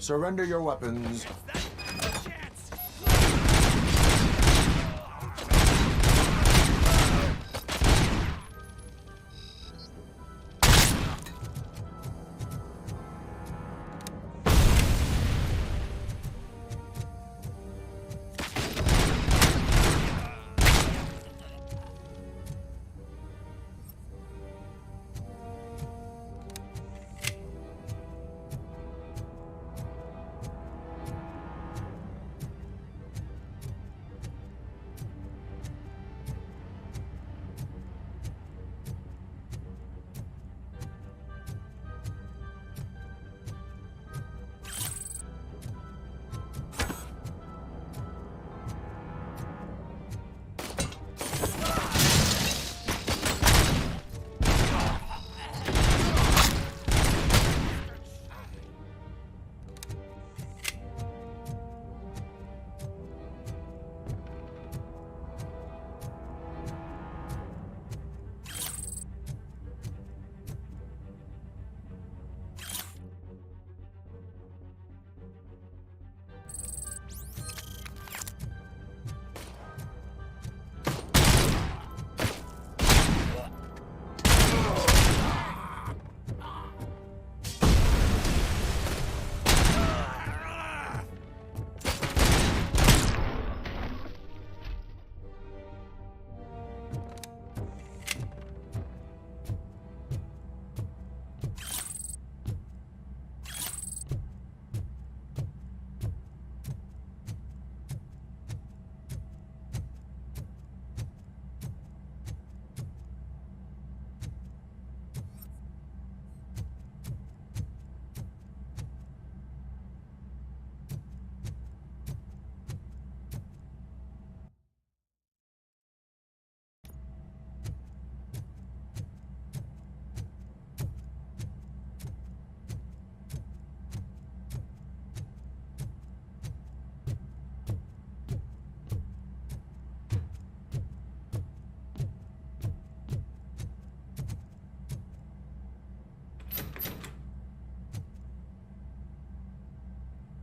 Surrender your weapons.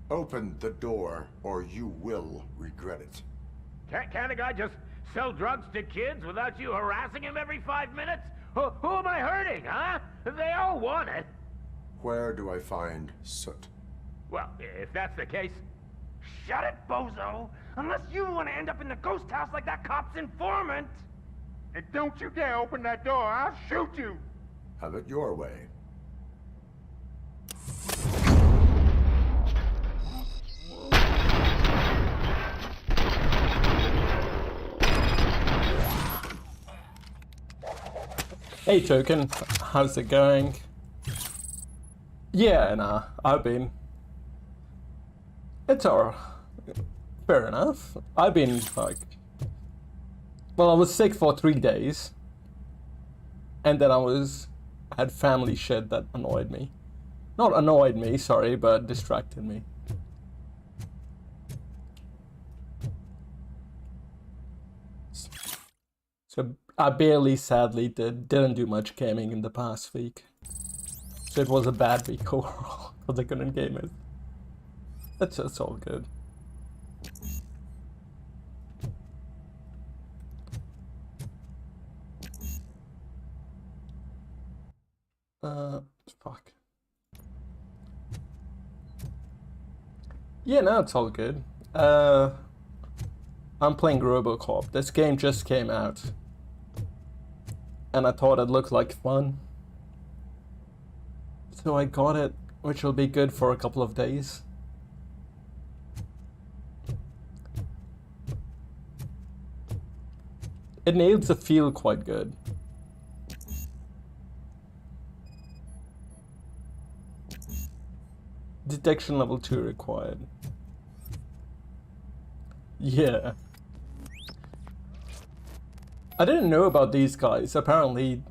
Open the door, or you will regret it. Can't a guy just sell drugs to kids without you harassing him every 5 minutes? Who am I hurting, huh? They all want it. Where do I find Soot? Well, if that's the case, shut it, bozo! Unless you want to end up in the ghost house like that cop's informant! And don't you dare open that door, I'll shoot you! Have it your way. Hey Token, how's it going? Yeah, nah, I've been... It's alright. Fair enough. I've been, like... Well, I was sick for 3 days. And then I had family shit that annoyed me. Not annoyed me, sorry, but distracted me. So I barely, sadly, didn't do much gaming in the past week. So it was a bad week overall, because I couldn't game it. It's all good. Fuck. Yeah, no, it's all good. I'm playing RoboCop. This game just came out. And I thought it looked like fun. So I got it, which will be good for a couple of days. It nails the feel quite good. Detection level 2 required. Yeah. I didn't know about these guys. Apparently,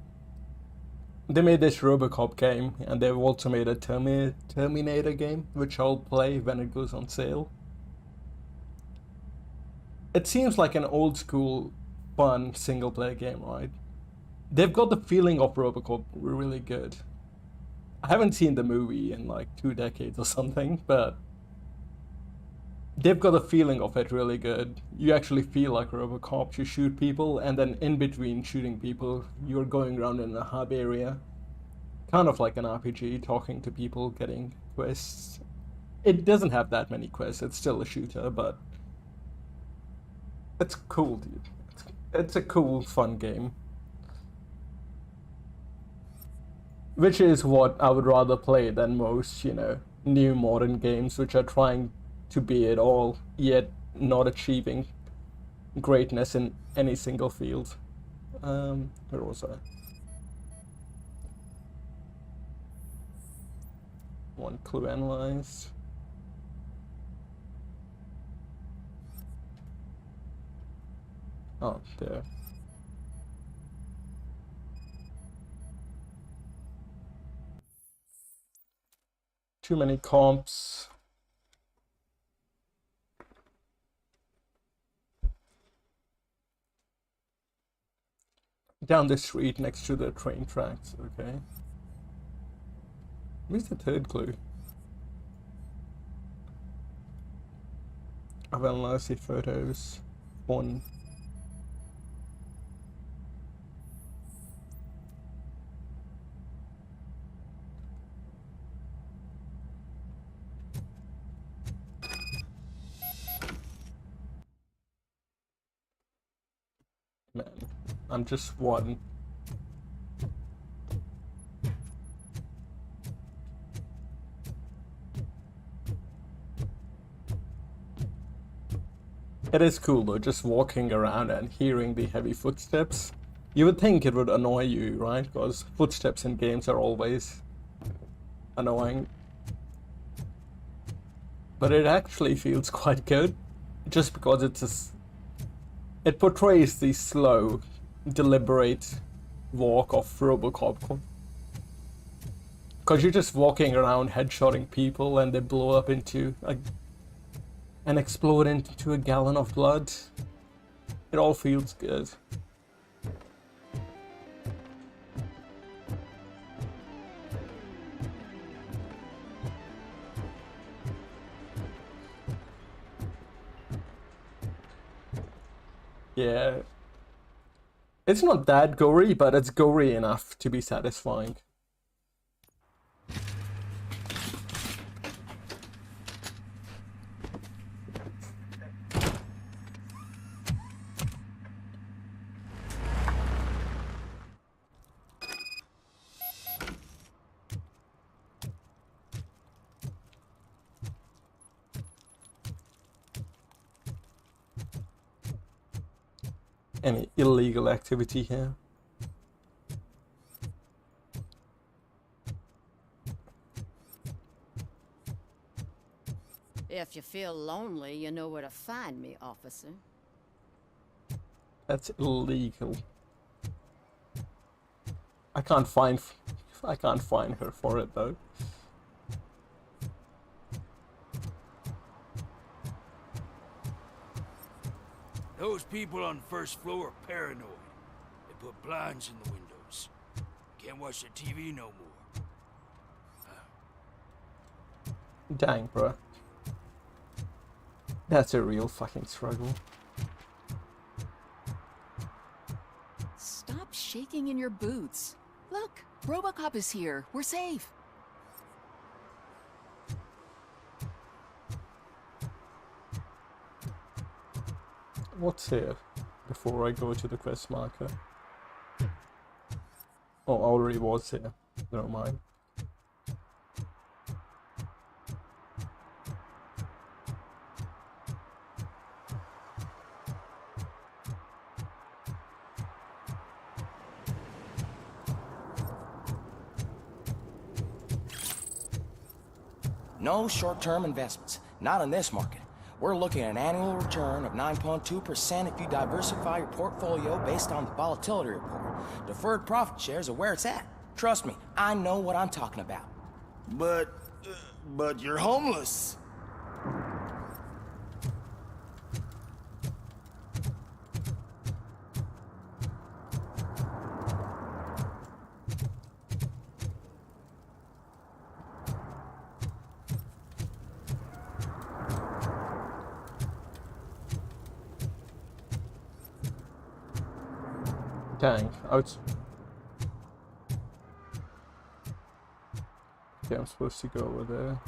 they made this RoboCop game, and they've also made a Terminator game, which I'll play when it goes on sale. It seems like an old school, fun single player game, right? They've got the feeling of RoboCop really good. I haven't seen the movie in like 2 decades or something, but they've got a feeling of it really good. You actually feel like RoboCop. You shoot people, and then in between shooting people, you're going around in a hub area, kind of like an RPG, talking to people, getting quests. It doesn't have that many quests. It's still a shooter, but it's cool, dude. It's a cool, fun game. Which is what I would rather play than most, new modern games, which are trying to be it all, yet not achieving greatness in any single field. Where was I? One clue analyzed. Oh, there. Too many comps. Down the street next to the train tracks, okay. Where's the third clue? I've analyzed the photos. One. Man, I'm just one. It is cool though, just walking around and hearing the heavy footsteps. You would think it would annoy you, right? Because footsteps in games are always annoying. But it actually feels quite good, just because it portrays the slow, deliberate walk of RoboCop. Because you're just walking around headshotting people and they blow up into and explode into a gallon of blood. It all feels good. Yeah. It's not that gory, but it's gory enough to be satisfying. Any illegal activity here? If you feel lonely, you know where to find me, officer. That's illegal. I can't find her for it though. Those people on the first floor are paranoid. They put blinds in the windows. Can't watch the TV no more. Dang, bro. That's a real fucking struggle. Stop shaking in your boots. Look, RoboCop is here. We're safe. What's here before I go to the quest marker? Oh, I already was here. Never mind. No short-term investments, not in this market. We're looking at an annual return of 9.2% if you diversify your portfolio based on the volatility report. Deferred profit shares are where it's at. Trust me, I know what I'm talking about. But you're homeless. tank. Out. Okay, I'm supposed to go over there.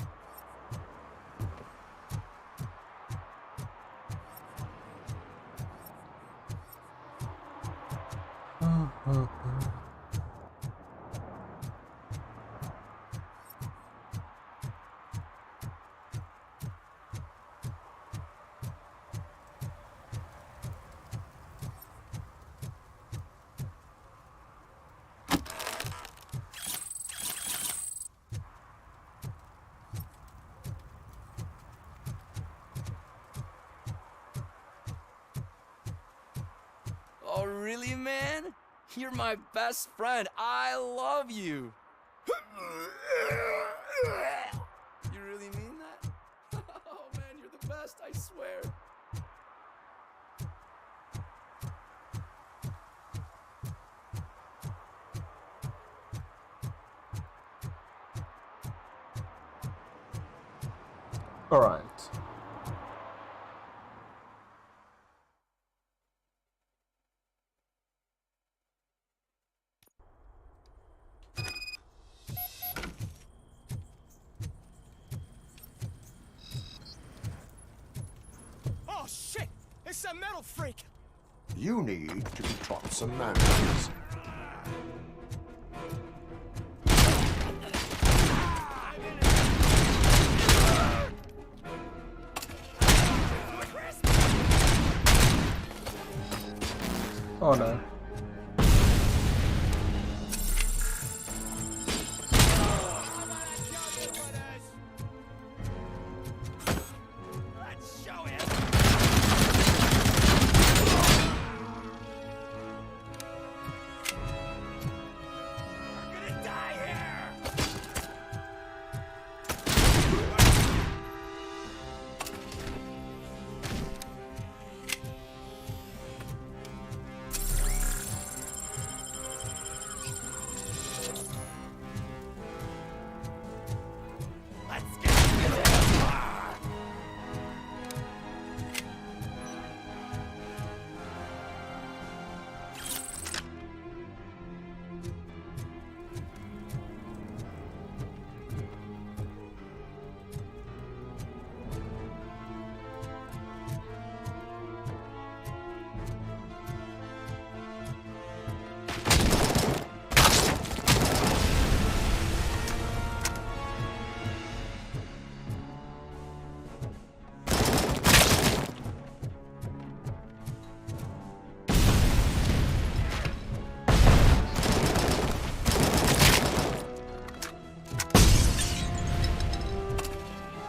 Oh, really, man? You're my best friend. I love you. You really mean that? Oh, man, you're the best, I swear. All right. Oh shit! It's a metal freak! You need to be taught some manners. Oh no. Let's show him! We're gonna die here! Let's get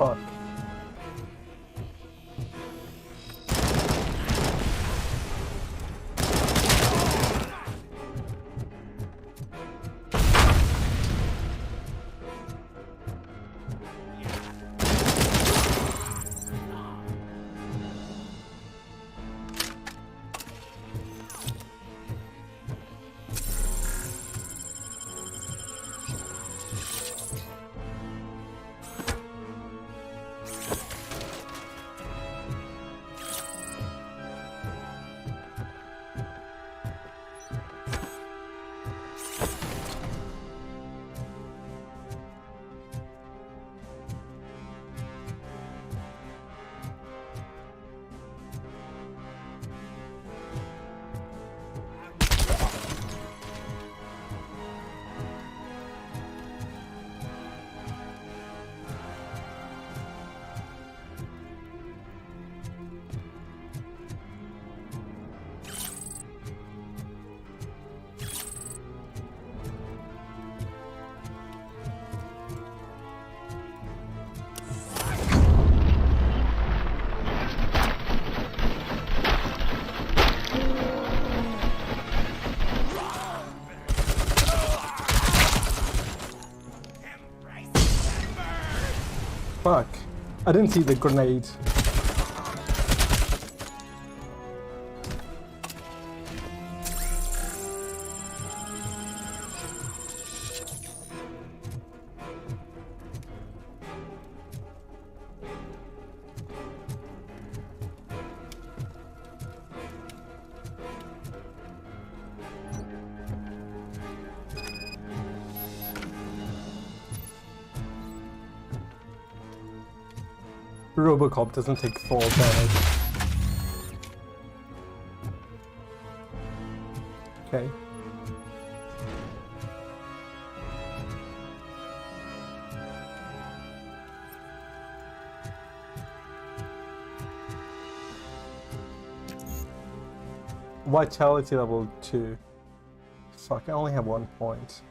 Fuck. Fuck. I didn't see the grenade. RoboCop doesn't take fall damage. Okay. Vitality level 2. Fuck, I only have 1 point.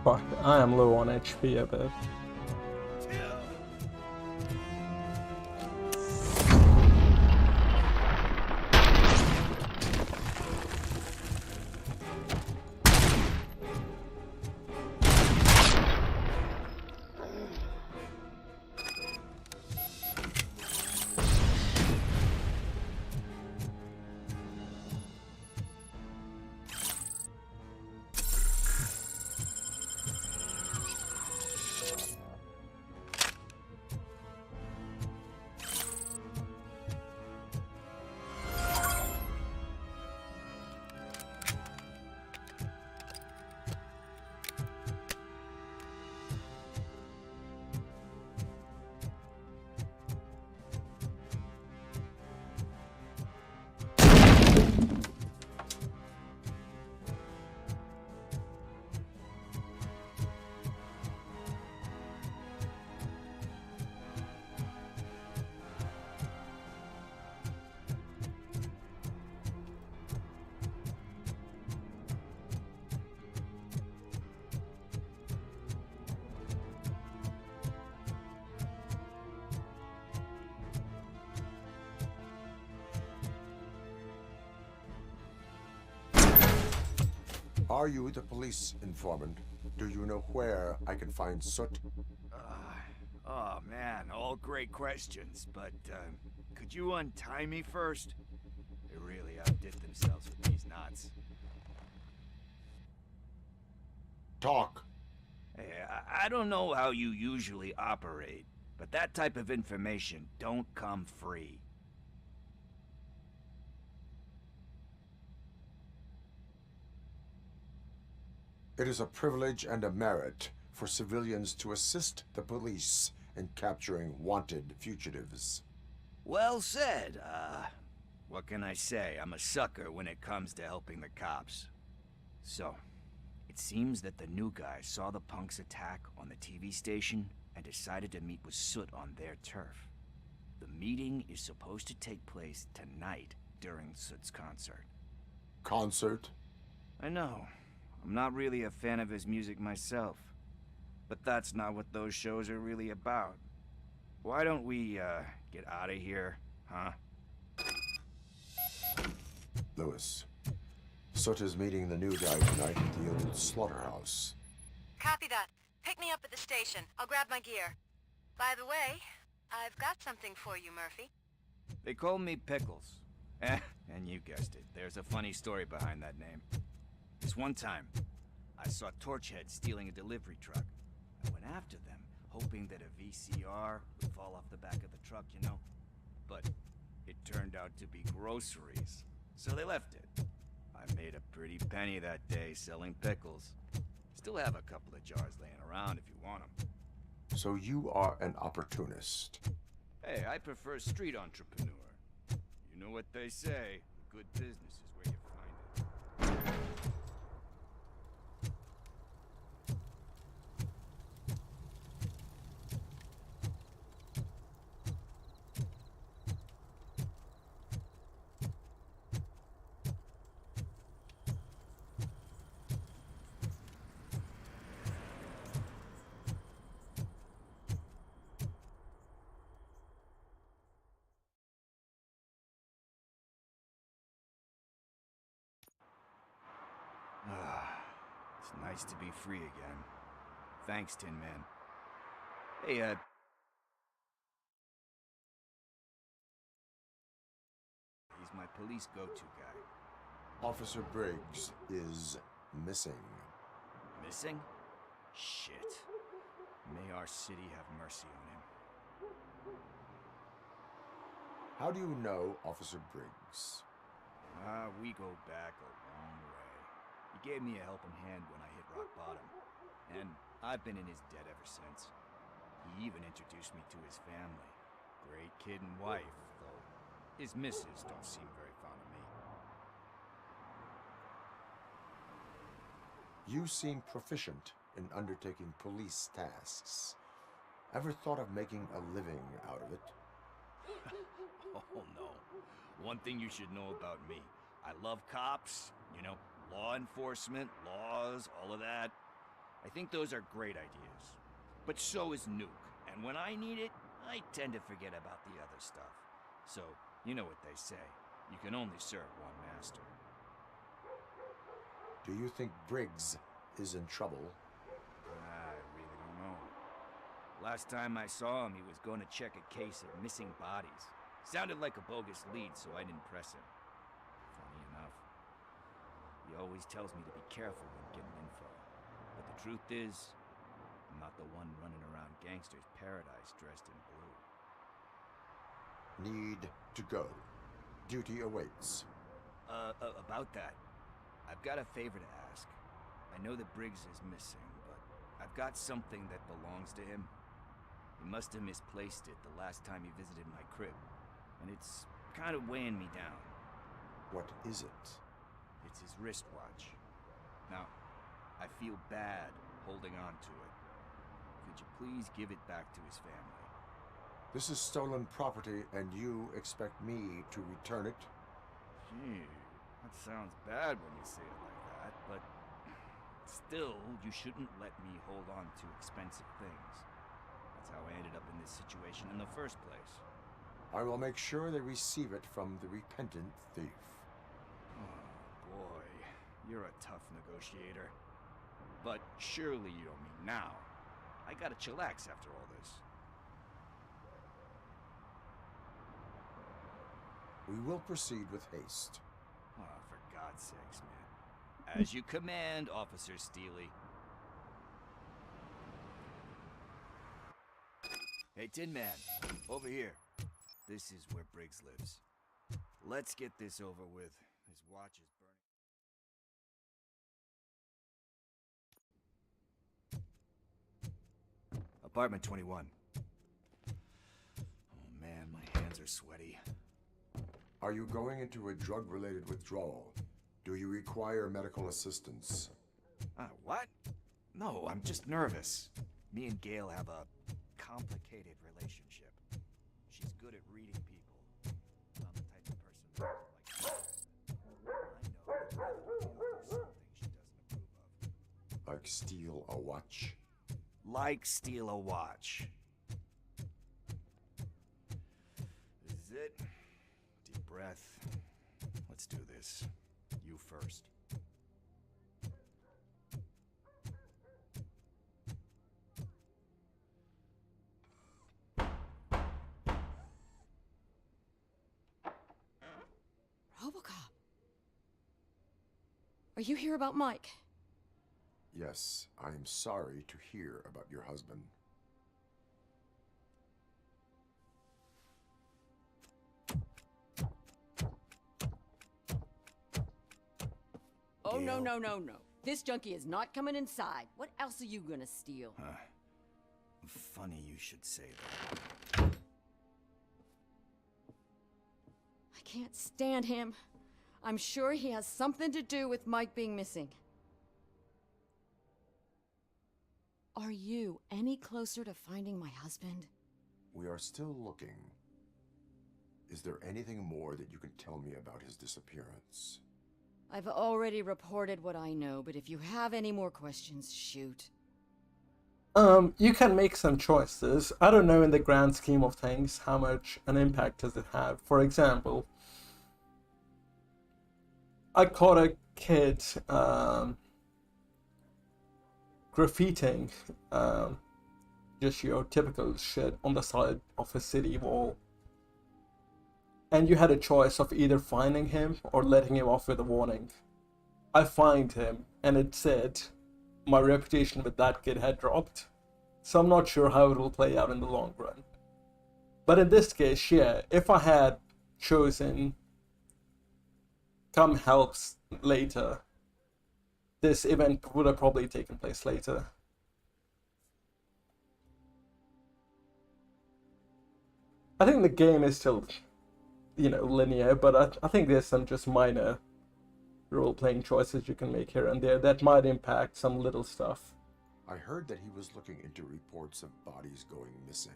Fuck, I am low on HP a bit. Are you the police informant? Do you know where I can find Soot? Oh man, all great questions, but could you untie me first? They really outdid themselves with these knots. Talk. Hey, I don't know how you usually operate, but that type of information don't come free. It is a privilege and a merit for civilians to assist the police in capturing wanted fugitives. Well said. What can I say? I'm a sucker when it comes to helping the cops. So, it seems that the new guy saw the punks attack on the TV station and decided to meet with Soot on their turf. The meeting is supposed to take place tonight during Soot's concert. Concert? I know. I'm not really a fan of his music myself. But that's not what those shows are really about. Why don't we, get out of here, huh? Lewis. Soot is meeting the new guy tonight at the old slaughterhouse. Copy that. Pick me up at the station. I'll grab my gear. By the way, I've got something for you, Murphy. They call me Pickles. And you guessed it. There's a funny story behind that name. This one time, I saw Torchhead stealing a delivery truck. I went after them, hoping that a VCR would fall off the back of the truck, you know? But it turned out to be groceries, so they left it. I made a pretty penny that day selling pickles. Still have a couple of jars laying around if you want them. So you are an opportunist. Hey, I prefer street entrepreneur. You know what they say, good business is where you find it. Nice to be free again. Thanks, Tin Man. Hey, he's my police go-to guy. Officer Briggs is missing. Missing? Shit. May our city have mercy on him. How do you know Officer Briggs? We go back a long way. He gave me a helping hand when I hit rock bottom, and I've been in his debt ever since. He even introduced me to his family. Great kid and wife, though his missus don't seem very fond of me. You seem proficient in undertaking police tasks. Ever thought of making a living out of it? Oh no. One thing you should know about me. I love cops, you know, law enforcement, laws, all of that. I think those are great ideas. But so is Nuke. And when I need it, I tend to forget about the other stuff. So, you know what they say. You can only serve one master. Do you think Briggs is in trouble? I really don't know. Last time I saw him, he was going to check a case of missing bodies. Sounded like a bogus lead, so I didn't press him. Funny enough. He always tells me to be careful when getting info. But the truth is, I'm not the one running around Gangster's Paradise dressed in blue. Need to go. Duty awaits. About that, I've got a favor to ask. I know that Briggs is missing, but I've got something that belongs to him. He must have misplaced it the last time he visited my crib, and it's kind of weighing me down. What is it? It's his wristwatch. Now, I feel bad holding on to it. Could you please give it back to his family? This is stolen property, and you expect me to return it? Gee, that sounds bad when you say it like that, but still, you shouldn't let me hold on to expensive things. That's how I ended up in this situation in the first place. I will make sure they receive it from the repentant thief. Oh, boy. You're a tough negotiator. But surely you don't mean now. I gotta chillax after all this. We will proceed with haste. Oh, for God's sakes, man. As you command, Officer Steely. Hey, Tin Man, over here. This is where Briggs lives. Let's get this over with. His watch is burning. Apartment 21. Oh man, my hands are sweaty. Are you going into a drug-related withdrawal? Do you require medical assistance? What? No, I'm just nervous. Me and Gail have a complicated relationship. She's good at reading people. I'm the type of person like I know that Gail will do something she doesn't approve of. Like steal a watch? Like steal a watch. This is it. Deep breath. Let's do this. You first. RoboCop. Are you here about Mike? Yes, I am sorry to hear about your husband. Oh, no, no, no, no. This junkie is not coming inside. What else are you gonna steal? Funny you should say that. I can't stand him. I'm sure he has something to do with Mike being missing. Are you any closer to finding my husband? We are still looking. Is there anything more that you can tell me about his disappearance? I've already reported what I know, but if you have any more questions, shoot. You can make some choices. I don't know in the grand scheme of things how much an impact does it have. For example, I caught a kid graffitiing, just your typical shit on the side of a city wall. And you had a choice of either finding him or letting him off with a warning. I find him, and it said my reputation with that kid had dropped. So I'm not sure how it will play out in the long run. But in this case, yeah, if I had chosen come helps later, this event would have probably taken place later. I think the game is still, linear, but I think there's some just minor role-playing choices you can make here and there that might impact some little stuff. I heard that he was looking into reports of bodies going missing.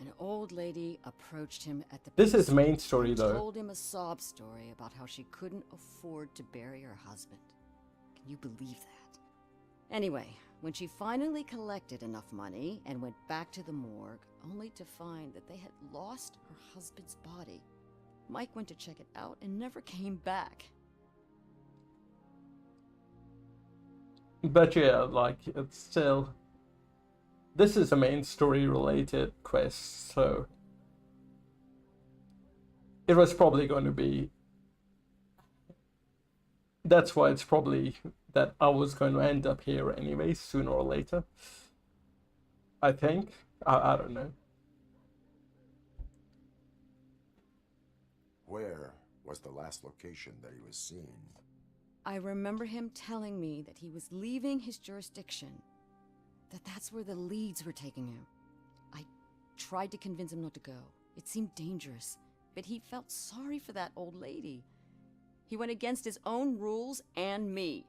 An old lady approached him at the This is precinct main story and though. told him a sob story about how she couldn't afford to bury her husband. Can you believe that? Anyway, when she finally collected enough money and went back to the morgue, only to find that they had lost her husband's body, Mike went to check it out and never came back. But yeah, like, it's still... This is a main story related quest, so... It was probably going to be... That's why it's probably that I was going to end up here anyway, sooner or later. I think. I don't know. Where was the last location that he was seen? I remember him telling me that he was leaving his jurisdiction, that's where the leads were taking him. I tried to convince him not to go. It seemed dangerous, but he felt sorry for that old lady. He went against his own rules and me.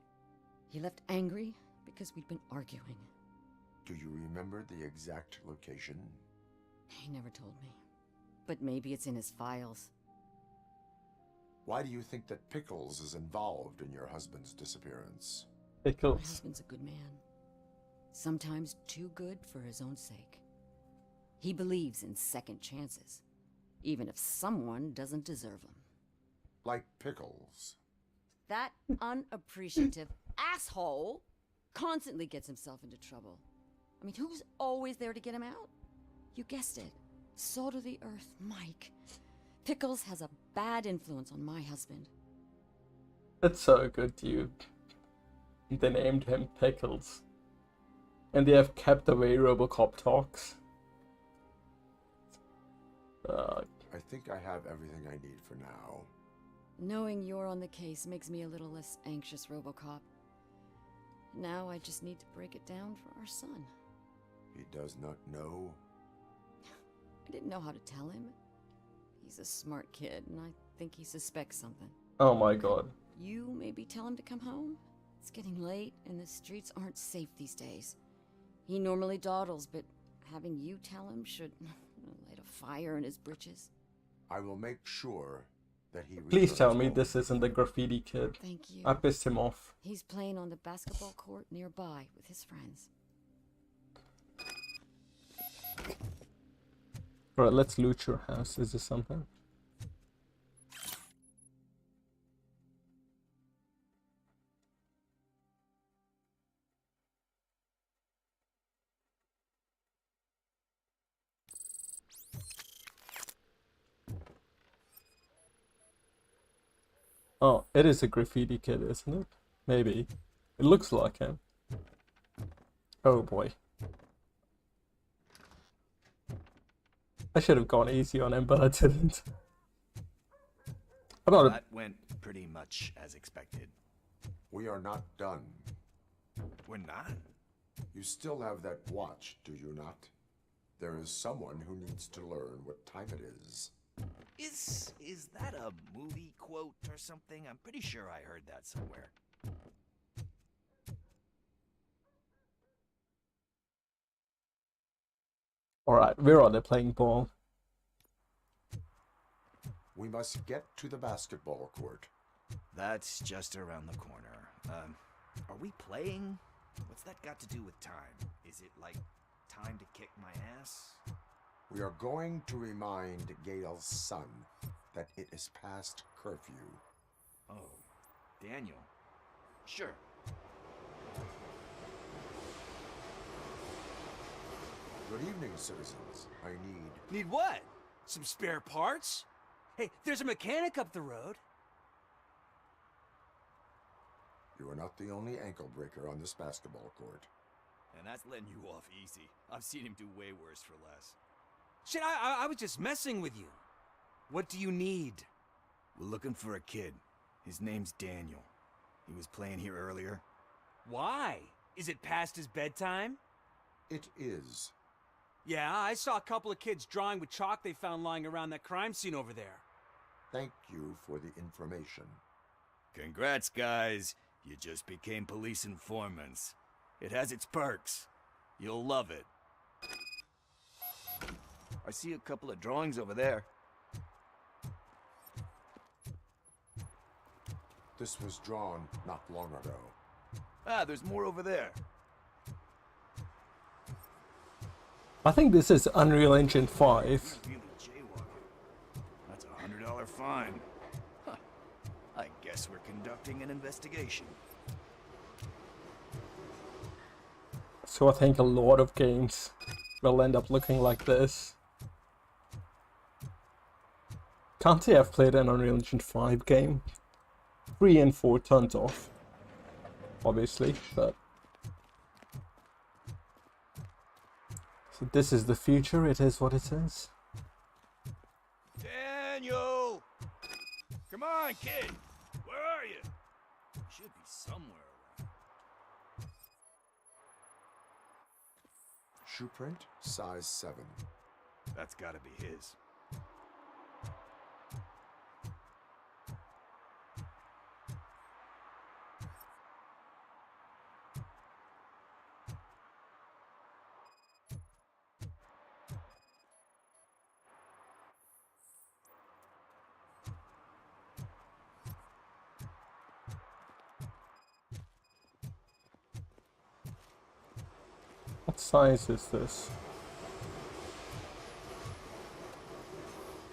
He left angry because we'd been arguing. Do you remember the exact location? He never told me, but maybe it's in his files. Why do you think that Pickles is involved in your husband's disappearance? My Pickles. husband's a good man. Sometimes too good for his own sake. He believes in second chances, even if someone doesn't deserve them. Like Pickles. That unappreciative asshole constantly gets himself into trouble. I mean, who's always there to get him out? You guessed it. Salt of the earth, Mike. Pickles has a bad influence on my husband. That's so good, dude. They named him Pickles. And they have kept the way RoboCop talks. I think I have everything I need for now. Knowing you're on the case makes me a little less anxious, RoboCop. Now I just need to break it down for our son. He does not know. I didn't know how to tell him. He's a smart kid, and I think he suspects something. Oh my god. You maybe tell him to come home? It's getting late, and the streets aren't safe these days. He normally dawdles, but having you tell him should light a fire in his britches. I will make sure that he Please tell returns me home. this isn't the graffiti kid. Thank you. I pissed him off. He's playing on the basketball court nearby with his friends. Right, let's loot your house. Is this something? Oh, it is a graffiti kid, isn't it? Maybe. It looks like him. Oh boy. I should have gone easy on him, but I didn't. That went pretty much as expected. We are not done. We're not? You still have that watch, do you not? There is someone who needs to learn what time it is. Is that a movie quote or something? I'm pretty sure I heard that somewhere. Alright, where are they playing ball? We must get to the basketball court. That's just around the corner. Are we playing? What's that got to do with time? Is it like time to kick my ass? We are going to remind Gail's son that it is past curfew. Oh, Daniel. Sure. Good evening, citizens. I need... Need what? Some spare parts? Hey, there's a mechanic up the road. You are not the only ankle breaker on this basketball court. And that's letting you off easy. I've seen him do way worse for less. Shit, I was just messing with you. What do you need? We're looking for a kid. His name's Daniel. He was playing here earlier. Why? Is it past his bedtime? It is. Yeah, I saw a couple of kids drawing with chalk they found lying around that crime scene over there. Thank you for the information. Congrats, guys. You just became police informants. It has its perks. You'll love it. I see a couple of drawings over there. This was drawn not long ago. Ah, there's more over there. I think this is Unreal Engine 5. Really jaywalking. That's a $100 fine. Huh. I guess we're conducting an investigation. So I think a lot of games will end up looking like this. Can't say I've played an Unreal Engine 5 game. 3 and 4 tons off, obviously, but... So this is the future, it is what it is. Daniel! Come on, kid! Where are you? Should be somewhere around. Shoe print, size 7. That's gotta be his. What size is this?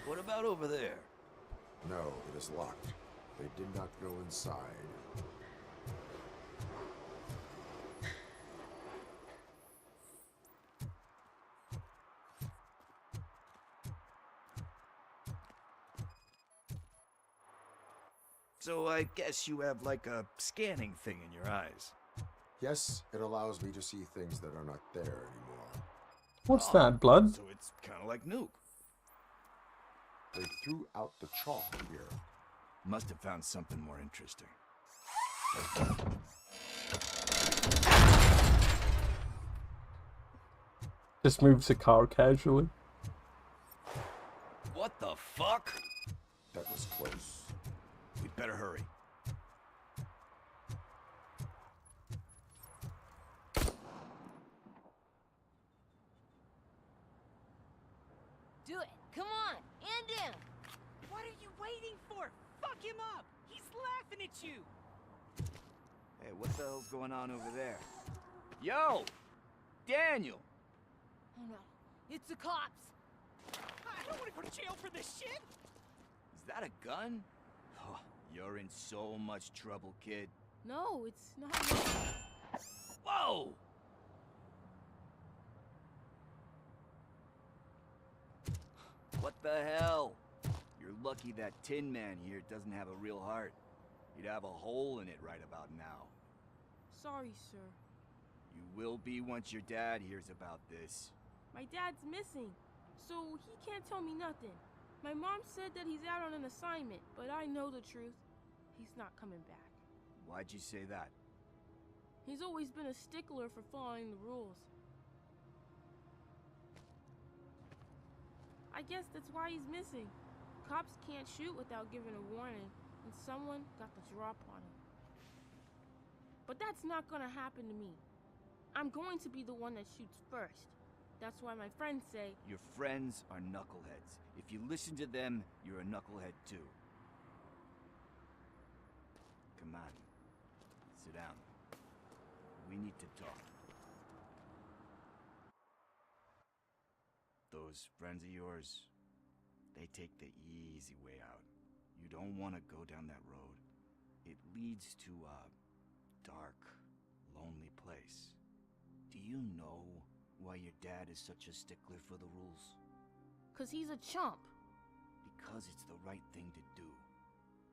What about over there? No, it is locked. They did not go inside. So I guess you have like a scanning thing in your eyes. Yes, it allows me to see things that are not there anymore. What's that, blood? So it's kind of like Nuke. They threw out the chalk here. Must have found something more interesting. Just moves the car casually. What the fuck? That was close. We'd better hurry. Do it. Come on. And down. What are you waiting for? Fuck him up. He's laughing at you. Hey, what the hell's going on over there? Yo! Daniel! Oh no. It's the cops. I don't want to go to jail for this shit. Is that a gun? Oh, you're in so much trouble, kid. No, it's not. Whoa! What the hell? You're lucky that Tin Man here doesn't have a real heart. He'd have a hole in it right about now. Sorry, sir. You will be once your dad hears about this. My dad's missing, so he can't tell me nothing. My mom said that he's out on an assignment, but I know the truth. He's not coming back. Why'd you say that? He's always been a stickler for following the rules. I guess that's why he's missing. Cops can't shoot without giving a warning, and someone got the drop on him. But that's not gonna happen to me. I'm going to be the one that shoots first. That's why my friends say... Your friends are knuckleheads. If you listen to them, you're a knucklehead too. Come on. Sit down. We need to talk. Those friends of yours, they take the easy way out. You don't want to go down that road. It leads to a dark, lonely place. Do you know why your dad is such a stickler for the rules? 'Cause he's a chump. Because it's the right thing to do.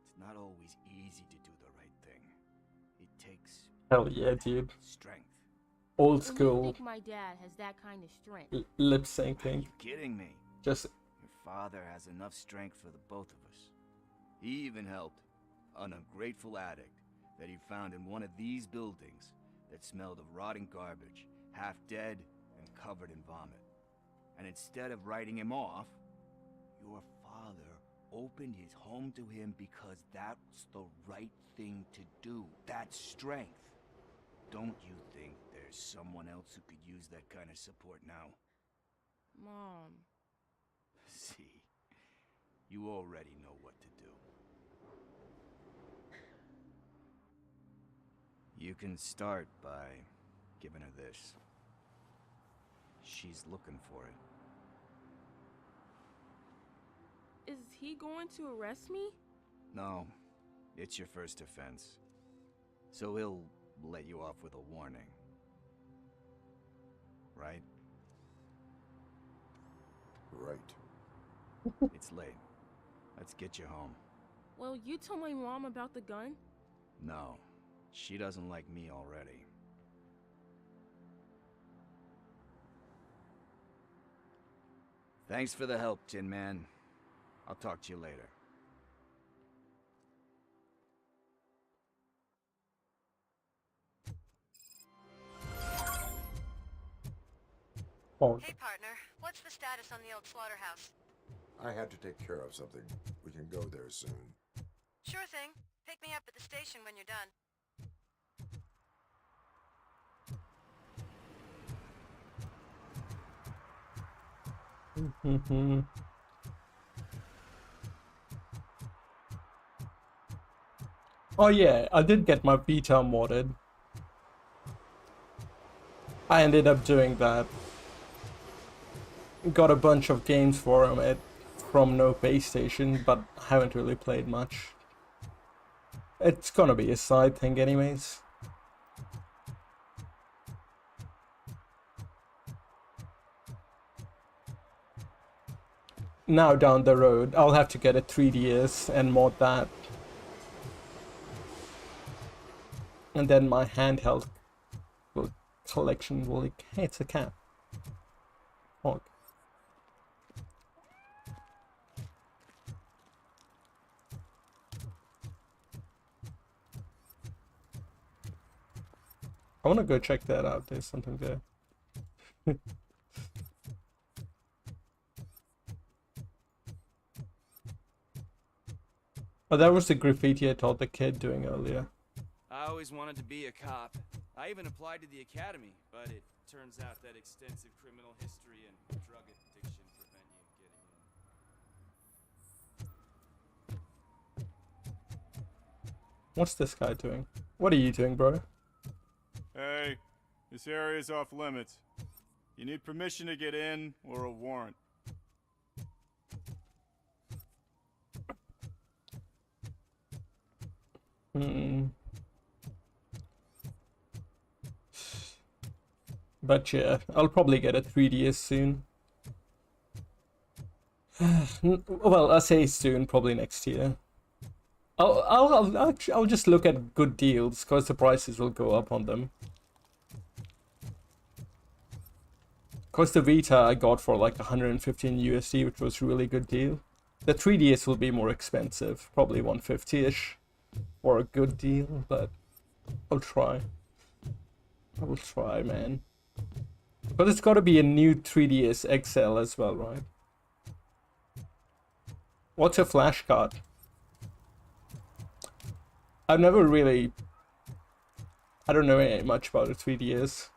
It's not always easy to do the right thing. It takes Hell yeah, dude. strength. Old And you school think my dad has that kind of strength? lip Are syncing. you kidding me? Just Your father has enough strength for the both of us. He even helped an ungrateful addict that he found in one of these buildings that smelled of rotting garbage, half dead and covered in vomit. And instead of writing him off, your father opened his home to him because that's the right thing to do. That's strength. Don't you think there's someone else who could use that kind of support now? Mom. See, you already know what to do. You can start by giving her this. She's looking for it. Is he going to arrest me? No, it's your first offense. So he'll let you off with a warning. Right? Right. It's late. Let's get you home. Well, you told my mom about the gun? No, she doesn't like me already. Thanks for the help, Tin Man. I'll talk to you later. oh, Hey, partner. What's the status on the old slaughterhouse? I had to take care of something. We can go there soon. Sure thing. Pick me up at the station when you're done. oh yeah, I did get my Vita modded. I ended up doing that. Got a bunch of games for him from no base station, but haven't really played much. It's gonna be a side thing anyways. Now down the road, I'll have to get a 3DS and mod that. And then my handheld collection will... Hey, it's a cat. Oh. I wanna go check that out, there's something there. Oh, that was the graffiti I told the kid doing earlier. I always wanted to be a cop. I even applied to the academy, but it turns out that extensive criminal history and drug addiction prevent you getting in. What's this guy doing? What are you doing, bro? Hey, this area's off limits. You need permission to get in or a warrant. But yeah, I'll probably get a 3DS soon. Well, I say soon, probably next year. I'll just look at good deals, cause the prices will go up on them. Cause the Vita I got for like 115 USD, which was a really good deal. The 3DS will be more expensive, probably 150-ish, for a good deal, but I'll try. I will try, man. But it's gotta be a new 3DS XL as well, right? What's a flash card? I've never really... I don't know much about a 3DS.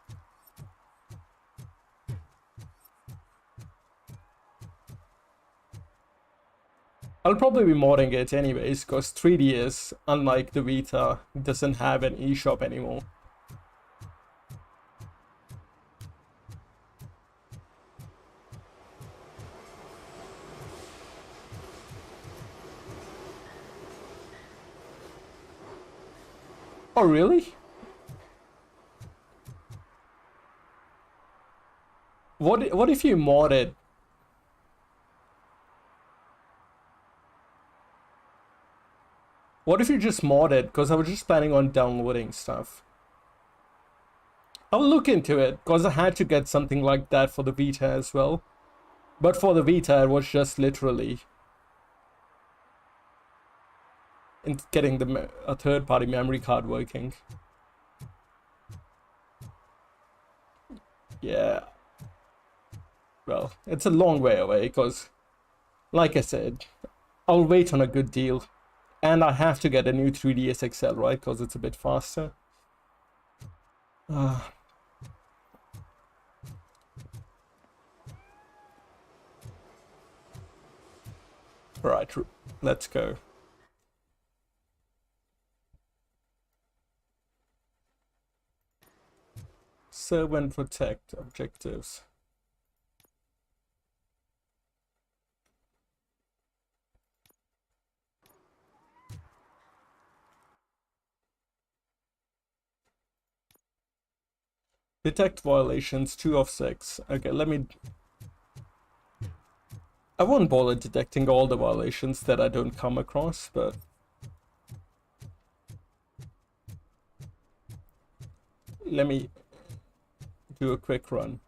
I'll probably be modding it anyways, because 3DS, unlike the Vita, doesn't have an eShop anymore. Oh, really? What if you mod it? What if you just mod it? Because I was just planning on downloading stuff. I'll look into it, because I had to get something like that for the Vita as well. But for the Vita, it was just literally in getting a third-party memory card working. Yeah. Well, it's a long way away, because, like I said, I'll wait on a good deal. And I have to get a new 3DS XL, right? Because it's a bit faster. Alright, let's go. Serve and protect objectives. Detect violations, 2 of 6. Okay, let me... I won't bother detecting all the violations that I don't come across, but... Let me do a quick run.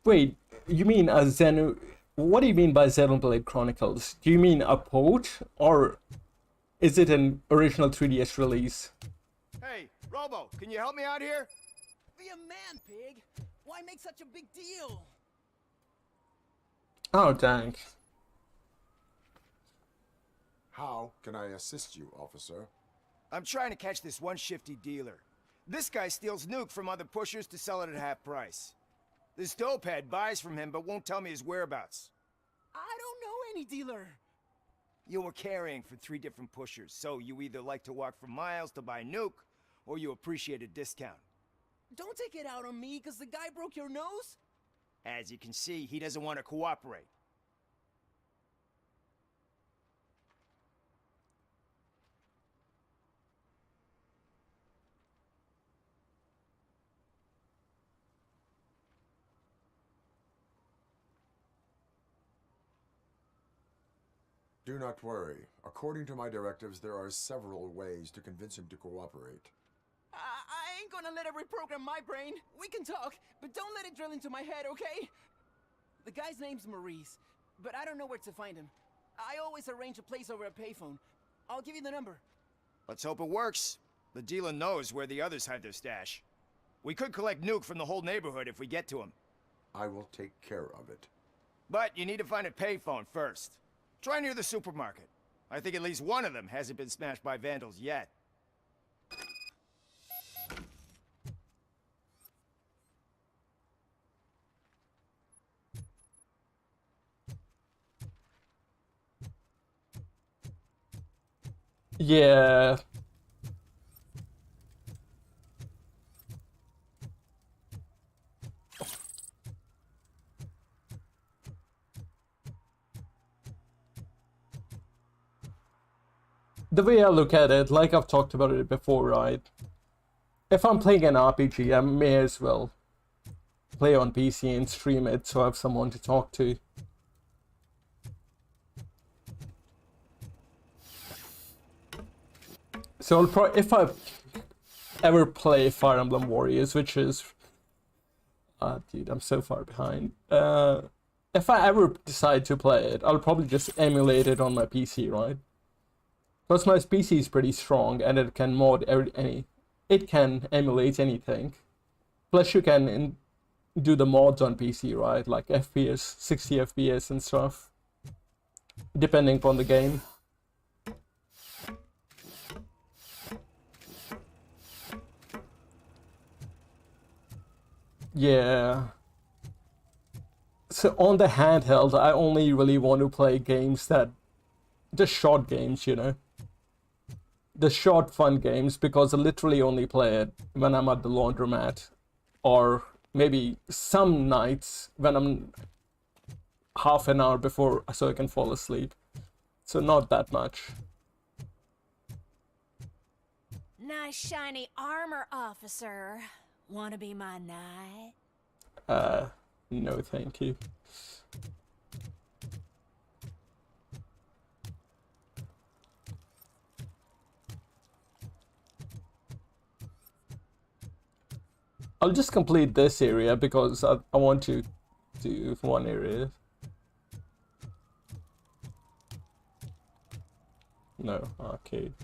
Wait, you mean a Xeno... What do you mean by Xenoblade Chronicles? Do you mean a port, or is it an original 3DS release? Hey, Robo, can you help me out here? Be a man, pig. Why make such a big deal? Oh, dang. How can I assist you, officer? I'm trying to catch this one shifty dealer. This guy steals Nuke from other pushers to sell it at half price. This dopehead buys from him but won't tell me his whereabouts. I don't know any dealer. You were carrying for 3 different pushers, so you either like to walk for miles to buy Nuke, or you appreciate a discount. Don't take it out on me, because the guy broke your nose? As you can see, he doesn't want to cooperate. Do not worry. According to my directives, there are several ways to convince him to cooperate. I ain't gonna let it reprogram my brain. We can talk, but don't let it drill into my head, okay? The guy's name's Maurice, but I don't know where to find him. I always arrange a place over a payphone. I'll give you the number. Let's hope it works. The dealer knows where the others hide their stash. We could collect Nuke from the whole neighborhood if we get to him. I will take care of it. But you need to find a payphone first. Try near the supermarket. I think at least one of them hasn't been smashed by vandals yet. Yeah. The way I look at it, like I've talked about it before, right? If I'm playing an RPG, I may as well play on PC and stream it so I have someone to talk to. So if I ever play Fire Emblem Warriors, which is... dude, I'm so far behind. If I ever decide to play it, I'll probably just emulate it on my PC, right? Because my PC is pretty strong and it can mod it can emulate anything. Plus you can do the mods on PC, right? Like FPS, 60 FPS and stuff. Depending upon the game. Yeah. So on the handheld, I only really want to play games that... just short games, you know? The short fun games, because I literally only play it when I'm at the laundromat, or maybe some nights when I'm half an hour before so I can fall asleep. So not that much. Nice shiny armor, officer. Wanna be my knight? No thank you. I'll just complete this area because I want to do one area. No, arcade.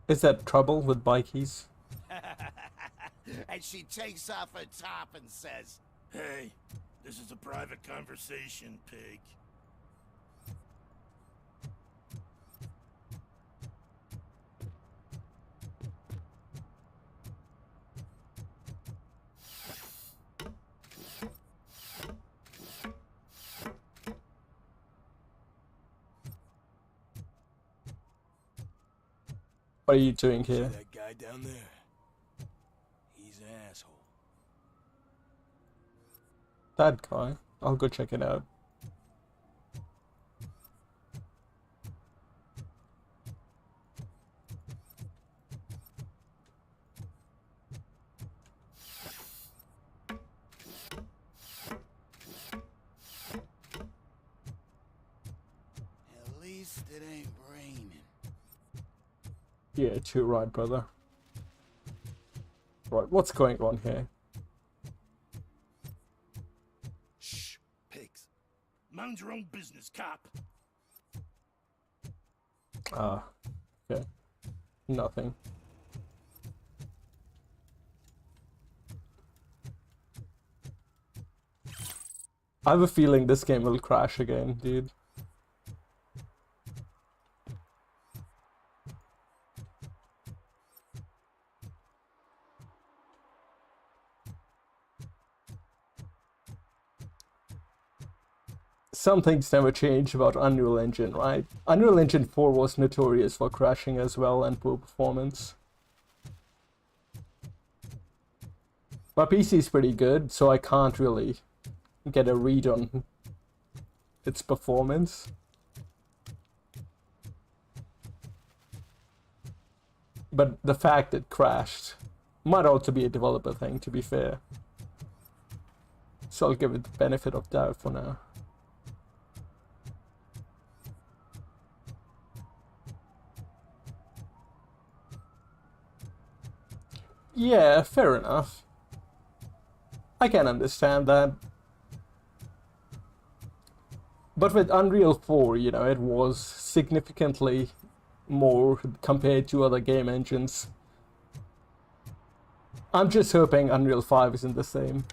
Is that trouble with bikies? And she takes off her top and says, Hey, this is a private conversation, pig. What are you doing here? See that guy down there? He's an asshole. That guy? I'll go check it out. at least it ain't raining. Yeah, too right, brother. Right, what's going on here? Shh, pigs. Mind your own business, cop. Ah, okay. Nothing. I have a feeling this game will crash again, dude. Some things never change about Unreal Engine, right? Unreal Engine 4 was notorious for crashing as well and poor performance. My PC is pretty good, so I can't really get a read on its performance. But the fact it crashed might also be a developer thing, to be fair. So I'll give it the benefit of doubt for now. Yeah, fair enough. I can understand that. But with Unreal 4, you know, it was significantly more compared to other game engines. I'm just hoping Unreal 5 isn't the same.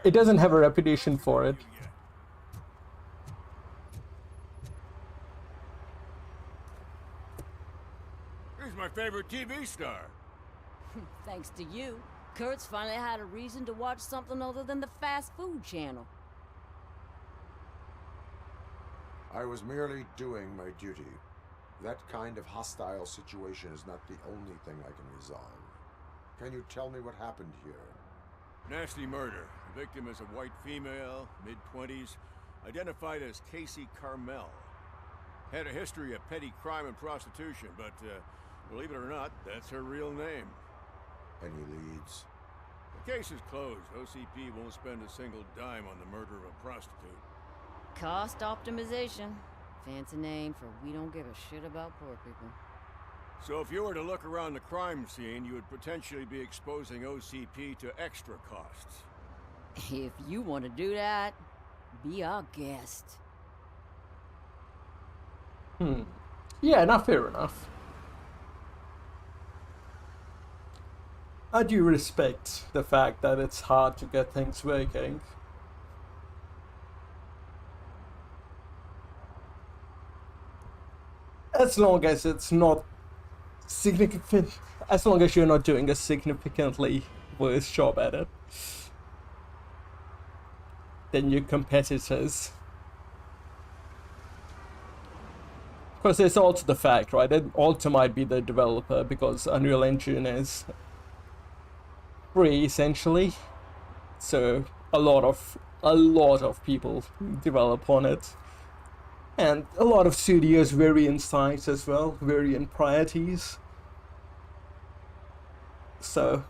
It doesn't have a reputation for it. He's my favorite TV star. Thanks to you, Kurt's finally had a reason to watch something other than the fast food channel. I was merely doing my duty. That kind of hostile situation is not the only thing I can resolve. Can you tell me what happened here? Nasty murder. The victim is a white female, mid-20s, identified as Casey Carmel. Had a history of petty crime and prostitution, but believe it or not, that's her real name. Any leads? The case is closed. OCP won't spend a single dime on the murder of a prostitute. Cost optimization. Fancy name for we don't give a shit about poor people. So if you were to look around the crime scene, you would potentially be exposing OCP to extra costs. If you want to do that, be our guest. Yeah, not fair enough. I do respect the fact that it's hard to get things working. As long as it's not significant, as long as you're not doing a significantly worse job at it than your competitors. Of course, there's also the fact, right, it also might be the developer, because Unreal Engine is free essentially. So a lot of people develop on it. And a lot of studios vary in size as well, vary in priorities. So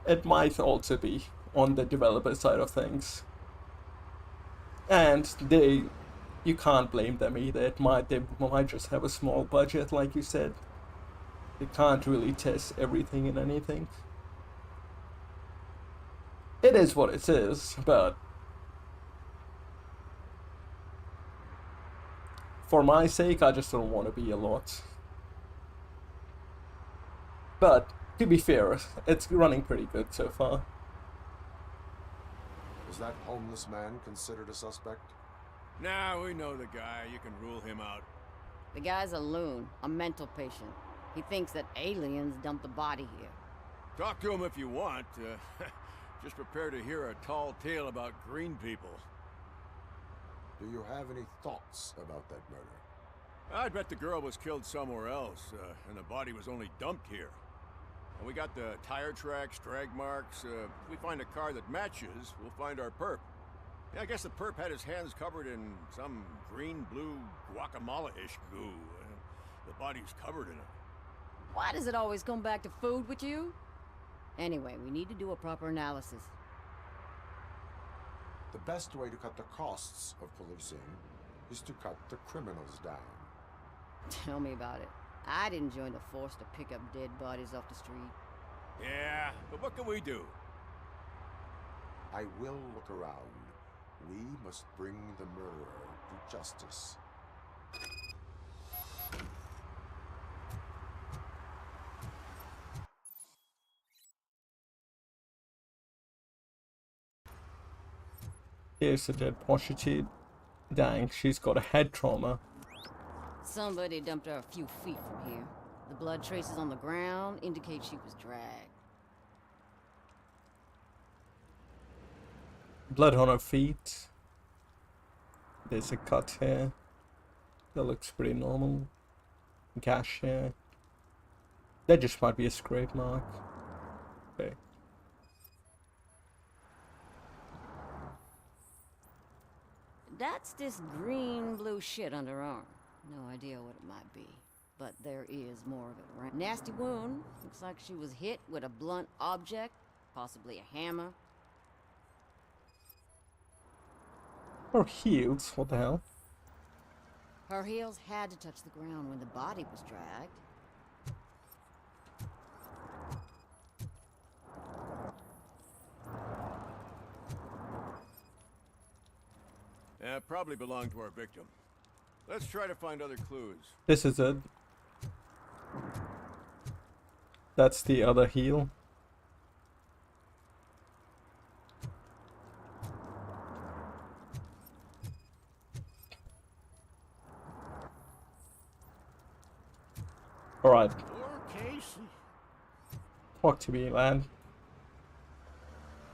it might also be on the developer side of things. And you can't blame them either. They might just have a small budget, like you said. They can't really test everything in anything. It is what it is, but for my sake, I just don't want to be a lot. But to be fair, it's running pretty good so far. Is that homeless man considered a suspect? Nah, we know the guy. You can rule him out. The guy's a loon, a mental patient. He thinks that aliens dumped the body here. Talk to him if you want. Just prepare to hear a tall tale about green people. Do you have any thoughts about that murder? I bet the girl was killed somewhere else, and the body was only dumped here. And we got the tire tracks, drag marks. If we find a car that matches, we'll find our perp. Yeah, I guess the perp had his hands covered in some green-blue guacamole-ish goo. The body's covered in it. Why does it always come back to food with you? Anyway, we need to do a proper analysis. The best way to cut the costs of policing is to cut the criminals down. Tell me about it. I didn't join the force to pick up dead bodies off the street. Yeah, but what can we do? I will look around. We must bring the murderer to justice. Here's a dead prostitute. Dang, she's got a head trauma. Somebody dumped her a few feet from here. The blood traces on the ground indicate she was dragged. Blood on her feet. There's a cut here. That looks pretty normal. Gash here. That just might be a scrape mark. Okay. That's this green-blue shit under her arm. No idea what it might be, but there is more of it. Right? Nasty wound. Looks like she was hit with a blunt object, possibly a hammer. Her heels, what the hell? Her heels had to touch the ground when the body was dragged. Probably belonged to our victim. Let's try to find other clues. This is it. That's the other heel. Alright. Poor Casey. Talk to me, lad.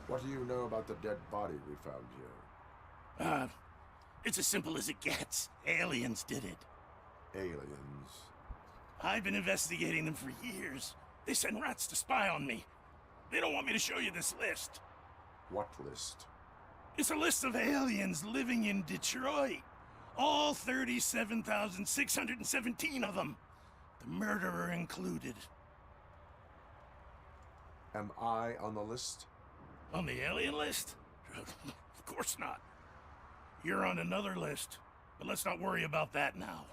What do you know about the dead body we found here? It's as simple as it gets. Aliens did it. Aliens? I've been investigating them for years. They send rats to spy on me. They don't want me to show you this list. What list? It's a list of aliens living in Detroit. All 37,617 of them. The murderer included. Am I on the list? On the alien list? Of course not. You're on another list, but let's not worry about that now.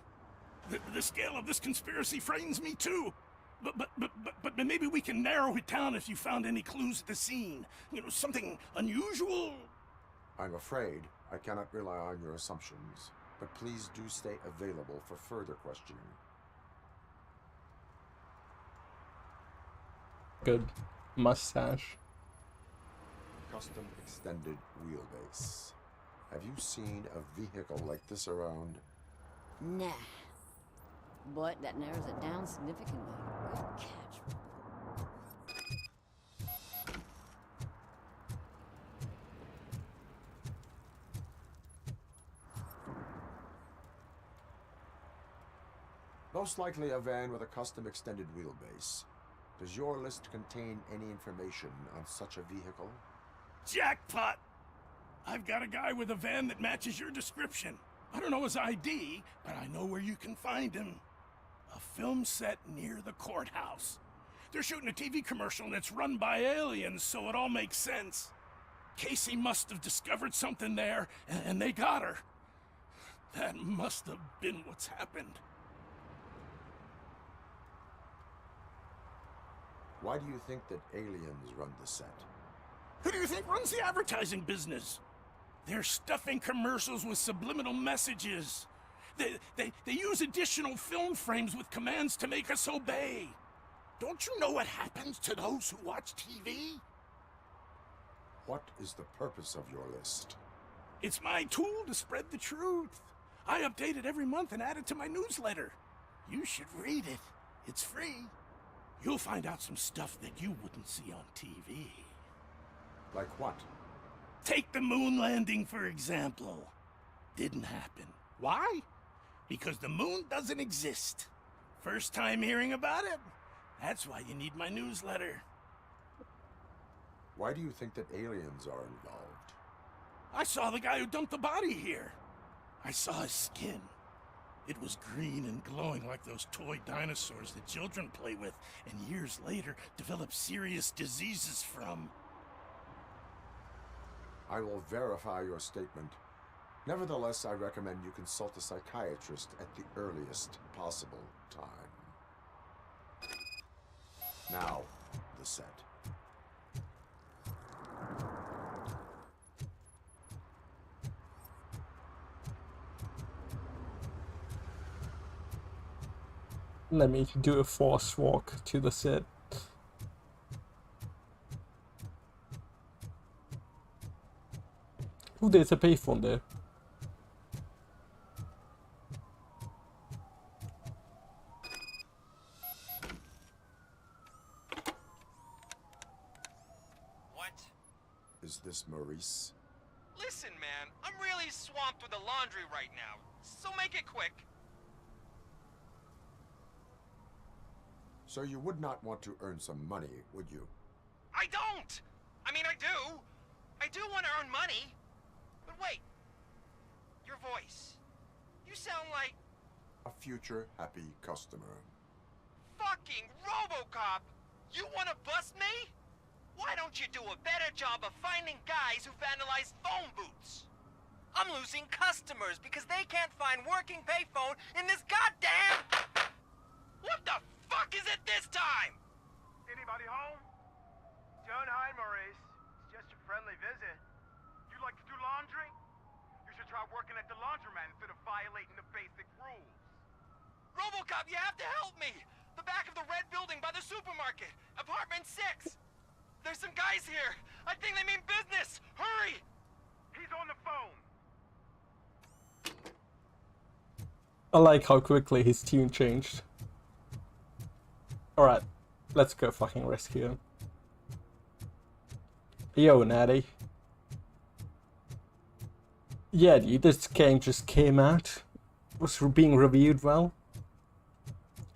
The scale of this conspiracy frightens me too. But maybe we can narrow it down if you found any clues at the scene. You know, something unusual. I'm afraid I cannot rely on your assumptions, but please do stay available for further questioning. Good mustache. Custom extended wheelbase. Have you seen a vehicle like this around? Nah. But that narrows it down significantly. Good catch. Most likely a van with a custom extended wheelbase. Does your list contain any information on such a vehicle? Jackpot! I've got a guy with a van that matches your description. I don't know his ID, but I know where you can find him. A film set near the courthouse. They're shooting a TV commercial and it's run by aliens, so it all makes sense. Casey must have discovered something there, and they got her. That must have been what's happened. Why do you think that aliens run the set? Who do you think runs the advertising business? They're stuffing commercials with subliminal messages. They use additional film frames with commands to make us obey. Don't you know what happens to those who watch TV? What is the purpose of your list? It's my tool to spread the truth. I update it every month and add it to my newsletter. You should read it. It's free. You'll find out some stuff that you wouldn't see on TV. Like what? Take the moon landing, for example. Didn't happen. Why? Because the moon doesn't exist. First time hearing about it? That's why you need my newsletter. Why do you think that aliens are involved? I saw the guy who dumped the body here. I saw his skin. It was green and glowing like those toy dinosaurs that children play with and years later develop serious diseases from. I will verify your statement. Nevertheless, I recommend you consult a psychiatrist at the earliest possible time. Now, the set. Let me do a force walk to the set. Oh, there's a payphone there. What? Is this Maurice? Listen, man, I'm really swamped with the laundry right now, so make it quick. So you would not want to earn some money, would you? I don't! I mean, I do. I do want to earn money. But wait. Your voice. You sound like... A future happy customer. Fucking RoboCop! You want to bust me? Why don't you do a better job of finding guys who vandalize phone booths? I'm losing customers because they can't find working payphone in this goddamn... What the fuck is it this time? Anybody home? Don't hide, Maurice. It's just a friendly visit. You like to do laundry? You should try working at the laundromat instead of violating the basic rules. RoboCop, you have to help me! The back of the red building by the supermarket. Apartment 6. There's some guys here. I think they mean business. Hurry! He's on the phone. I like how quickly his tune changed. Alright, let's go fucking rescue him. Yo, Natty. Yeah, dude, this game just came out. Was being reviewed well.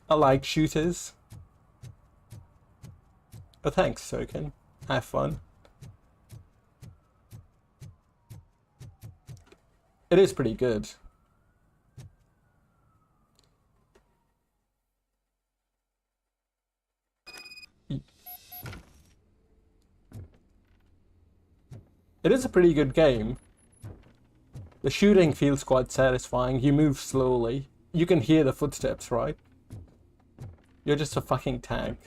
I like shooters. But thanks, Soken. Have fun. It is pretty good. It is a pretty good game. The shooting feels quite satisfying. You move slowly. You can hear the footsteps, right? You're just a fucking tank.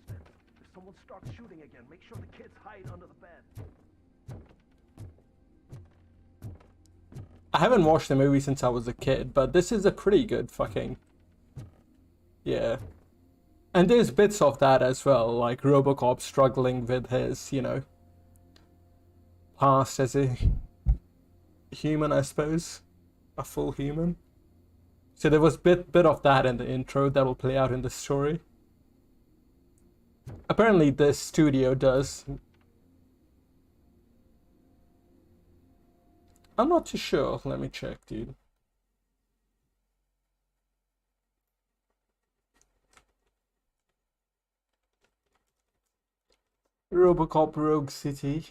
If someone starts shooting again, make sure the kids hide under the bed. I haven't watched the movie since I was a kid, but this is a pretty good fucking... Yeah. And there's bits of that as well, like RoboCop struggling with his, you know, past as a human, I suppose. A full human. So there was bit of that in the intro that will play out in the story. Apparently this studio does. I'm not too sure. Let me check, dude. RoboCop Rogue City.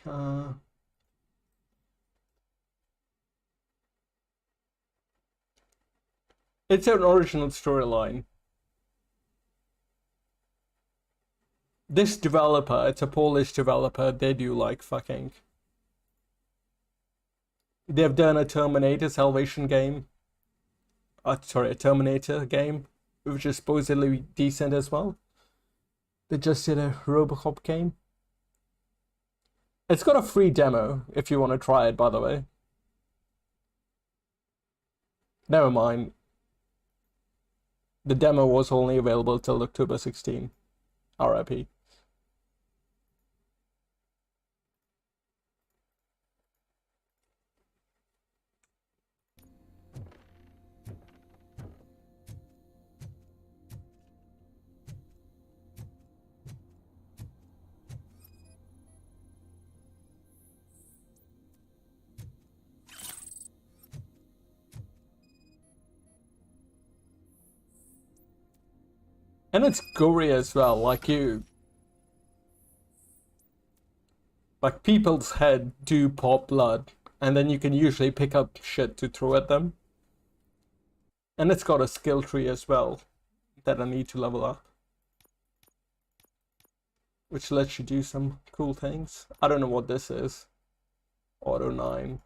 It's an original storyline. This developer, it's a Polish developer, they do like fucking. They've done a Terminator Salvation game. Sorry, a Terminator game, which is supposedly decent as well. They just did a RoboCop game. It's got a free demo if you want to try it, by the way. Never mind. The demo was only available till October 16. RIP. And it's gory as well, like people's head do pop blood, and then you can usually pick up shit to throw at them. And it's got a skill tree as well that I need to level up, which lets you do some cool things. I don't know what this is. Auto 9.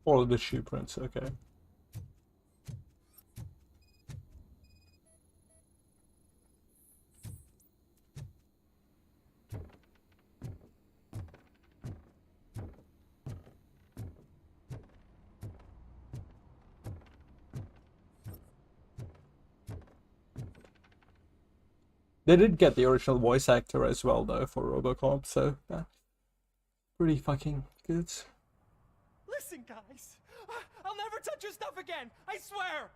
All of the shoe prints, okay. They did get the original voice actor as well, though, for RoboCop, so that's pretty fucking good. Listen, guys. I'll never touch your stuff again. I swear.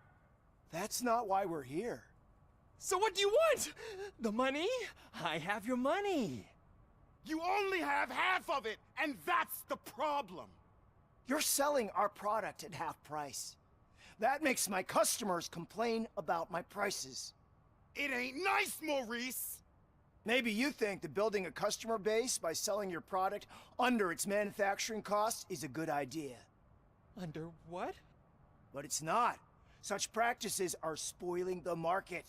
That's not why we're here. So what do you want? The money? I have your money. You only have half of it, and that's the problem. You're selling our product at half price. That makes my customers complain about my prices. It ain't nice, Maurice! Maybe you think that building a customer base by selling your product under its manufacturing costs is a good idea. Under what? But it's not. Such practices are spoiling the market.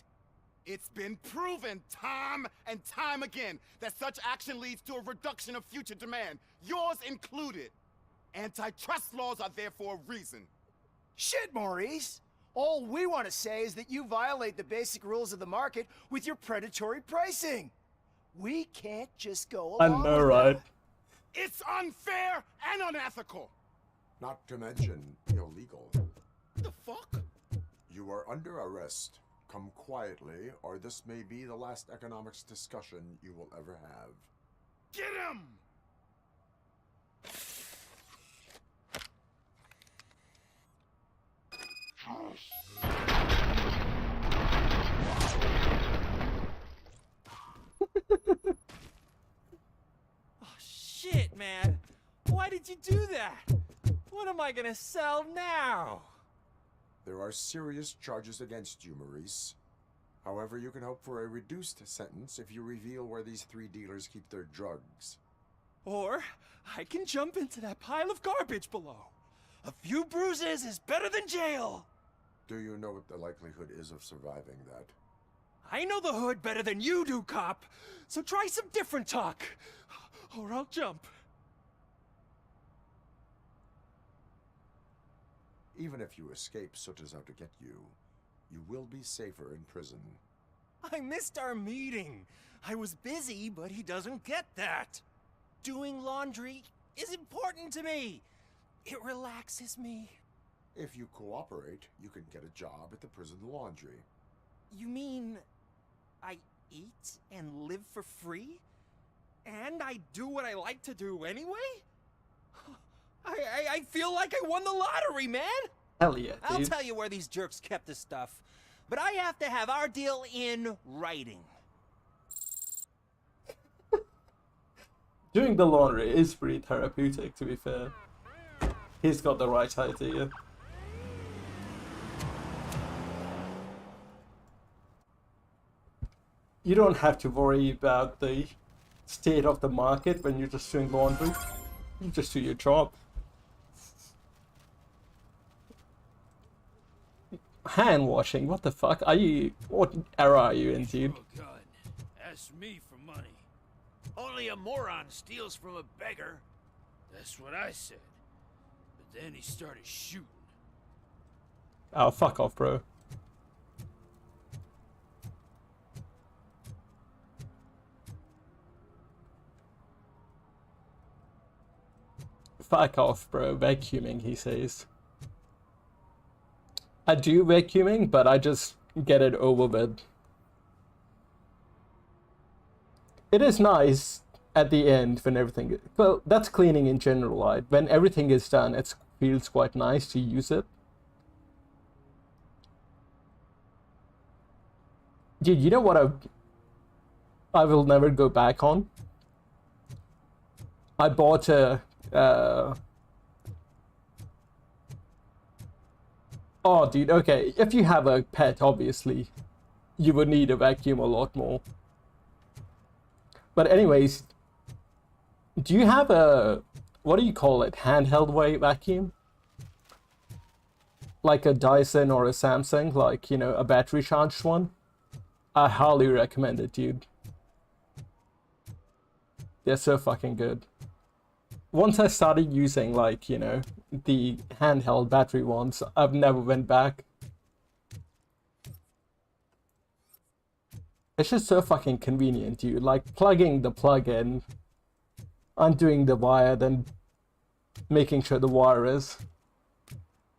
It's been proven time and time again that such action leads to a reduction of future demand, yours included. Antitrust laws are there for a reason. Shit, Maurice! All we want to say is that you violate the basic rules of the market with your predatory pricing. We can't just go along I know, right? It's unfair and unethical. Not to mention illegal. The fuck? You are under arrest. Come quietly, or this may be the last economics discussion you will ever have. Get him! Oh, shit, man. Why did you do that? What am I gonna sell now? There are serious charges against you, Maurice. However, you can hope for a reduced sentence if you reveal where these 3 dealers keep their drugs. Or I can jump into that pile of garbage below. A few bruises is better than jail. Do you know what the likelihood is of surviving that? I know the hood better than you do, cop. So try some different talk, or I'll jump. Even if you escape Soot is out to get you, you will be safer in prison. I missed our meeting. I was busy, but he doesn't get that. Doing laundry is important to me. It relaxes me. If you cooperate, you can get a job at the prison laundry. You mean I eat and live for free? And I do what I like to do anyway? I feel like I won the lottery, man! Hell yeah, dude. I'll tell you where these jerks kept this stuff, but I have to have our deal in writing. Doing the laundry is pretty therapeutic, to be fair. He's got the right idea. You don't have to worry about the state of the market when you're just doing laundry. You just do your job. Hand washing, what the fuck? Are you... What era are you in, dude? Oh God, ask me for money. Only a moron steals from a beggar. That's what I said. But then he started shooting. Oh, fuck off, bro. Fuck off, bro. Vacuuming, he says. I do vacuuming, but I just get it over with. It is nice at the end when everything... Well, that's cleaning in general, right? When everything is done, it feels quite nice to use it. Dude, you know what I will never go back on? I bought a... Oh, dude, okay. If you have a pet, obviously, you would need a vacuum a lot more. But anyways, do you have a... What do you call it? Handheld vacuum? Like a Dyson or a Samsung? Like, you know, a battery charged one? I highly recommend it, dude. They're so fucking good. Once I started using, like, you know, the handheld battery ones, I've never went back. It's just so fucking convenient, dude. Like, plugging the plug in, undoing the wire, then making sure the wire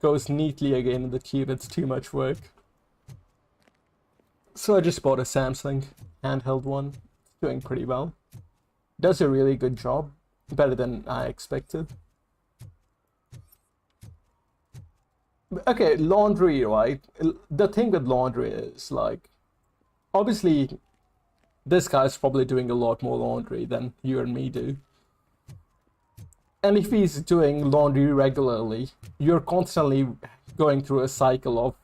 goes neatly again in the tube. It's too much work. So I just bought a Samsung handheld one. It's doing pretty well. Does a really good job. Better than I expected. Okay, laundry, right? The thing with laundry is, like, obviously, this guy's probably doing a lot more laundry than you and me do. And if he's doing laundry regularly, you're constantly going through a cycle of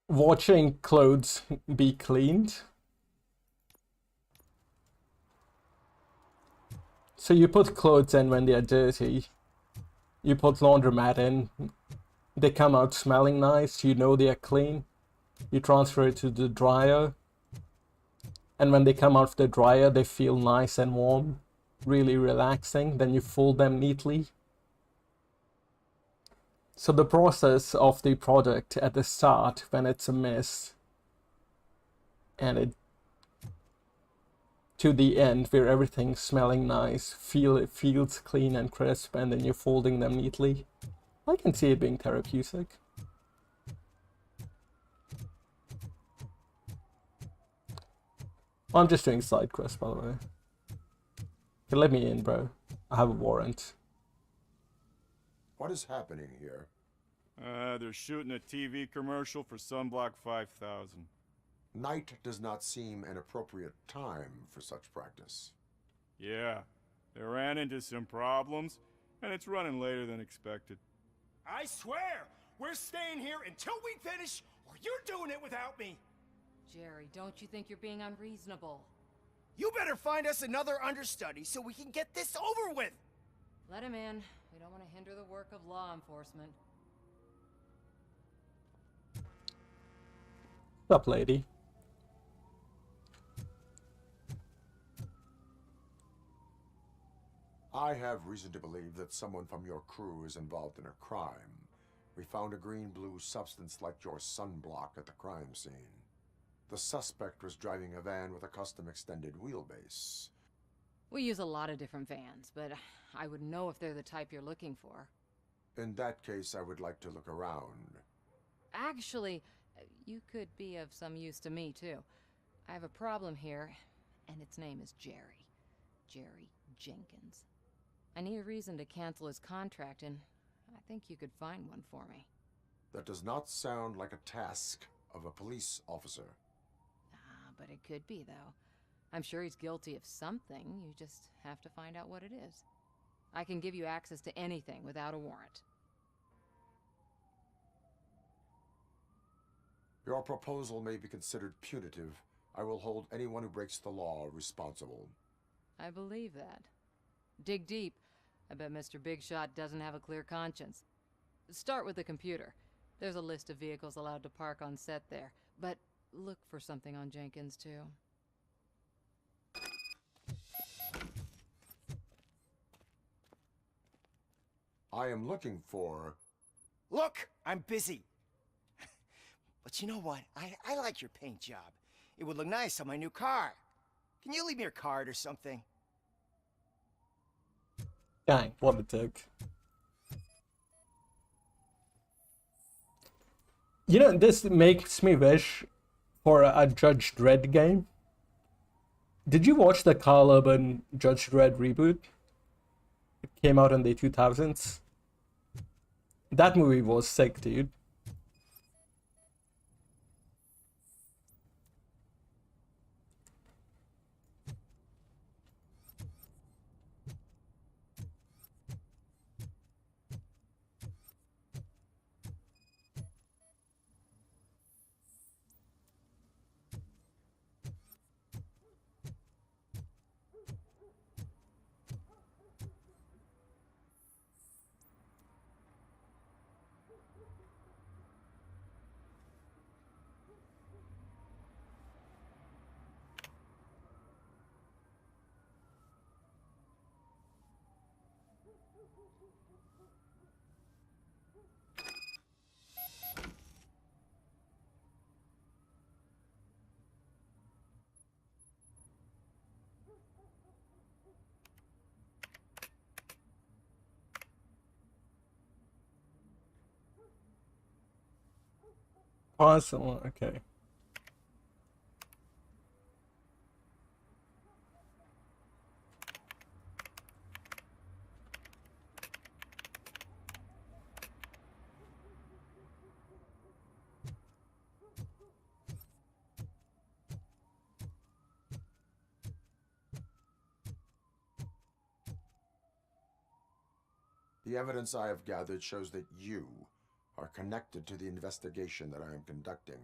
watching clothes be cleaned. So you put clothes in when they're dirty. You put laundromat in. They come out smelling nice. You know they're clean. You transfer it to the dryer. And when they come out of the dryer, they feel nice and warm. Really relaxing. Then you fold them neatly. So the process of the product at the start, when it's a mess, and it to the end where everything's smelling nice, it feels clean and crisp, and then you're folding them neatly. I can see it being therapeutic. I'm just doing side quests, by the way. Okay, let me in, bro. I have a warrant. What is happening here? They're shooting a TV commercial for Sunblock 5000. Night does not seem an appropriate time for such practice. Yeah, they ran into some problems, and it's running later than expected. I swear, we're staying here until we finish, or you're doing it without me. Jerry, don't you think you're being unreasonable? You better find us another understudy so we can get this over with. Let him in. We don't want to hinder the work of law enforcement. What's up, lady? I have reason to believe that someone from your crew is involved in a crime. We found a green-blue substance like your sunblock at the crime scene. The suspect was driving a van with a custom extended wheelbase. We use a lot of different vans, but I wouldn't know if they're the type you're looking for. In that case, I would like to look around. Actually, you could be of some use to me, too. I have a problem here, and its name is Jerry. Jerry Jenkins. I need a reason to cancel his contract, and I think you could find one for me. That does not sound like a task of a police officer. But it could be, though. I'm sure he's guilty of something. You just have to find out what it is. I can give you access to anything without a warrant. Your proposal may be considered punitive. I will hold anyone who breaks the law responsible. I believe that. Dig deep. I bet Mr. Big Shot doesn't have a clear conscience. Start with the computer. There's a list of vehicles allowed to park on set there, but look for something on Jenkins, too. I am looking for... Look, I'm busy. But you know what? I like your paint job. It would look nice on my new car. Can you leave me your card or something? Dang, what a dick. You know, this makes me wish for a Judge Dredd game. Did you watch the Carl Urban Judge Dredd reboot? It came out in the 2000s. That movie was sick, dude. Awesome, okay. The evidence I have gathered shows that you are connected to the investigation that I am conducting.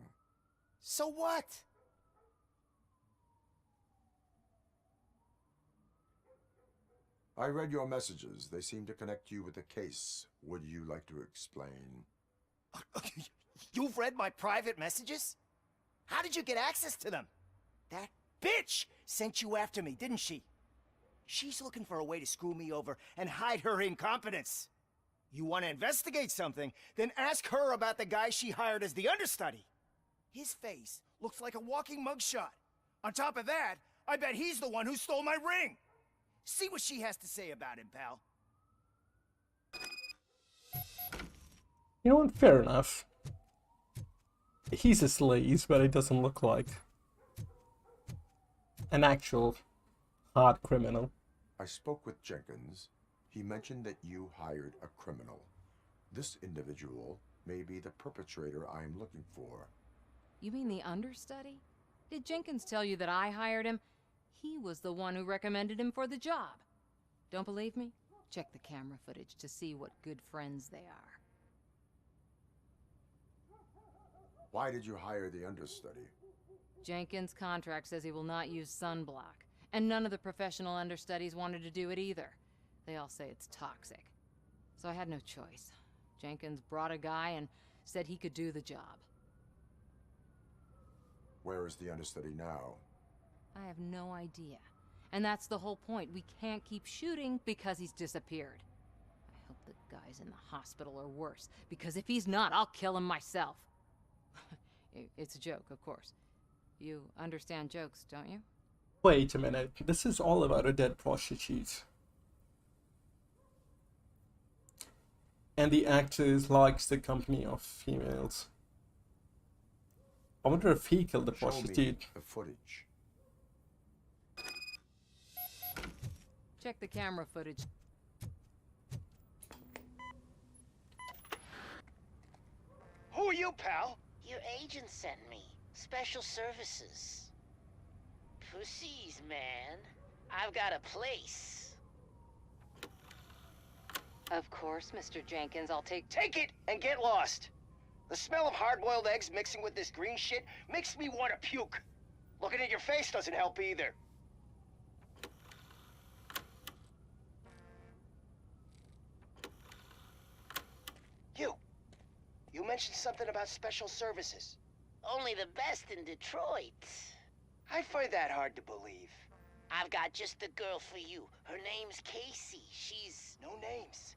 So what? I read your messages. They seem to connect you with the case. Would you like to explain? You've read my private messages? How did you get access to them? That bitch sent you after me, didn't she? She's looking for a way to screw me over and hide her incompetence. You want to investigate something, then ask her about the guy she hired as the understudy. His face looks like a walking mugshot. On top of that, I bet he's the one who stole my ring. See what she has to say about him, pal. You know what? Fair enough. He's a sleaze, but it doesn't look like an actual hard criminal. I spoke with Jenkins. He mentioned that you hired a criminal. This individual may be the perpetrator I am looking for. You mean the understudy? Did Jenkins tell you that I hired him? He was the one who recommended him for the job. Don't believe me? Check the camera footage to see what good friends they are. Why did you hire the understudy? Jenkins' contract says he will not use sunblock, and none of the professional understudies wanted to do it either. They all say it's toxic. So I had no choice. Jenkins brought a guy and said he could do the job. Where is the understudy now? I have no idea. And that's the whole point. We can't keep shooting because he's disappeared. I hope the guy's in the hospital or worse, because if he's not, I'll kill him myself. It's a joke, of course. You understand jokes, don't you? Wait a minute. This is all about a dead prostitute. And the actor likes the company of females. I wonder if he killed the Show me prostitute. the footage. Check the camera footage. Who are you, pal? Your agent sent me. Special services. Pussies, man. I've got a place. Of course, Mr. Jenkins, I'll take... Take it and get lost. The smell of hard-boiled eggs mixing with this green shit makes me want to puke. Looking at your face doesn't help either. You mentioned something about special services. Only the best in Detroit. I find that hard to believe. I've got just the girl for you. Her name's Casey. She's... No names.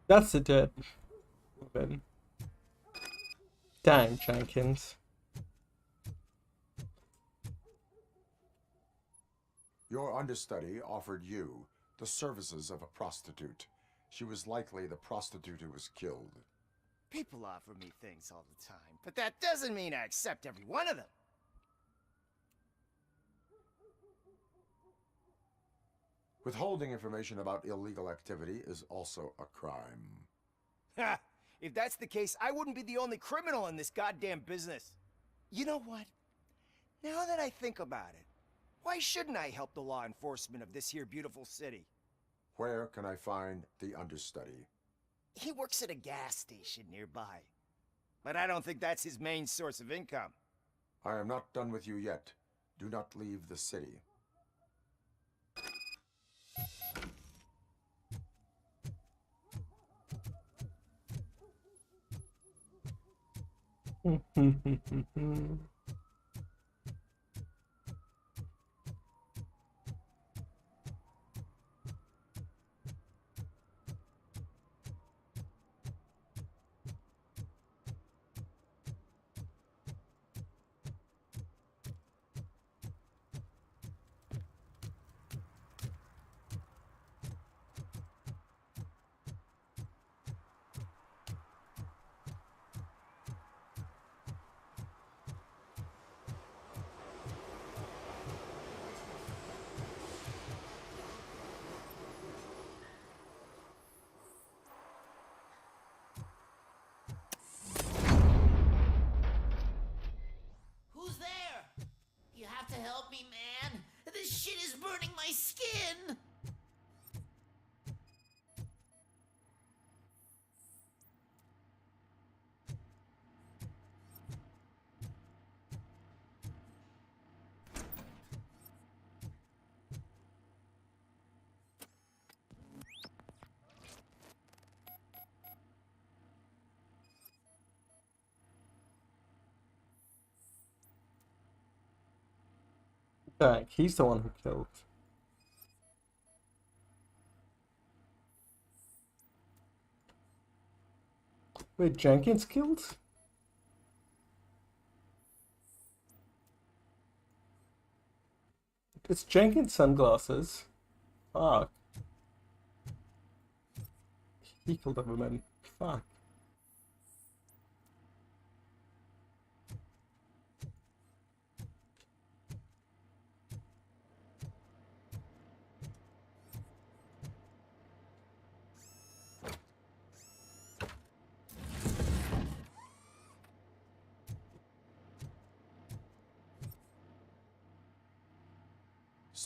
That's a dead woman. Dang, Jenkins. Your understudy offered you the services of a prostitute. She was likely the prostitute who was killed. People offer me things all the time, but that doesn't mean I accept every one of them. Withholding information about illegal activity is also a crime. Ha! If that's the case, I wouldn't be the only criminal in this goddamn business. You know what? Now that I think about it, why shouldn't I help the law enforcement of this here beautiful city? Where can I find the understudy? He works at a gas station nearby. But I don't think that's his main source of income. I am not done with you yet. Do not leave the city. Who's there? You have to help me, man. This shit is burning my skin. Dang, he's the one who killed. Wait, Jenkins killed? It's Jenkins' sunglasses. Fuck. He killed a woman. Fuck.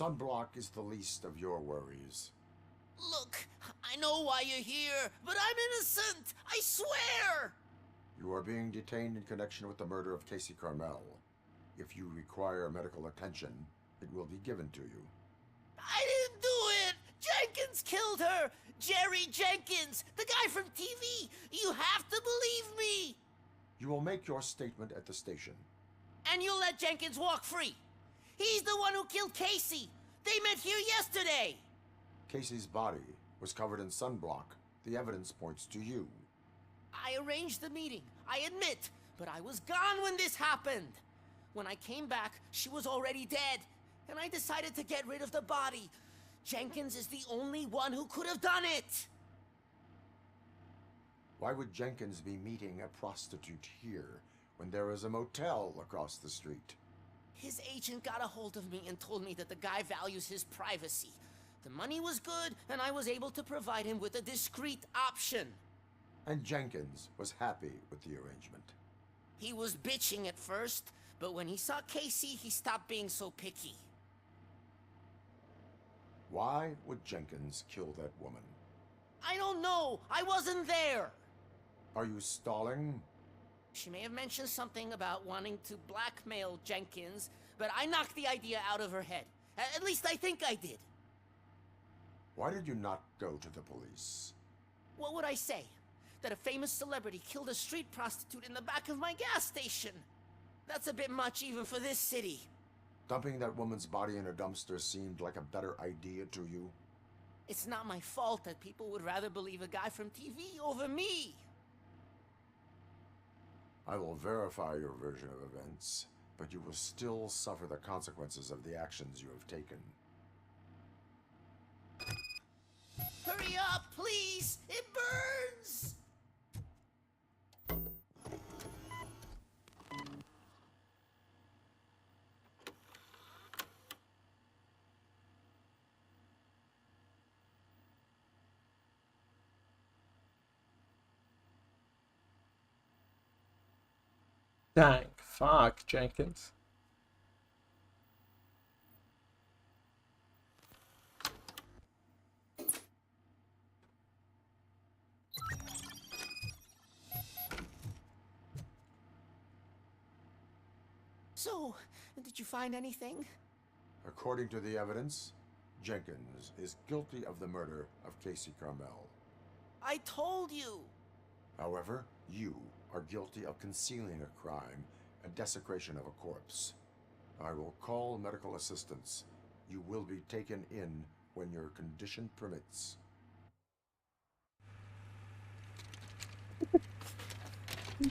Sunblock is the least of your worries. Look, I know why you're here, but I'm innocent. I swear. You are being detained in connection with the murder of Casey Carmel. If you require medical attention, it will be given to you. I didn't do it. Jenkins killed her. Jerry Jenkins, the guy from TV. You have to believe me. You will make your statement at the station. And you'll let Jenkins walk free. He's the one who killed Casey. They met here yesterday. Casey's body was covered in sunblock. The evidence points to you. I arranged the meeting, I admit, but I was gone when this happened. When I came back, she was already dead, and I decided to get rid of the body. Jenkins is the only one who could have done it. Why would Jenkins be meeting a prostitute here when there is a motel across the street? His agent got a hold of me and told me that the guy values his privacy. The money was good, and I was able to provide him with a discreet option. And Jenkins was happy with the arrangement. He was bitching at first, but when he saw Casey, he stopped being so picky. Why would Jenkins kill that woman? I don't know. I wasn't there. Are you stalling? She may have mentioned something about wanting to blackmail Jenkins, but I knocked the idea out of her head. At least I think I did. Why did you not go to the police? What would I say? That a famous celebrity killed a street prostitute in the back of my gas station? That's a bit much even for this city. Dumping that woman's body in a dumpster seemed like a better idea to you? It's not my fault that people would rather believe a guy from TV over me. I will verify your version of events, but you will still suffer the consequences of the actions you have taken. Hurry up, please! It burns! Dang, fuck, Jenkins. So, did you find anything? According to the evidence, Jenkins is guilty of the murder of Casey Carmel. I told you! However, you are guilty of concealing a crime and desecration of a corpse. I will call medical assistance. You will be taken in when your condition permits.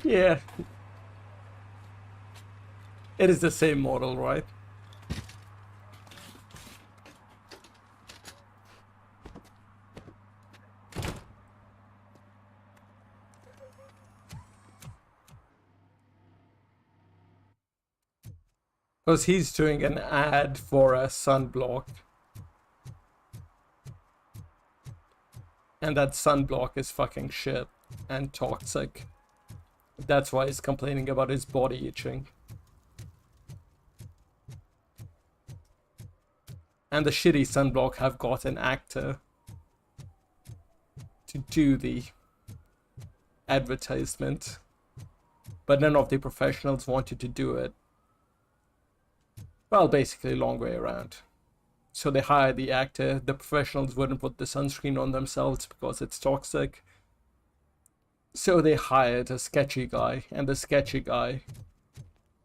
Yeah. It is the same model, right? Because he's doing an ad for a sunblock. And that sunblock is fucking shit and toxic. That's why he's complaining about his body itching. And the shitty sunblock have got an actor to do the advertisement. But none of the professionals wanted to do it. Well, basically long way around. So they hired the actor. The professionals wouldn't put the sunscreen on themselves because it's toxic. So they hired a sketchy guy, and the sketchy guy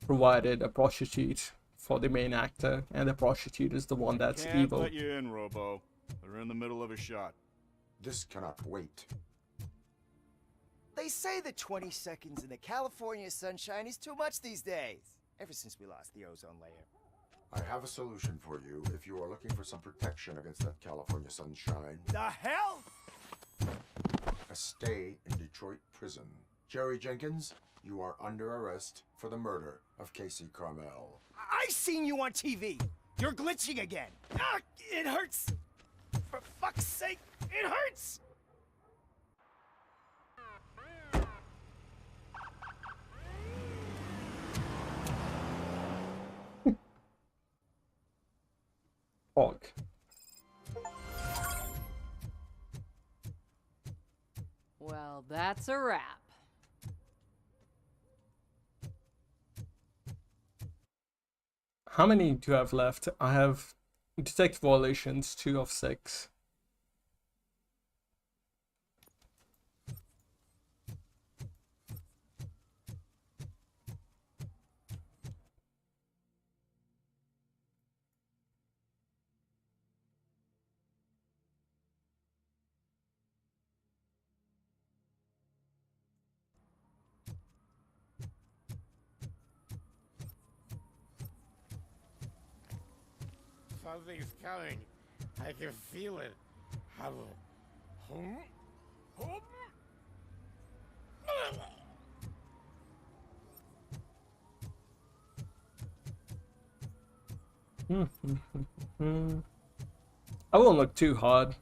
provided a prostitute for the main actor, and the prostitute is the one that's Can't evil. let you in, Robo. They're in the middle of a shot. This cannot wait. They say that 20 seconds in the California sunshine is too much these days. Ever since we lost the ozone layer. I have a solution for you if you are looking for some protection against that California sunshine. The hell? A stay in Detroit prison. Jerry Jenkins, you are under arrest for the murder of Casey Carmel. I seen you on TV. You're glitching again. Ah, it hurts. For fuck's sake, it hurts. Fuck. Well, that's a wrap. How many do you have left? I have detect violations, 2 of 6. Something's coming. I can feel it. I won't look too hard.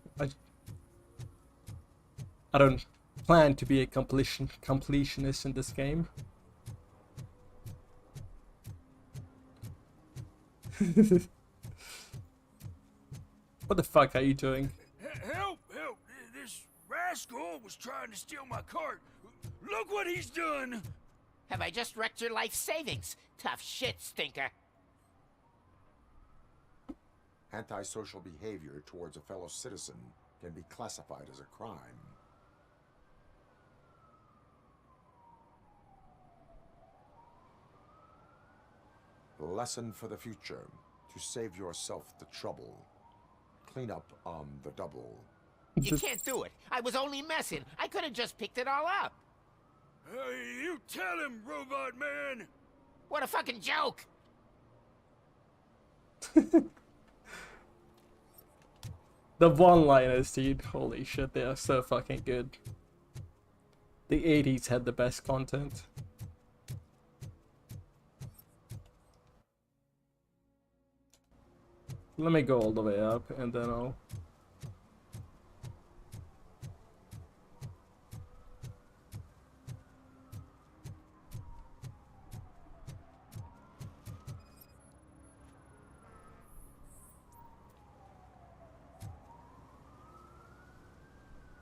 I don't plan to be a completionist in this game. What the fuck are you doing? Help! Help! This rascal was trying to steal my cart. Look what he's done! Have I just wrecked your life savings? Tough shit, stinker. Antisocial behavior towards a fellow citizen can be classified as a crime. Lesson for the future: to save yourself the trouble. Clean up on the double. You can't do it. I was only messing. I could have just picked it all up. You tell him, Robot Man! What a fucking joke! The one-liners, dude. Holy shit, they are so fucking good. The 80s had the best content. Let me go all the way up and then I'll...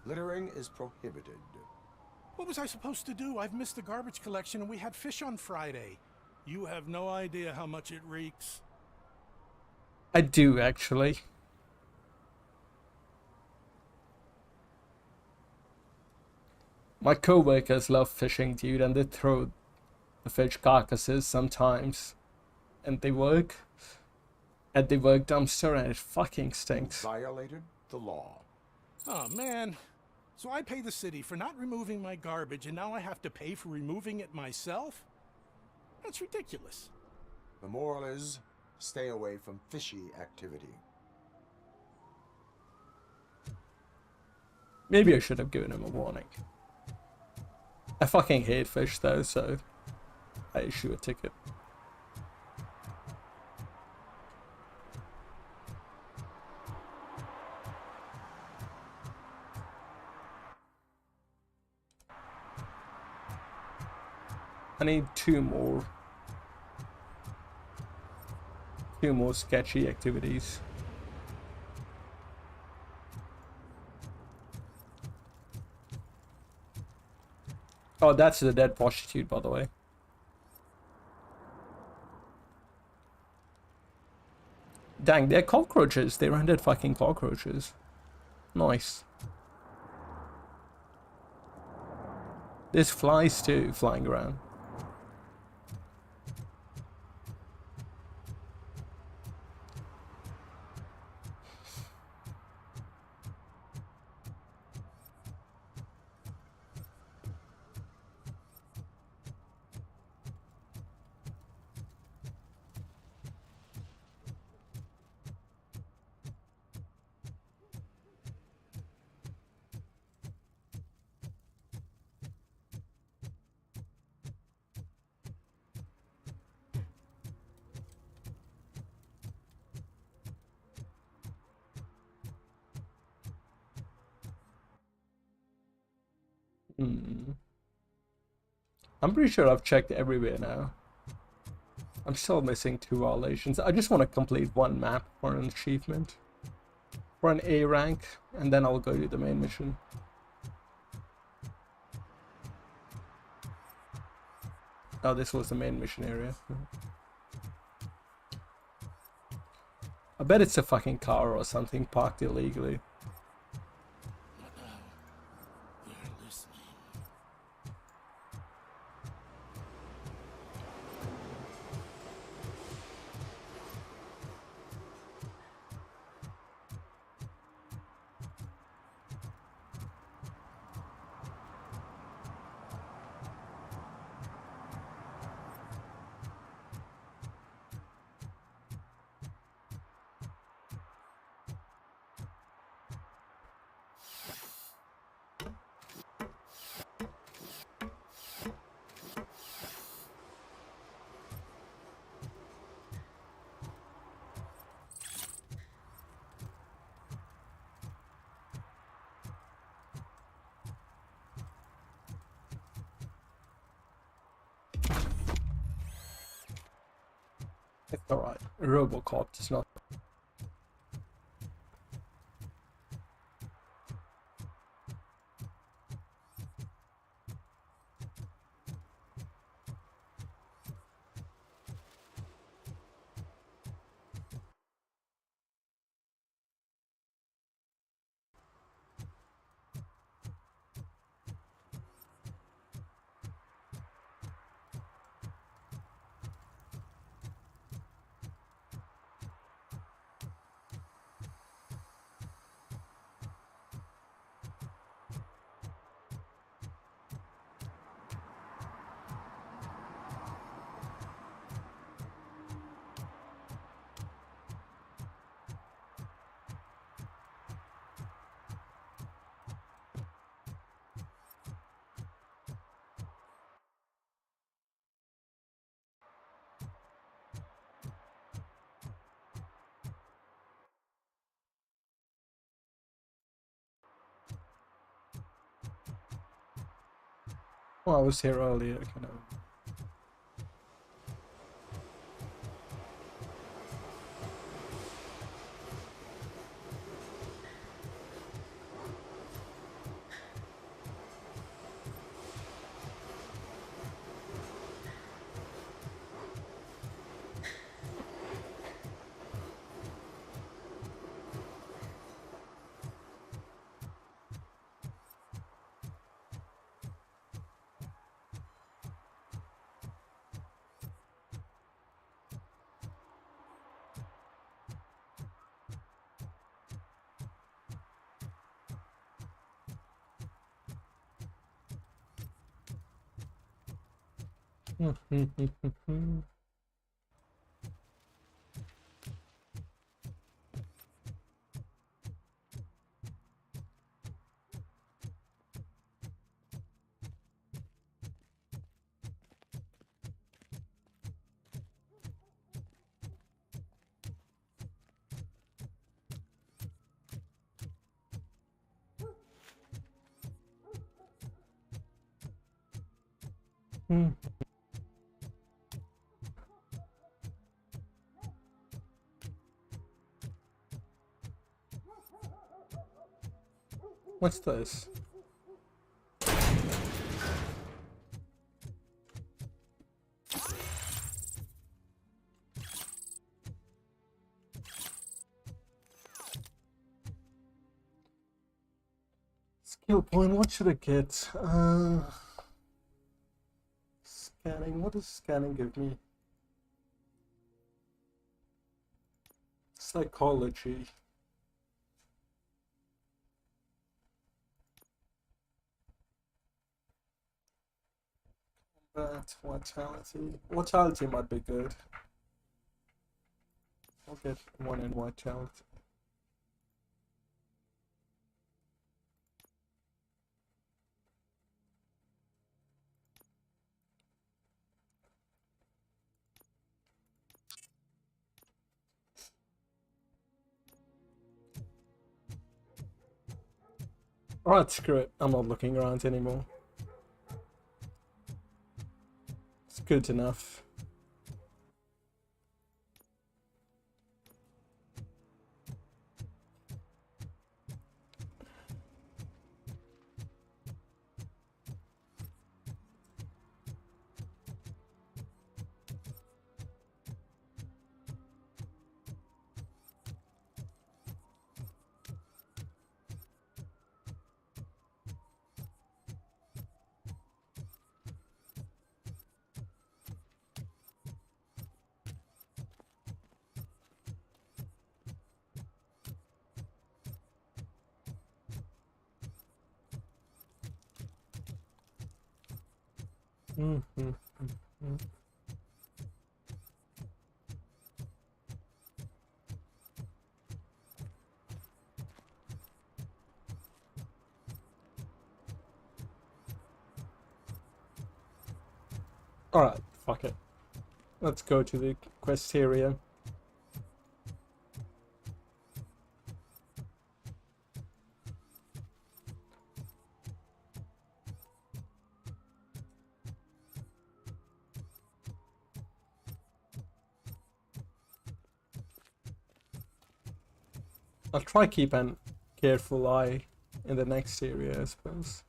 Littering is prohibited. What was I supposed to do? I've missed the garbage collection and we had fish on Friday. You have no idea how much it reeks. I do, actually. My co-workers love fishing, dude, and they throw the fish carcasses sometimes. And they work at the work dumpster and it fucking stinks. Violated the law. Oh, man. So I pay the city for not removing my garbage and now I have to pay for removing it myself? That's ridiculous. The moral is, stay away from fishy activity. Maybe I should have given him a warning. I fucking hate fish though, so I issue a ticket. I need two more sketchy activities. Oh, that's the dead prostitute, by the way. Dang, they're cockroaches. They rendered fucking cockroaches. Nice. There's flies too, flying around. I'm pretty sure I've checked everywhere now. I'm still missing 2 violations. I just want to complete 1 map for an achievement. For an A rank, and then I'll go to the main mission. Oh, this was the main mission area. I bet it's a fucking car or something parked illegally. It's alright. RoboCop does not. Oh, I was here earlier, kind of. What's this? Skill point, what should I get? Scanning, what does scanning give me? Psychology. Combat, vitality. Vitality might be good. I'll get one in vitality. Alright, screw it. I'm not looking around anymore. It's good enough. Alright, fuck it. Let's go to the quest area. I'll try keep an careful eye in the next area, I suppose.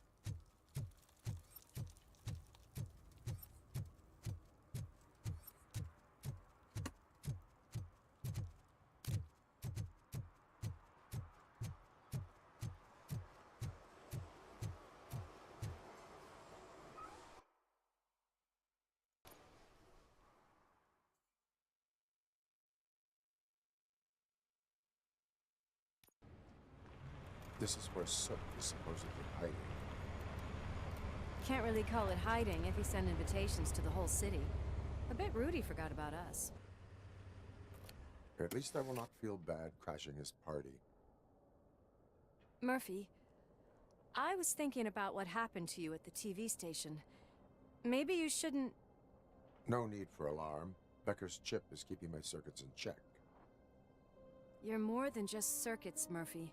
This is where Soot is supposedly hiding. Can't really call it hiding if he sent invitations to the whole city. A bit rude he forgot about us. At least I will not feel bad crashing his party. Murphy, I was thinking about what happened to you at the TV station. Maybe you shouldn't... No need for alarm. Becker's chip is keeping my circuits in check. You're more than just circuits, Murphy.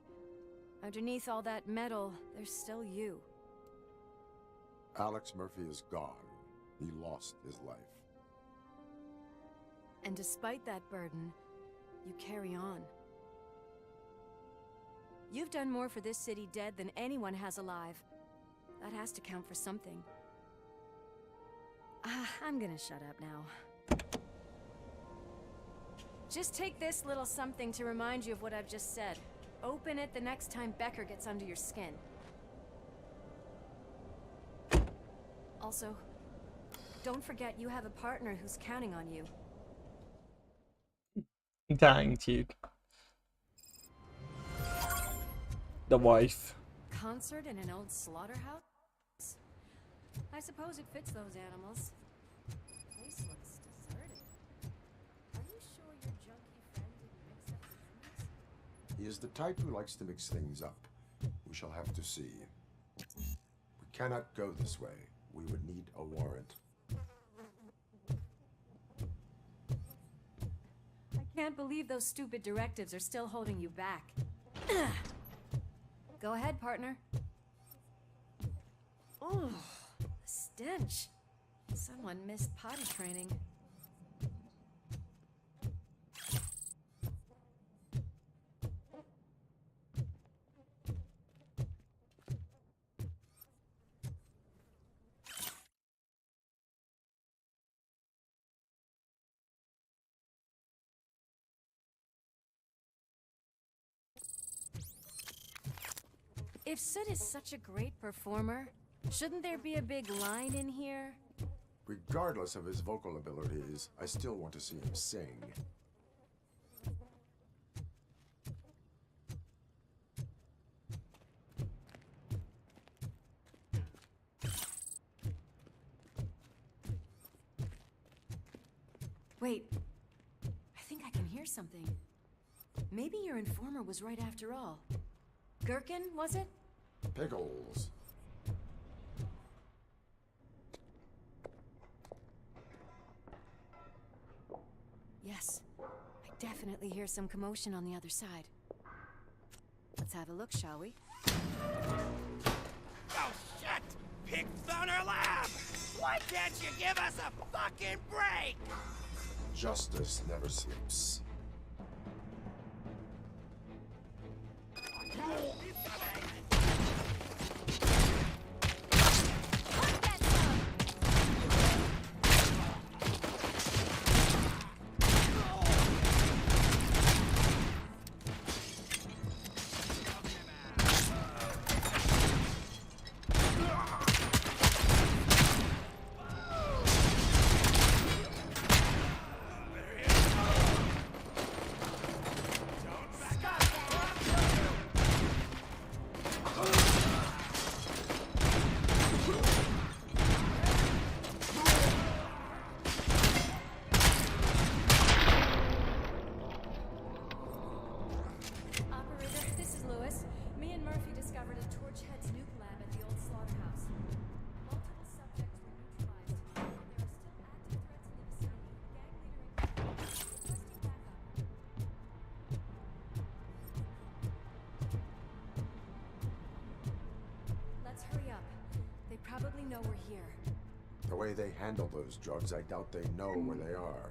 Underneath all that metal, there's still you. Alex Murphy is gone. He lost his life. And despite that burden, you carry on. You've done more for this city dead than anyone has alive. That has to count for something. I'm gonna shut up now. Just take this little something to remind you of what I've just said. Open it the next time Becker gets under your skin. Also, don't forget you have a partner who's counting on you. Dang, dude. The wife. Concert in an old slaughterhouse? I suppose it fits those animals. Place looks deserted. Are you sure your junkie friend didn't mix up the drinks? He is the type who likes to mix things up. We shall have to see. We cannot go this way. We would need a warrant. I can't believe those stupid directives are still holding you back. Go ahead, partner. Oh, the stench. Someone missed potty training. If Sid is such a great performer, shouldn't there be a big line in here? Regardless of his vocal abilities, I still want to see him sing. Wait, I think I can hear something. Maybe your informer was right after all. Gherkin, was it? Pickles. Yes, I definitely hear some commotion on the other side. Let's have a look, shall we? Oh, shit! Pig found our lab! Why can't you give us a fucking break? Justice never sleeps. Probably know we're here. The way they handle those drugs, I doubt they know where they are.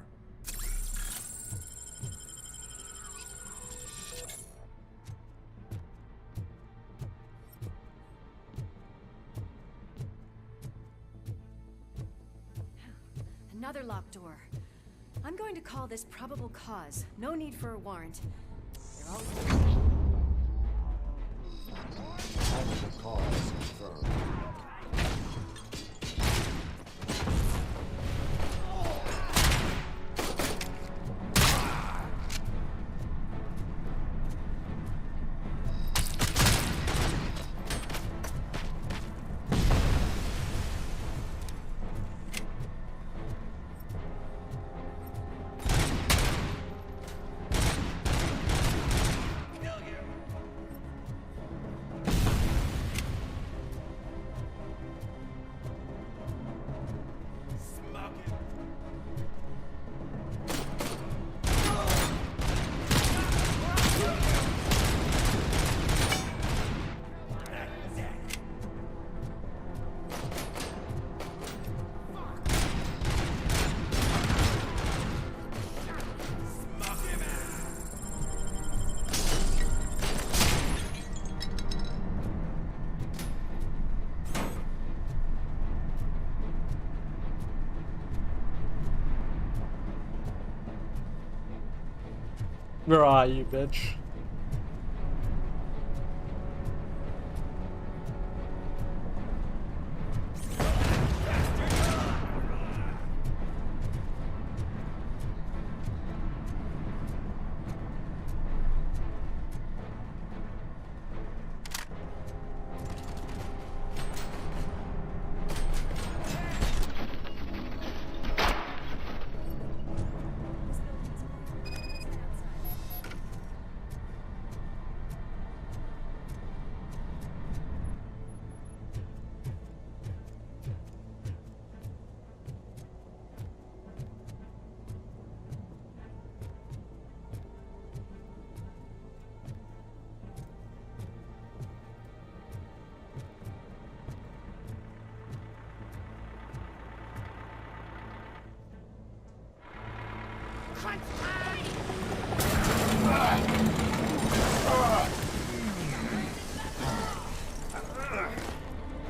another locked door. I'm going to call this probable cause. No need for a warrant. They're always... Probable cause confirmed. Where are you, bitch?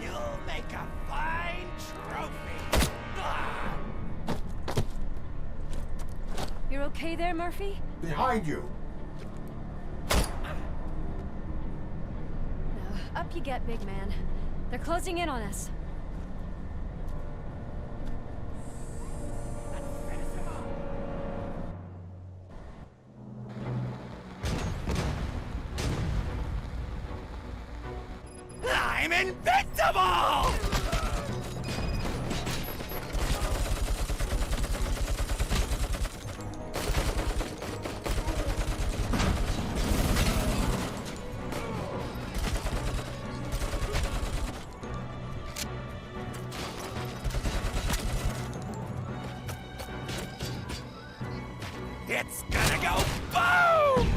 You'll make a fine trophy. You're okay there, Murphy? Behind you! Up you get, big man. They're closing in on us. I'm invincible! It's gonna go boom!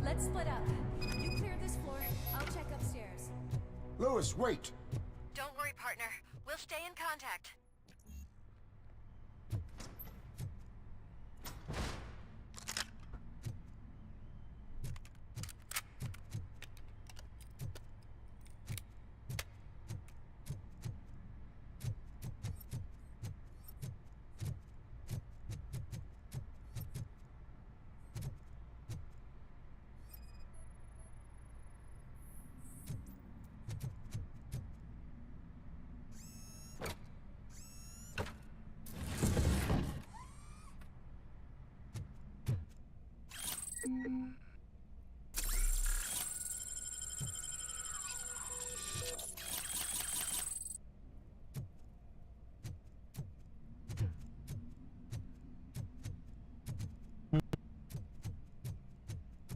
Let's split up. You clear this floor. I'll check upstairs. Lewis, wait! Don't worry, partner. We'll stay in contact.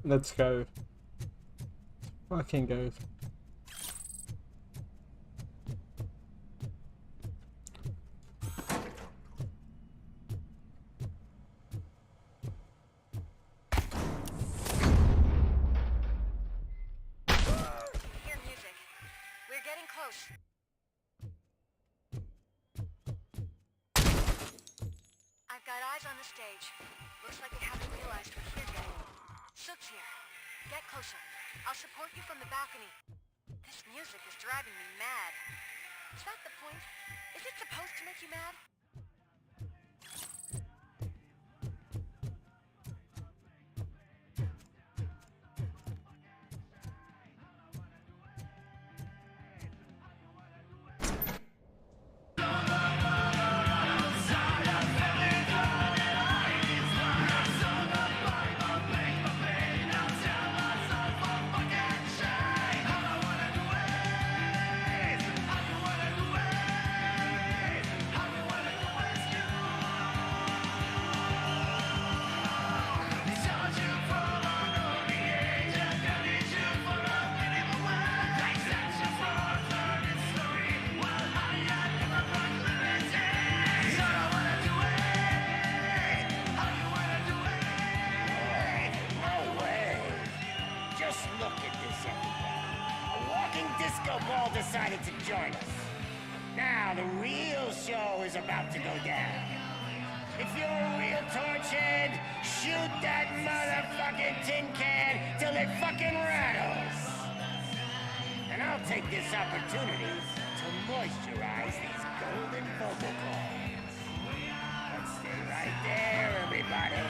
Let's go. Fucking go. close. I've got eyes on the stage. Looks like they haven't realized we're here yet. Sook's here. Get closer. I'll support you from the balcony. This music is driving me mad. Is that the point? Is it supposed to make you mad? Decided to join us. Now the real show is about to go down. If you're a real torchhead, shoot that motherfucking tin can till it fucking rattles. And I'll take this opportunity to moisturize these golden vocal cords. Let's stay right there, everybody.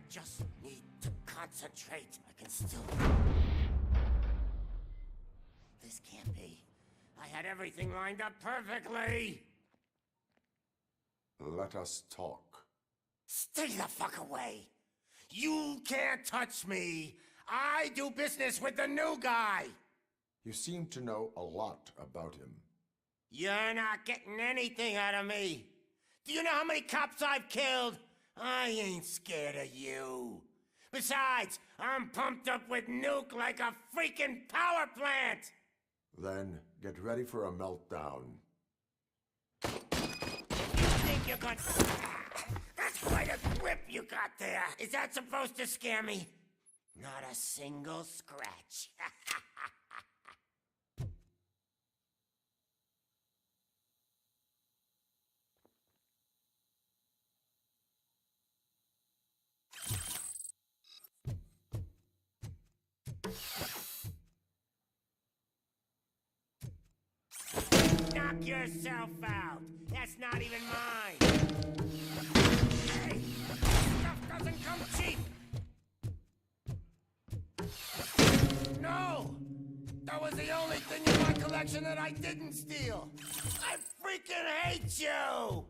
Just need to concentrate. I can still... This can't be. I had everything lined up perfectly. Let us talk. Stay the fuck away. You can't touch me. I do business with the new guy. You seem to know a lot about him. You're not getting anything out of me. Do you know how many cops I've killed? I ain't scared of you. Besides, I'm pumped up with nuke like a freaking power plant! Then, get ready for a meltdown. You think you got... That's quite a grip you got there. Is that supposed to scare me? Not a single scratch. Knock yourself out. That's not even mine. Hey, stuff doesn't come cheap. No! That was the only thing in my collection that I didn't steal. I freaking hate you!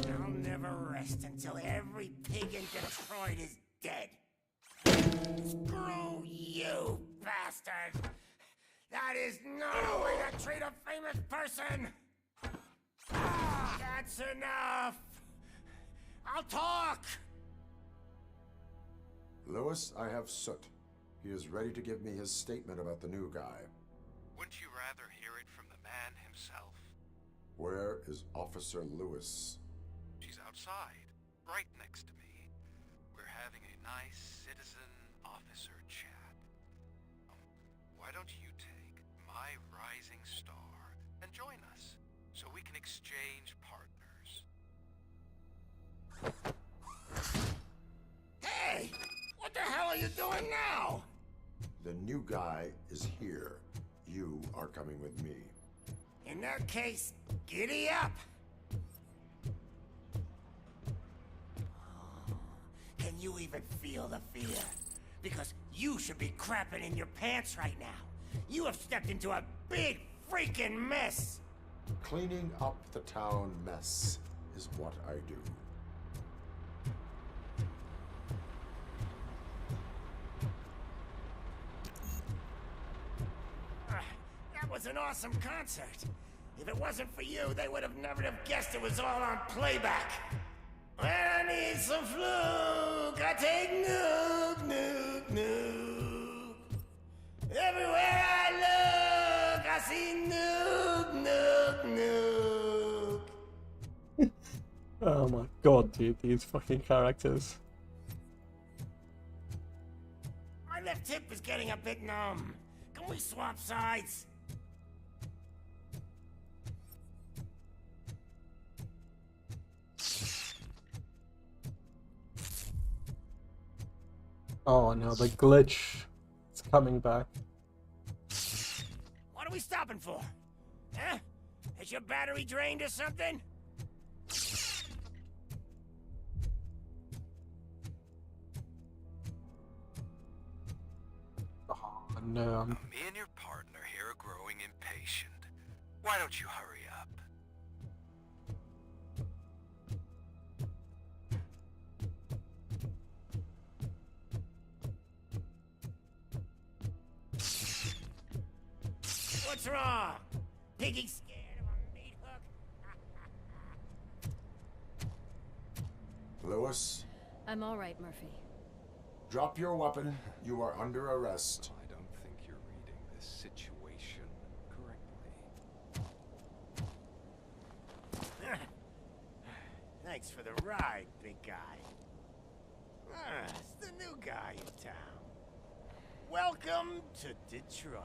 I'll never rest until every pig in Detroit is dead. Screw you, bastard! That is not a way to treat a famous person! That's enough! I'll talk! Lewis, I have soot. He is ready to give me his statement about the new guy. Wouldn't you rather hear it from the man himself? Where is Officer Lewis? She's outside, right next to me. We're having a nice citizen-officer chat. Why don't you take my rising star and join us, so we can exchange partners? Hey! What the hell are you doing now? The new guy is here. You are coming with me. In that case, giddy up! Can you even feel the fear? Because you should be crapping in your pants right now. You have stepped into a big freaking mess! Cleaning up the town mess is what I do. That was an awesome concert. If it wasn't for you, they would have never have guessed it was all on playback. When I need some fluke, I take Nuke, Nuke, Nuke. Everywhere I look, I see Nuke, Nuke, Nuke. Oh my god, dude, these fucking characters. My left hip is getting a bit numb. Can we swap sides? Oh no, the glitch is coming back. What are we stopping for? Huh? Is your battery drained or something? Oh no, Me and your partner here are growing impatient. Why don't you hurry up? What's wrong? Piggy scared of a meat hook? Lewis, I'm all right, Murphy. drop your weapon. You are under arrest. I don't think you're reading this situation correctly. Thanks for the ride, big guy. It's the new guy in town. Welcome to Detroit.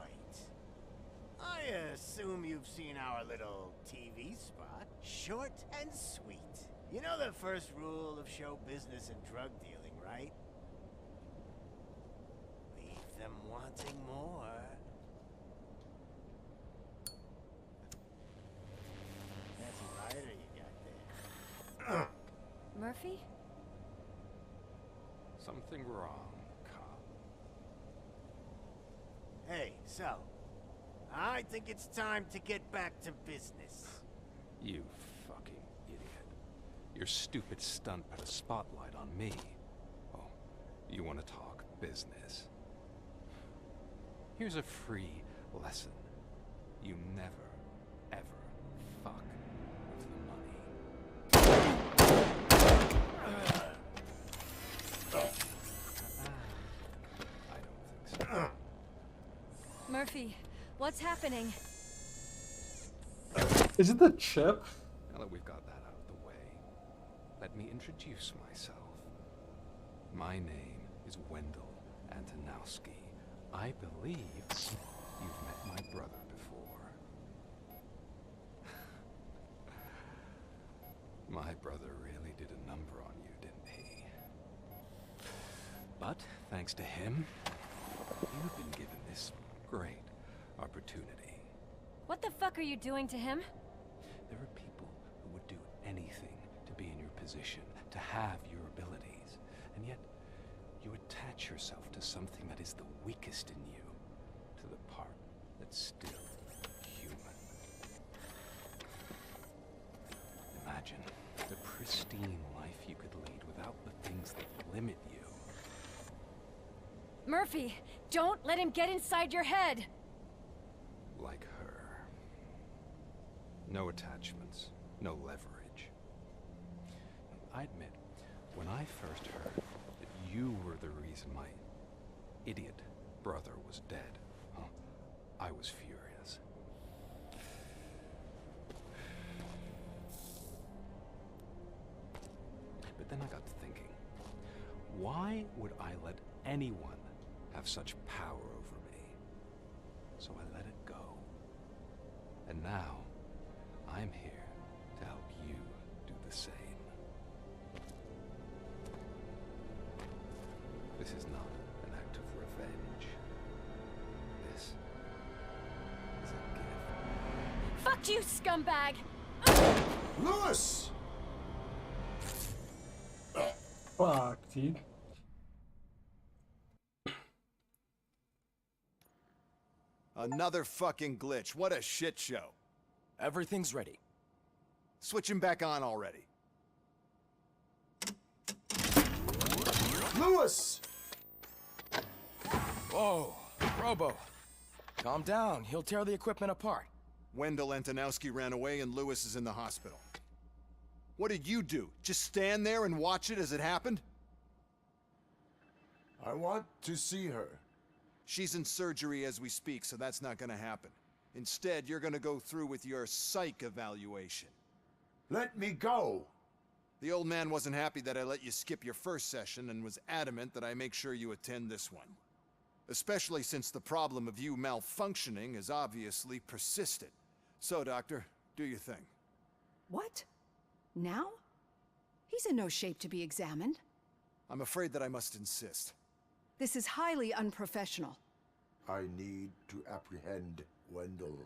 I assume you've seen our little TV spot. Short and sweet. You know the first rule of show business and drug dealing, right? Leave them wanting more. That's a lighter you got there. Murphy? Something wrong, cop. Hey, so, I think it's time to get back to business. You fucking idiot. Your stupid stunt put a spotlight on me. Oh, you want to talk business? Here's a free lesson. You never, ever fuck with the money. I don't think so. Murphy, what's happening? Is it the chip? Now that we've got that out of the way, let me introduce myself. My name is Wendell Antonowski. I believe you've met my brother before. My brother really did a number on you, didn't he? But thanks to him, you've been given this great opportunity. What the fuck are you doing to him? There are people who would do anything to be in your position, to have your abilities, and yet you attach yourself to something that is the weakest in you, to the part that's still human. Imagine the pristine life you could lead without the things that limit you. Murphy, don't let him get inside your head! Like her. No attachments, no leverage. I admit, when I first heard that you were the reason my idiot brother was dead. Huh. I was furious. But then I got to thinking, why would I let anyone have such power over me? So I let it go. And now, I'm here to help you do the same. This is not an act of revenge. This is a gift. Fuck you, scumbag! Lewis! Fuck, dude. Another fucking glitch. What a shit show. Everything's ready. Switch him back on already. Lewis! Whoa, Robo. Calm down. He'll tear the equipment apart. Wendell Antonowski ran away and Lewis is in the hospital. What did you do? Just stand there and watch it as it happened? I want to see her. She's in surgery as we speak, so that's not gonna happen. Instead, you're gonna go through with your psych evaluation. Let me go! The old man wasn't happy that I let you skip your first session and was adamant that I make sure you attend this one. Especially since the problem of you malfunctioning has obviously persisted. So, Doctor, do your thing. What? Now? He's in no shape to be examined. I'm afraid that I must insist. This is highly unprofessional. I need to apprehend Wendell.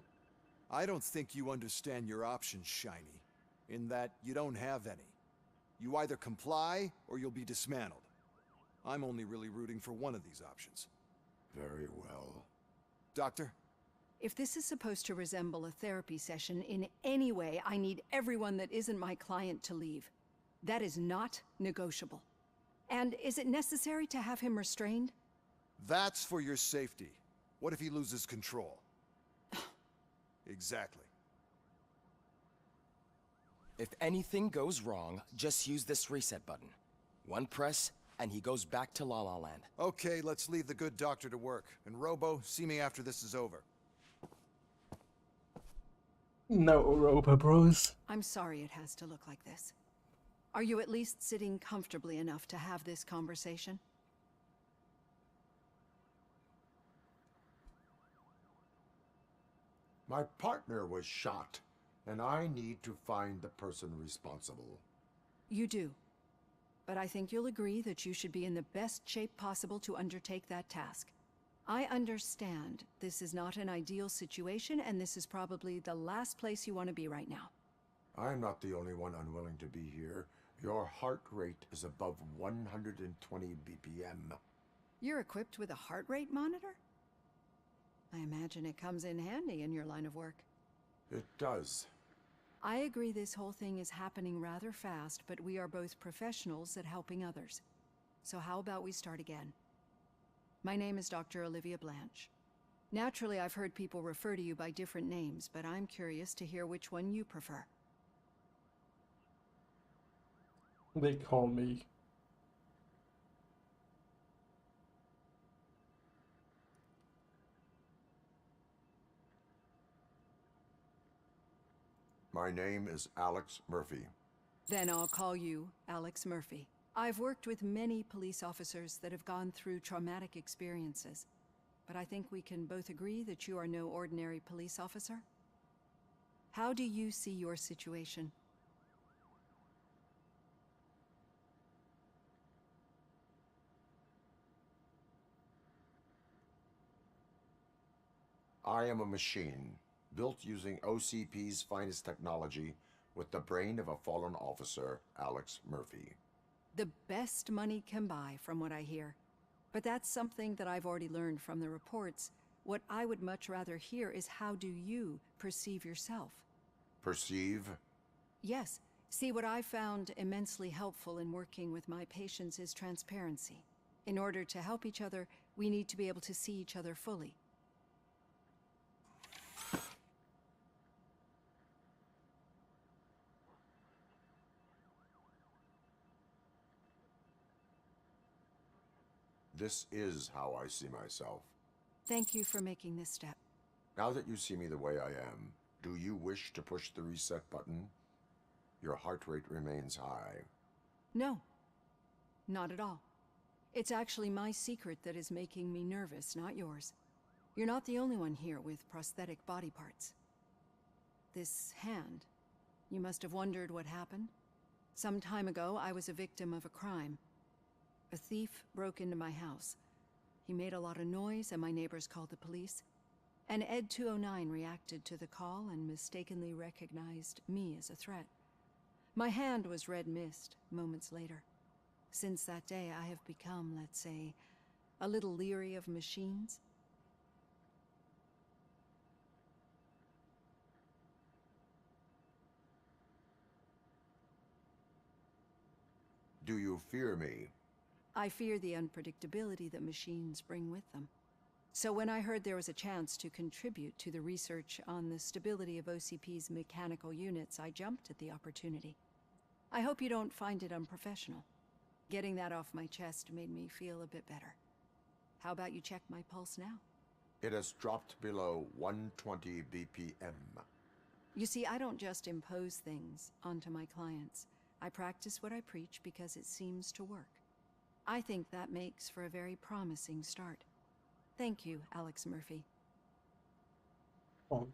I don't think you understand your options, Shiny. In that you don't have any. You either comply or you'll be dismantled. I'm only really rooting for one of these options. Very well. Doctor? If this is supposed to resemble a therapy session in any way, I need everyone that isn't my client to leave. That is not negotiable. And is it necessary to have him restrained? That's for your safety. What if he loses control? Exactly. If anything goes wrong, just use this reset button. One press, and he goes back to La La Land. Okay, let's leave the good doctor to work. And Robo, see me after this is over. No, Robo Bros. I'm sorry it has to look like this. Are you at least sitting comfortably enough to have this conversation? My partner was shot, and I need to find the person responsible. You do. But I think you'll agree that you should be in the best shape possible to undertake that task. I understand this is not an ideal situation, and this is probably the last place you want to be right now. I'm not the only one unwilling to be here. Your heart rate is above 120 BPM. You're equipped with a heart rate monitor? I imagine it comes in handy in your line of work. It does. I agree this whole thing is happening rather fast, but we are both professionals at helping others. So how about we start again? My name is Dr. Olivia Blanche. Naturally, I've heard people refer to you by different names, but I'm curious to hear which one you prefer. They call me. My name is Alex Murphy. Then I'll call you Alex Murphy. I've worked with many police officers that have gone through traumatic experiences, but I think we can both agree that you are no ordinary police officer. How do you see your situation? I am a machine, built using OCP's finest technology with the brain of a fallen officer, Alex Murphy. The best money can buy, from what I hear. But that's something that I've already learned from the reports. What I would much rather hear is how do you perceive yourself? Perceive? Yes. See, what I found immensely helpful in working with my patients is transparency. In order to help each other, we need to be able to see each other fully. This is how I see myself. Thank you for making this step. Now that you see me the way I am, do you wish to push the reset button? Your heart rate remains high. No, not at all. It's actually my secret that is making me nervous, not yours. You're not the only one here with prosthetic body parts. This hand, you must have wondered what happened. Some time ago, I was a victim of a crime. A thief broke into my house. He made a lot of noise and my neighbors called the police. And Ed 209 reacted to the call and mistakenly recognized me as a threat. My hand was red mist moments later. Since that day, I have become, let's say, a little leery of machines. Do you fear me? I fear the unpredictability that machines bring with them. So when I heard there was a chance to contribute to the research on the stability of OCP's mechanical units, I jumped at the opportunity. I hope you don't find it unprofessional. Getting that off my chest made me feel a bit better. How about you check my pulse now? It has dropped below 120 BPM. You see, I don't just impose things onto my clients. I practice what I preach because it seems to work. I think that makes for a very promising start. Thank you, Alex Murphy. Oh.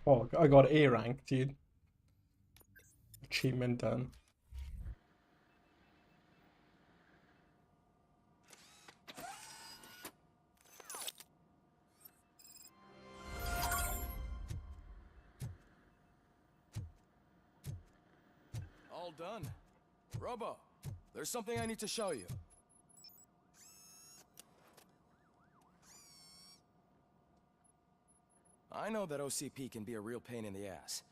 Oh, I got A rank, dude. Achievement done. All done. Robo, there's something I need to show you. I know that OCP can be a real pain in the ass,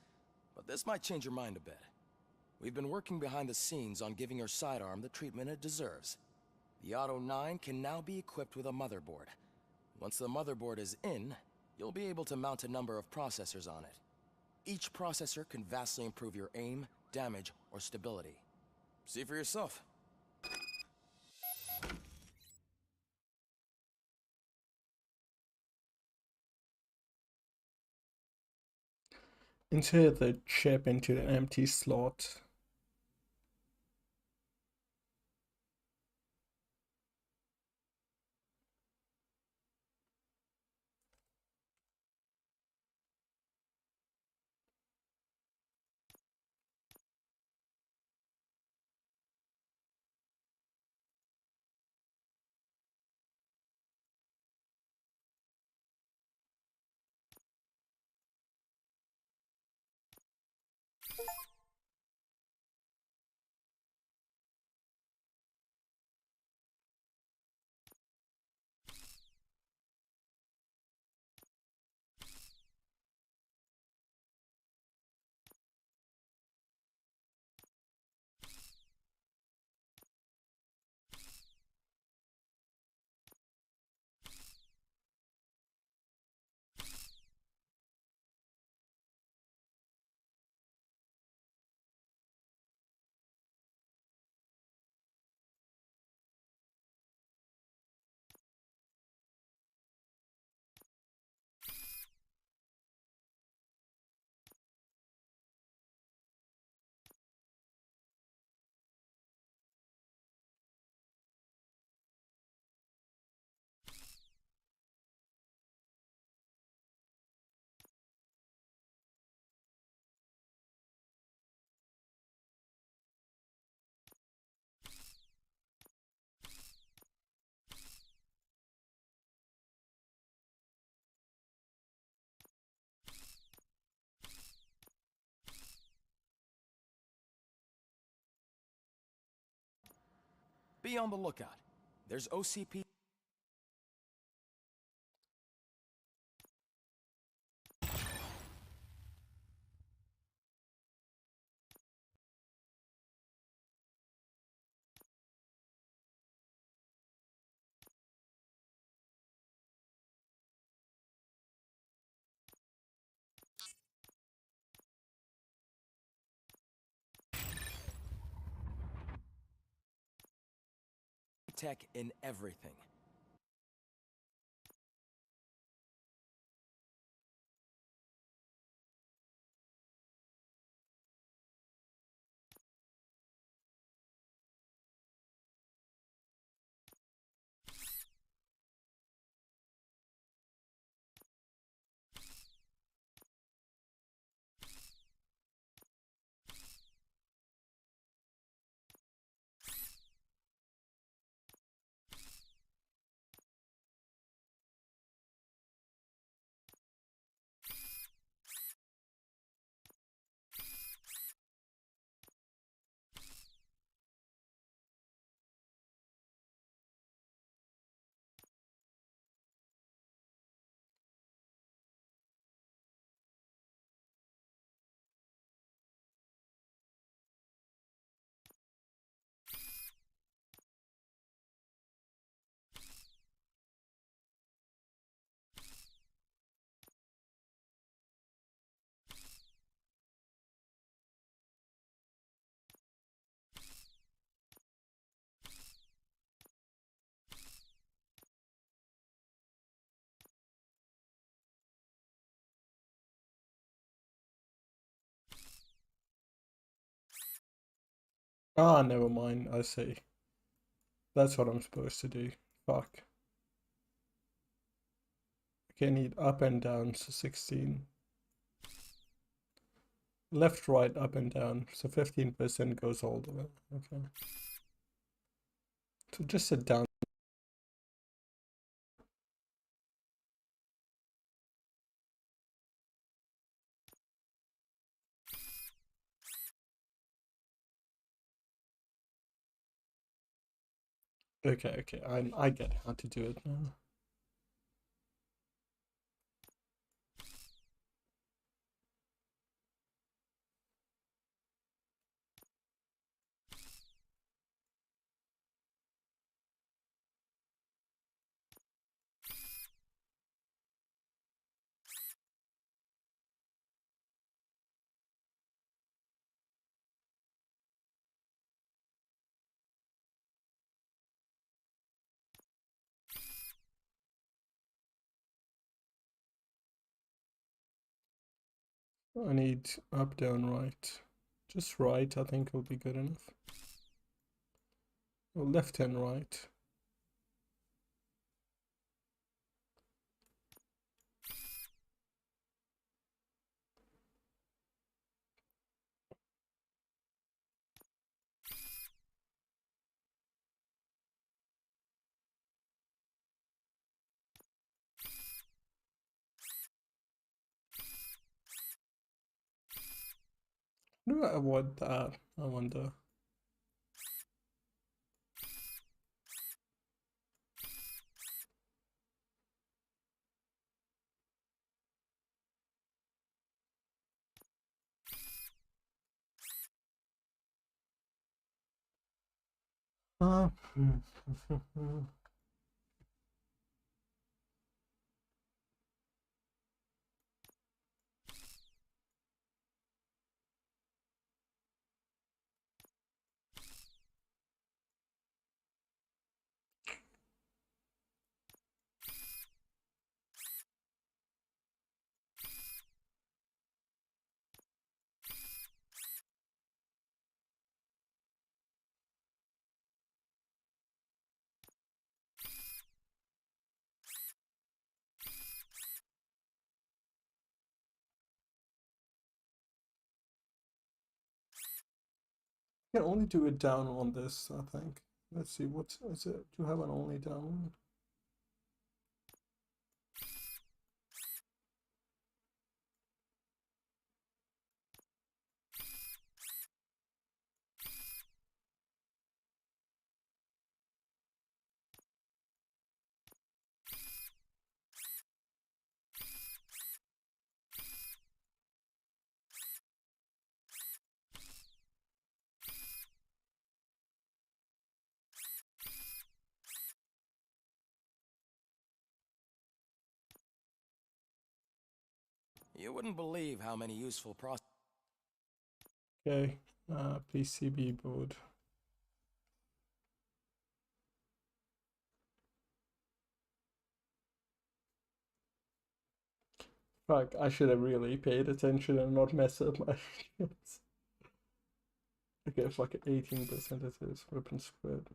but this might change your mind a bit. We've been working behind the scenes on giving your sidearm the treatment it deserves. The Auto 9 can now be equipped with a motherboard. Once the motherboard is in, you'll be able to mount a number of processors on it. Each processor can vastly improve your aim, damage, or stability. See for yourself. Insert the chip into an empty slot. Be on the lookout. There's OCP tech in everything. Ah, never mind, I see. That's what I'm supposed to do. Fuck. Okay, need up and down, so 16. Left, right, up and down, so 15% goes all the way. Okay. So just sit down. Okay, okay, I get how to do it now. I need up, down, right. Just right, I think will be good enough. Or left and right. How do I avoid that? I wonder. Ah. You can only do it down on this, I think. Let's see, what is it? Do you have an only down one? You wouldn't believe how many useful processes. Okay, PCB board. Fuck, I should have really paid attention and not messed up my shit. Okay, fuck it, 18% it is. Weapon squared.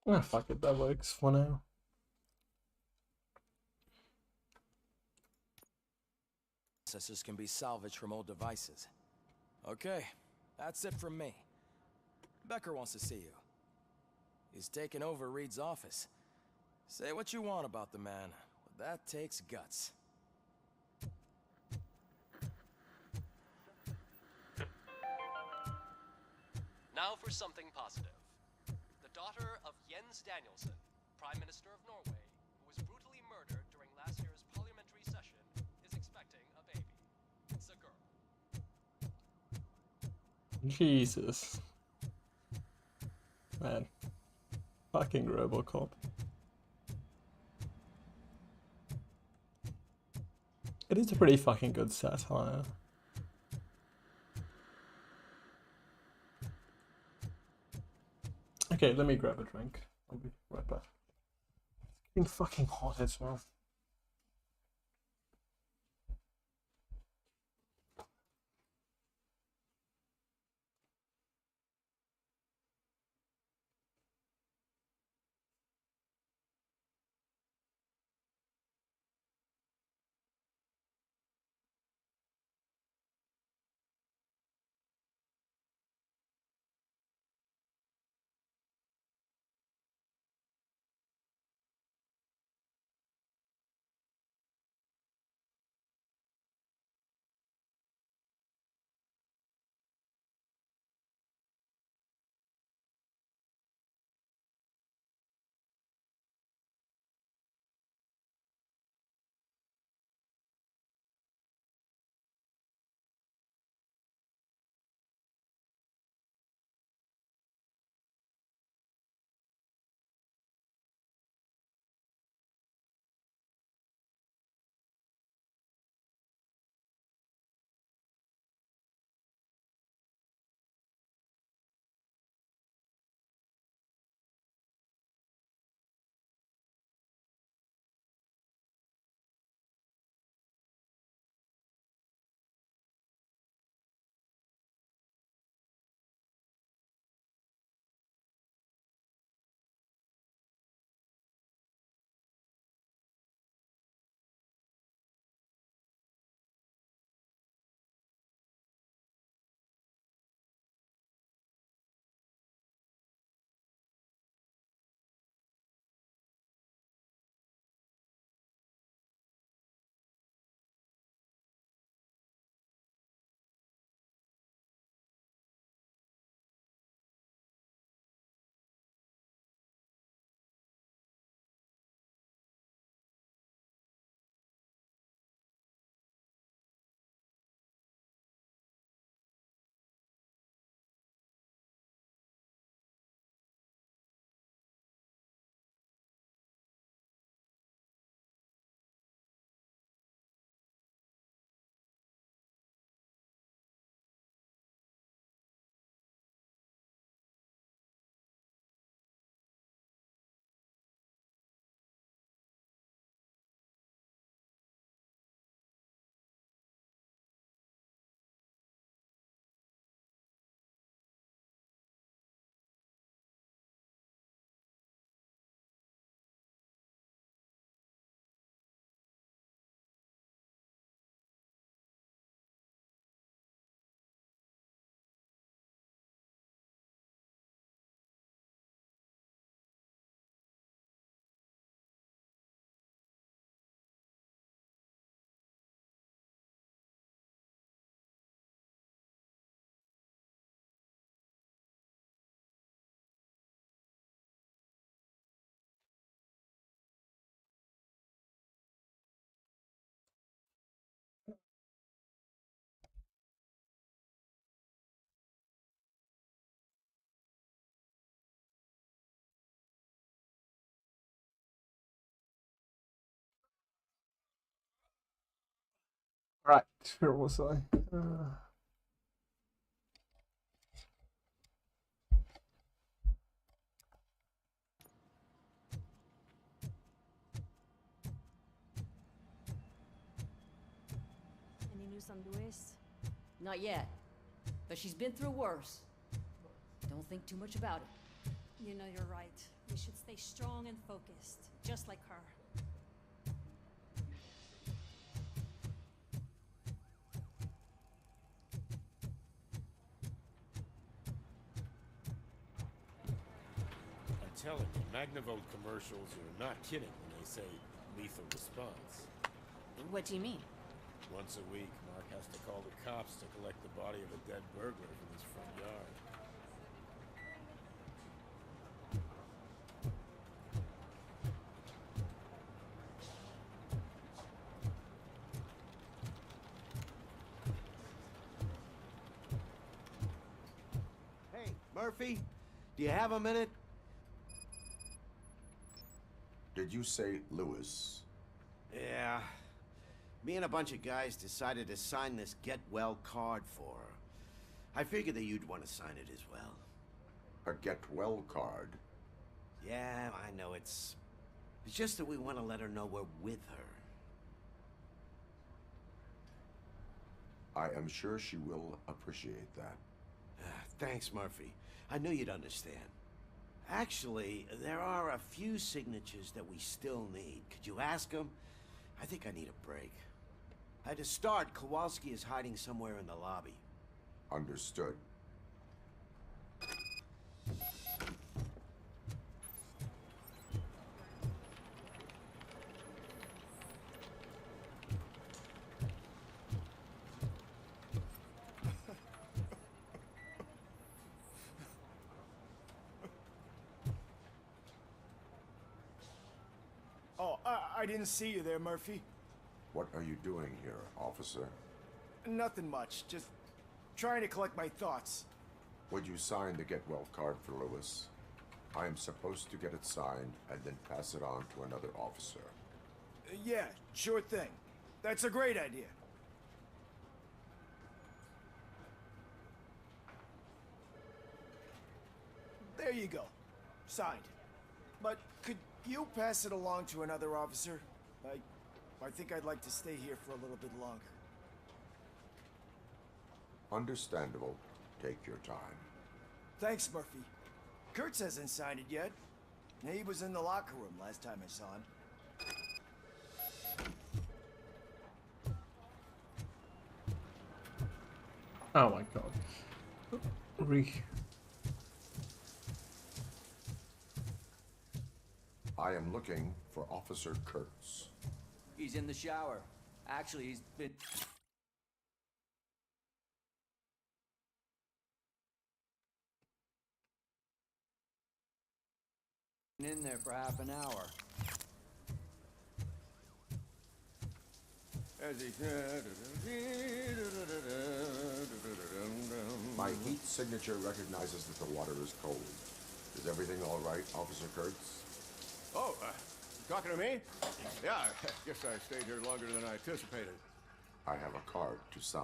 Ah, fuck it, that works for now. Processors can be salvaged from old devices. Okay, that's it from me. Becker wants to see you. He's taken over Reed's office. Say what you want about the man, but that takes guts. Now for something positive. The daughter of Jens Danielson, Prime Minister of Norway, who was brutally murdered during last year's parliamentary session, is expecting a baby. It's a girl. Jesus. Man. Fucking RoboCop. It is a pretty fucking good satire. Okay, let me grab a drink. I'll be right back. It's getting fucking hot as well. Right, where was I? Any news on Luis? Not yet. But she's been through worse. Don't think too much about it. You know you're right. We should stay strong and focused, just like her. I'm telling you, Magnavolt commercials are not kidding when they say lethal response. What do you mean? Once a week, Mark has to call the cops to collect the body of a dead burglar from his front yard. Hey, Murphy, do you have a minute? Did you say Lewis? Yeah. Me and a bunch of guys decided to sign this get well card for her. I figured that you'd want to sign it as well. A get well card? Yeah, I know it's just that we want to let her know we're with her. I am sure she will appreciate that. Thanks, Murphy. I knew you'd understand. Actually, there are a few signatures that we still need. Could you ask them? I think I need a break. To start, Kowalski is hiding somewhere in the lobby. Understood. Oh, I didn't see you there, Murphy. What are you doing here, officer? Nothing much, just trying to collect my thoughts. Would you sign the get well card for Lewis? I am supposed to get it signed and then pass it on to another officer. Yeah, sure thing. That's a great idea. There you go. Signed. But could you pass it along to another officer? I think I'd like to stay here for a little bit longer. Understandable. Take your time. Thanks, Murphy. Kurtz hasn't signed it yet. He was in the locker room last time I saw him. Oh my god. I am looking for Officer Kurtz. He's in the shower. Actually, he's been... in there for half an hour. My heat signature recognizes that the water is cold. Is everything all right, Officer Kurtz? Oh, talking to me? Yeah, I guess I stayed here longer than I anticipated. I have a card to sign.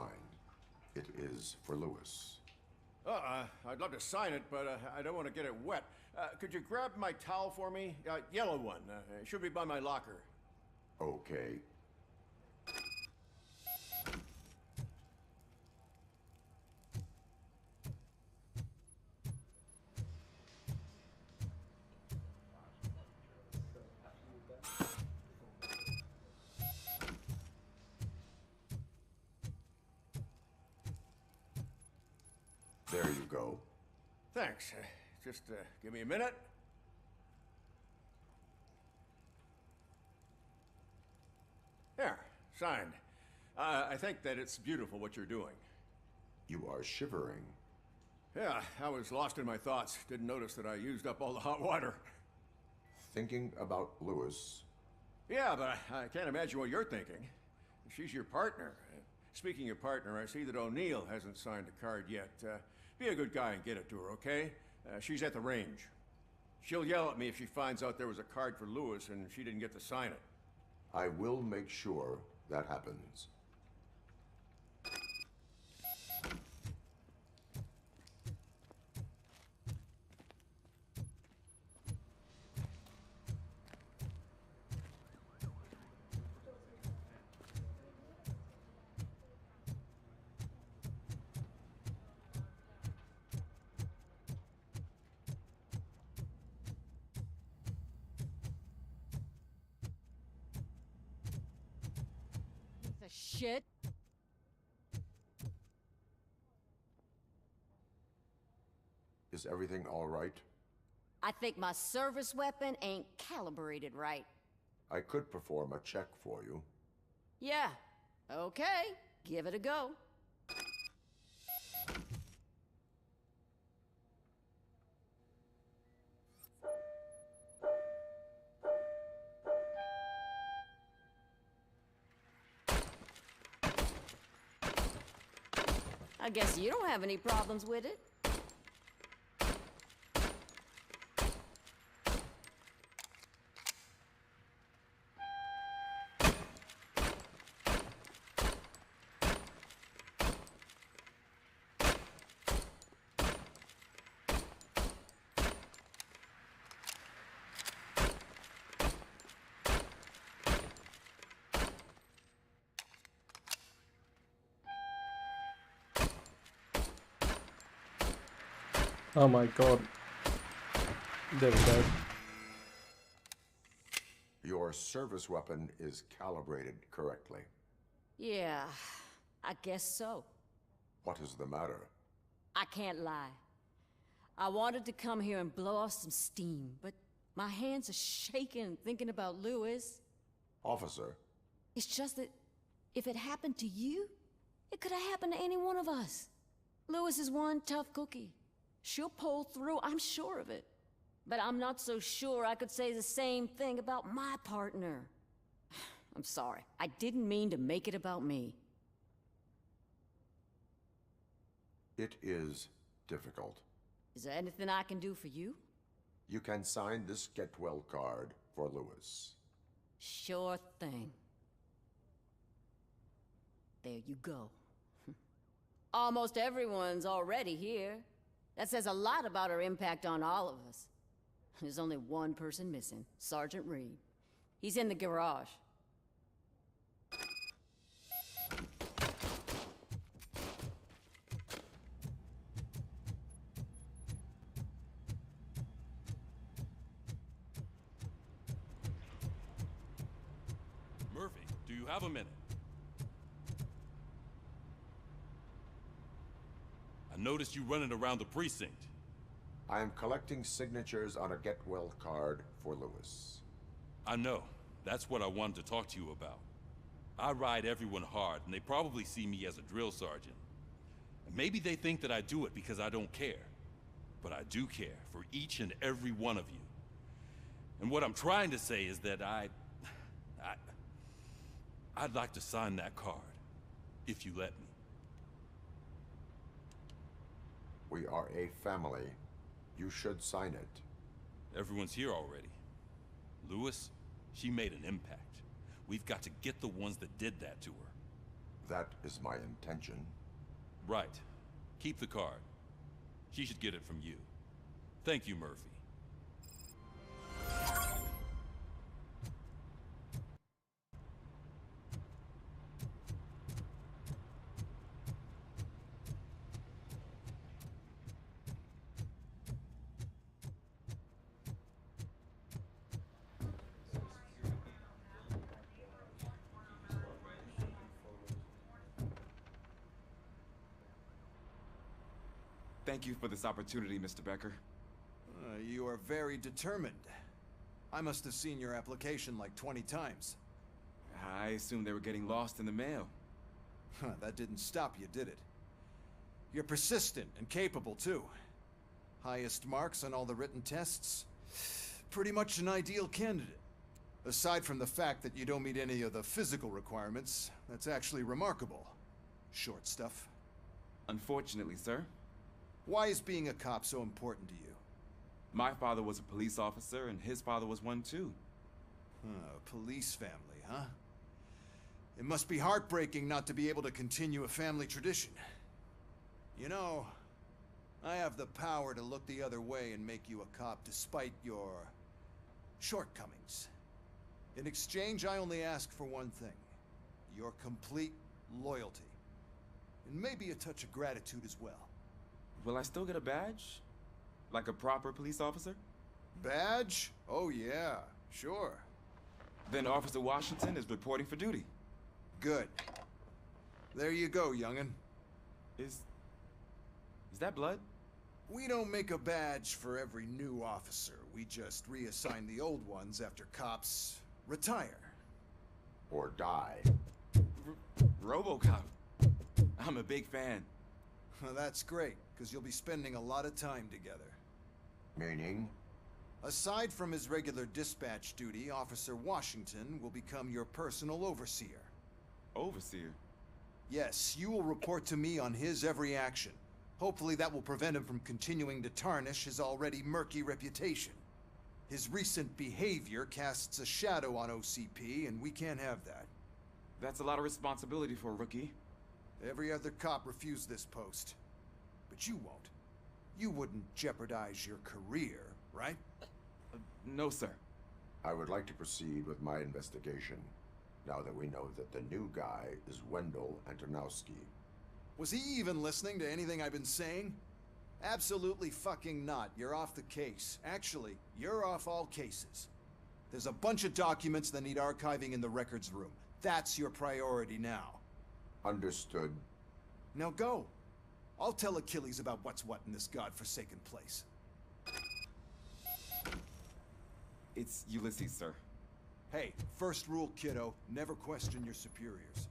It is for Lewis. I'd love to sign it, but I don't want to get it wet. Could you grab my towel for me? Yellow one. It should be by my locker. Okay. There you go. Thanks. Just give me a minute. There, signed. I think that it's beautiful what you're doing. You are shivering. Yeah, I was lost in my thoughts. Didn't notice that I used up all the hot water. Thinking about Lewis. Yeah, but I can't imagine what you're thinking. She's your partner. Speaking of partner, I see that O'Neill hasn't signed a card yet. Be a good guy and get it to her, okay? She's at the range. She'll yell at me if she finds out there was a card for Lewis and she didn't get to sign it. I will make sure that happens. Shit. Is everything all right? I think my service weapon ain't calibrated right. I could perform a check for you. Yeah. Okay. Give it a go. I guess you don't have any problems with it. Oh my god. There we go. Your service weapon is calibrated correctly. Yeah, I guess so. What is the matter? I can't lie. I wanted to come here and blow off some steam, but my hands are shaking thinking about Lewis. Officer. It's just that if it happened to you, it could have happened to any one of us. Lewis is one tough cookie. She'll pull through, I'm sure of it. But I'm not so sure I could say the same thing about my partner. I'm sorry. I didn't mean to make it about me. It is difficult. Is there anything I can do for you? You can sign this get well card for Lewis. Sure thing. There you go. Almost everyone's already here. That says a lot about her impact on all of us. There's only one person missing, Sergeant Reed. He's in the garage. Murphy, do you have a minute? I noticed you running around the precinct. I am collecting signatures on a get well card for Lewis. I know. That's what I wanted to talk to you about. I ride everyone hard, and they probably see me as a drill sergeant. And maybe they think that I do it because I don't care. But I do care for each and every one of you. And what I'm trying to say is that I'd like to sign that card, if you let me. We are a family. You should sign it. Everyone's here already. Lewis, she made an impact. We've got to get the ones that did that to her. That is my intention. Right. Keep the card. She should get it from you. Thank you, Murphy. Thank you for this opportunity, Mr. Becker. You are very determined. I must have seen your application like 20 times. I assumed they were getting lost in the mail. That didn't stop you, did it? You're persistent and capable, too. Highest marks on all the written tests. Pretty much an ideal candidate. Aside from the fact that you don't meet any of the physical requirements, that's actually remarkable. Short stuff. Unfortunately, sir. Why is being a cop so important to you? My father was a police officer, and his father was one too. Police family, huh? It must be heartbreaking not to be able to continue a family tradition. You know, I have the power to look the other way and make you a cop despite your shortcomings. In exchange, I only ask for one thing. Your complete loyalty. And maybe a touch of gratitude as well. Will I still get a badge? Like a proper police officer? Badge? Oh yeah, sure. Then Officer Washington is reporting for duty. Good. There you go, young'un. Is that blood? We don't make a badge for every new officer. We just reassign the old ones after cops retire. Or die. RoboCop. I'm a big fan. Well, that's great, because you'll be spending a lot of time together. Meaning? Aside from his regular dispatch duty, Officer Washington will become your personal overseer. Overseer? Yes, you will report to me on his every action. Hopefully that will prevent him from continuing to tarnish his already murky reputation. His recent behavior casts a shadow on OCP, and we can't have that. That's a lot of responsibility for a rookie. Every other cop refused this post. But you won't. You wouldn't jeopardize your career, right? No, sir. I would like to proceed with my investigation, now that we know that the new guy is Wendell Antonowski. Was he even listening to anything I've been saying? Absolutely fucking not. You're off the case. Actually, you're off all cases. There's a bunch of documents that need archiving in the records room. That's your priority now. Understood. Now go. I'll tell Achilles about what's what in this godforsaken place. It's Ulysses, sir. Hey, first rule, kiddo, never question your superiors.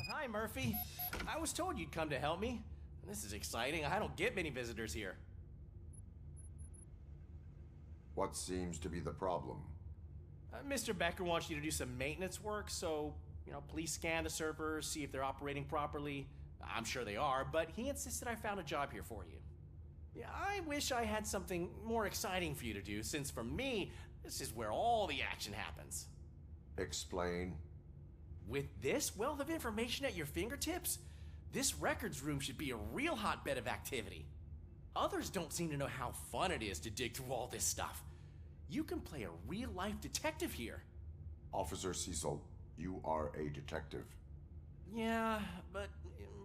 Hi, Murphy. I was told you'd come to help me. This is exciting. I don't get many visitors here. What seems to be the problem? Mr. Becker wants you to do some maintenance work, so, please scan the servers, see if they're operating properly. I'm sure they are, but he insisted I found a job here for you. Yeah, I wish I had something more exciting for you to do, since for me, this is where all the action happens. Explain. With this wealth of information at your fingertips, this records room should be a real hotbed of activity. Others don't seem to know how fun it is to dig through all this stuff. You can play a real-life detective here. Officer Cecil, you are a detective. Yeah, but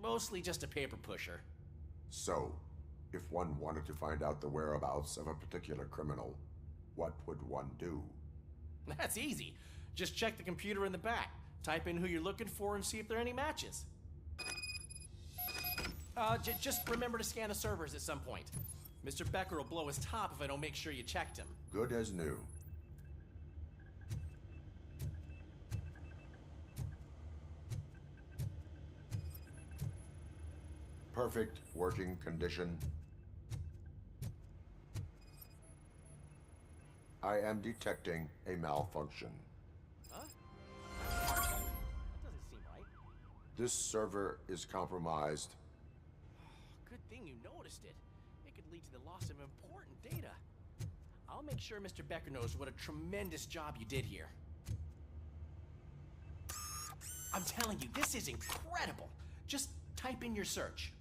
mostly just a paper pusher. So, if one wanted to find out the whereabouts of a particular criminal, what would one do? That's easy. Just check the computer in the back. Type in who you're looking for and see if there are any matches. Just remember to scan the servers at some point. Mr. Becker will blow his top if I don't make sure you checked him. Good as new. Perfect working condition. I am detecting a malfunction. Huh? That doesn't seem right. This server is compromised. Good thing you noticed it. It could lead to the loss of important data. I'll make sure Mr. Becker knows what a tremendous job you did here. I'm telling you, this is incredible. Just type in your search.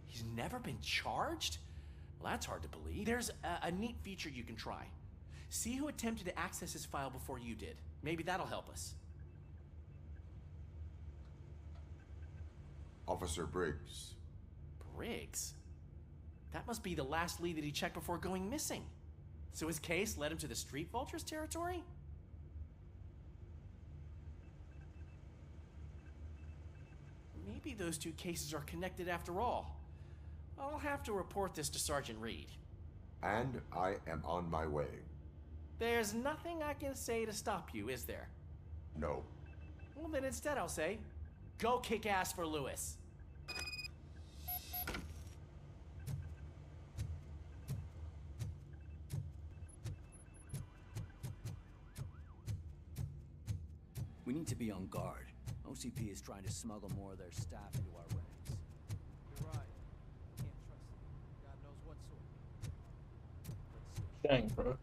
He's never been charged? Well, that's hard to believe. There's a neat feature you can try. See who attempted to access his file before you did. Maybe that'll help us. Officer Briggs. Briggs? That must be the last lead that he checked before going missing. So his case led him to the Street Vultures territory? Maybe those two cases are connected after all. I'll have to report this to Sergeant Reed. And I am on my way. There's nothing I can say to stop you, is there? No. Well, then instead I'll say, go kick ass for Lewis. need to be on guard. OCP is trying to smuggle more of their staff into our ranks. You're right. Can't trust them. God knows what sort. Dang, bro.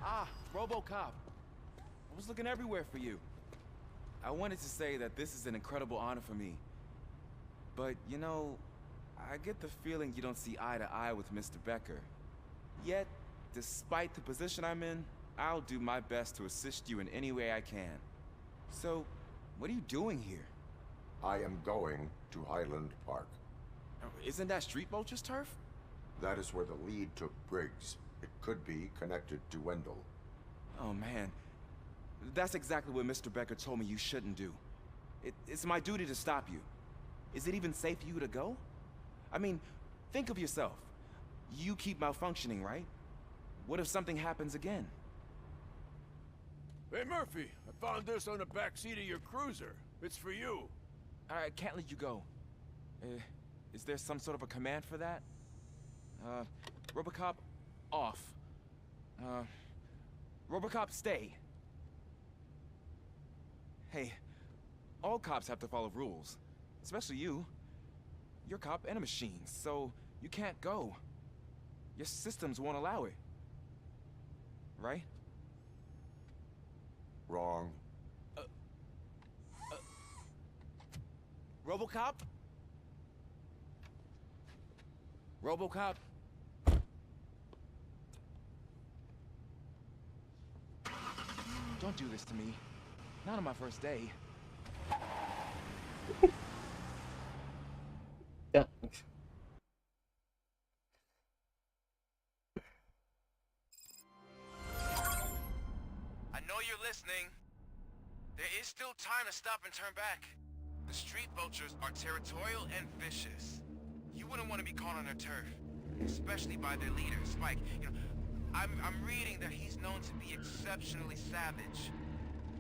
Ah, RoboCop. I was looking everywhere for you. I wanted to say that this is an incredible honor for me. But, you know, I get the feeling you don't see eye to eye with Mr. Becker. Yet, despite the position I'm in, I'll do my best to assist you in any way I can. So, what are you doing here? I am going to Highland Park. Isn't that Street Vulture's turf? That is where the lead took Briggs. It could be connected to Wendell. Oh, man. That's exactly what Mr. Becker told me you shouldn't do. It's my duty to stop you. Is it even safe for you to go? I mean, think of yourself. You keep malfunctioning, right? What if something happens again? Hey, Murphy, I found this on the back seat of your cruiser. It's for you. I can't let you go. Is there some sort of a command for that? RoboCop, off. RoboCop, stay. Hey, all cops have to follow rules. Especially you. You're a cop and a machine, so you can't go. Your systems won't allow it. Right? Wrong. RoboCop? RoboCop? Don't do this to me. Not on my first day. Yeah. I know you're listening. There is still time to stop and turn back. The street vultures are territorial and vicious. You wouldn't want to be caught on their turf, especially by their leader, Spike. You know, I'm reading that he's known to be exceptionally savage.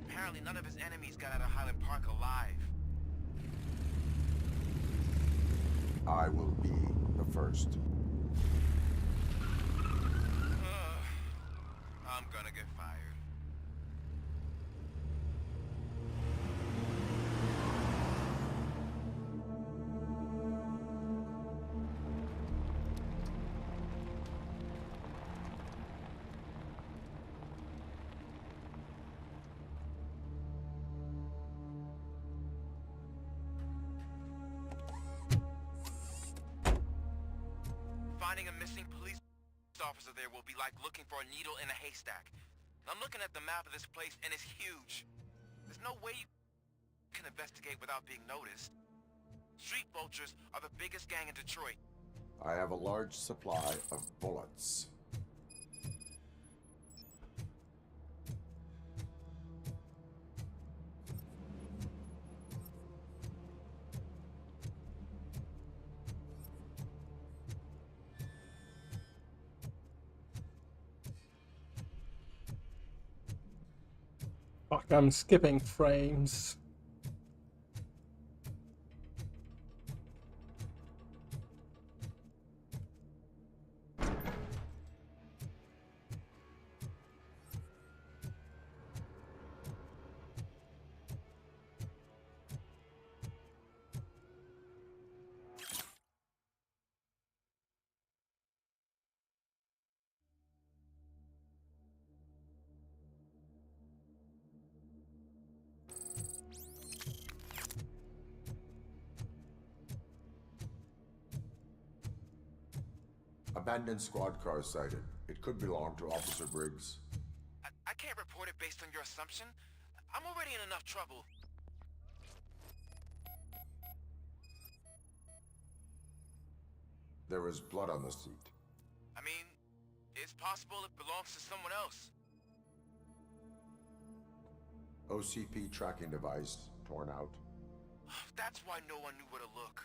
Apparently none of his enemies got out of Highland Park alive. I will be the first. I'm gonna get fired. Finding a missing police officer there will be like looking for a needle in a haystack. I'm looking at the map of this place and it's huge. There's no way you can investigate without being noticed. Street vultures are the biggest gang in Detroit. I have a large supply of bullets. Fuck, I'm skipping frames. Abandoned squad car sighted. It could belong to Officer Briggs. I can't report it based on your assumption. I'm already in enough trouble. There is blood on the seat. I mean, it's possible it belongs to someone else. OCP tracking device torn out. That's why no one knew where to look.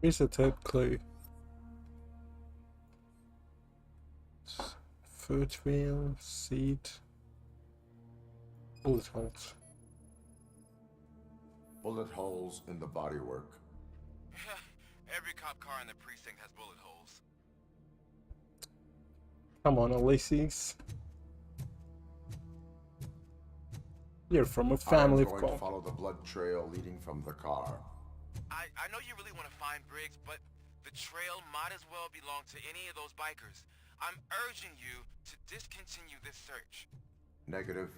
Here's a third clue. foot wheel, seat, bullet holes. Bullet holes in the bodywork. Every cop car in the precinct has bullet holes. Come on, Ulysses. You're from a family of I'm going to cops. follow the blood trail leading from the car. I know you really want to find Briggs, but the trail might as well belong to any of those bikers. I'm urging you to discontinue this search. Negative.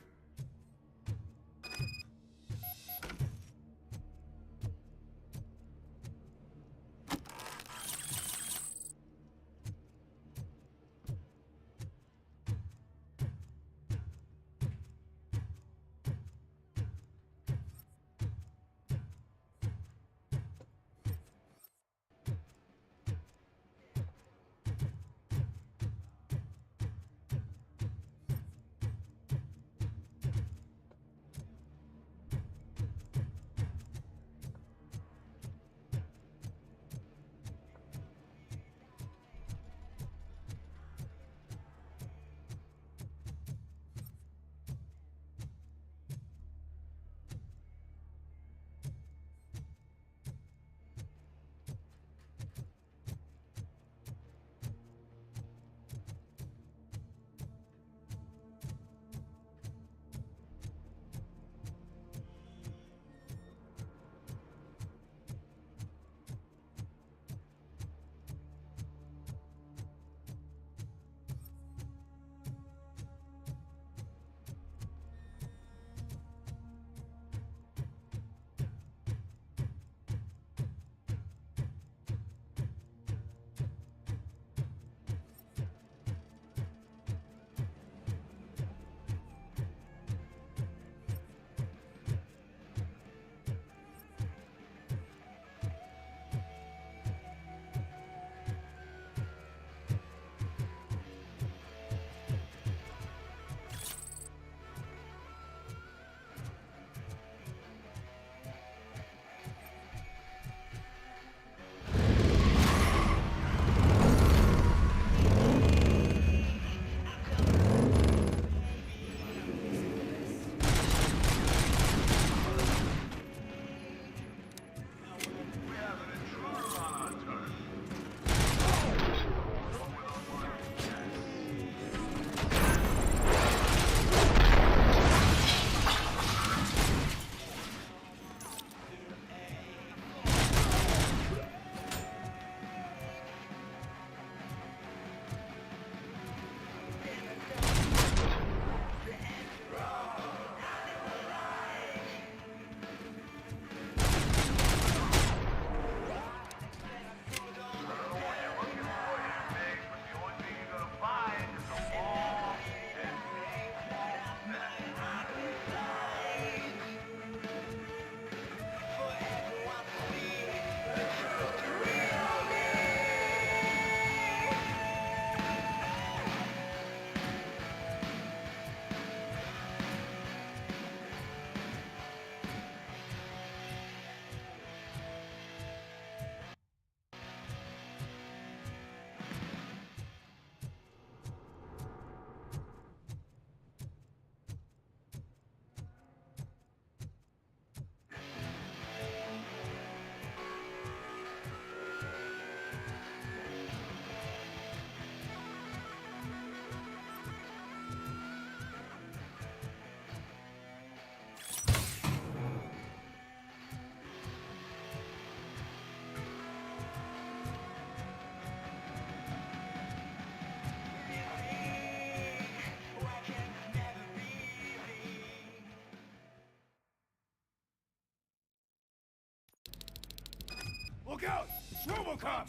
Look out! It's RoboCop!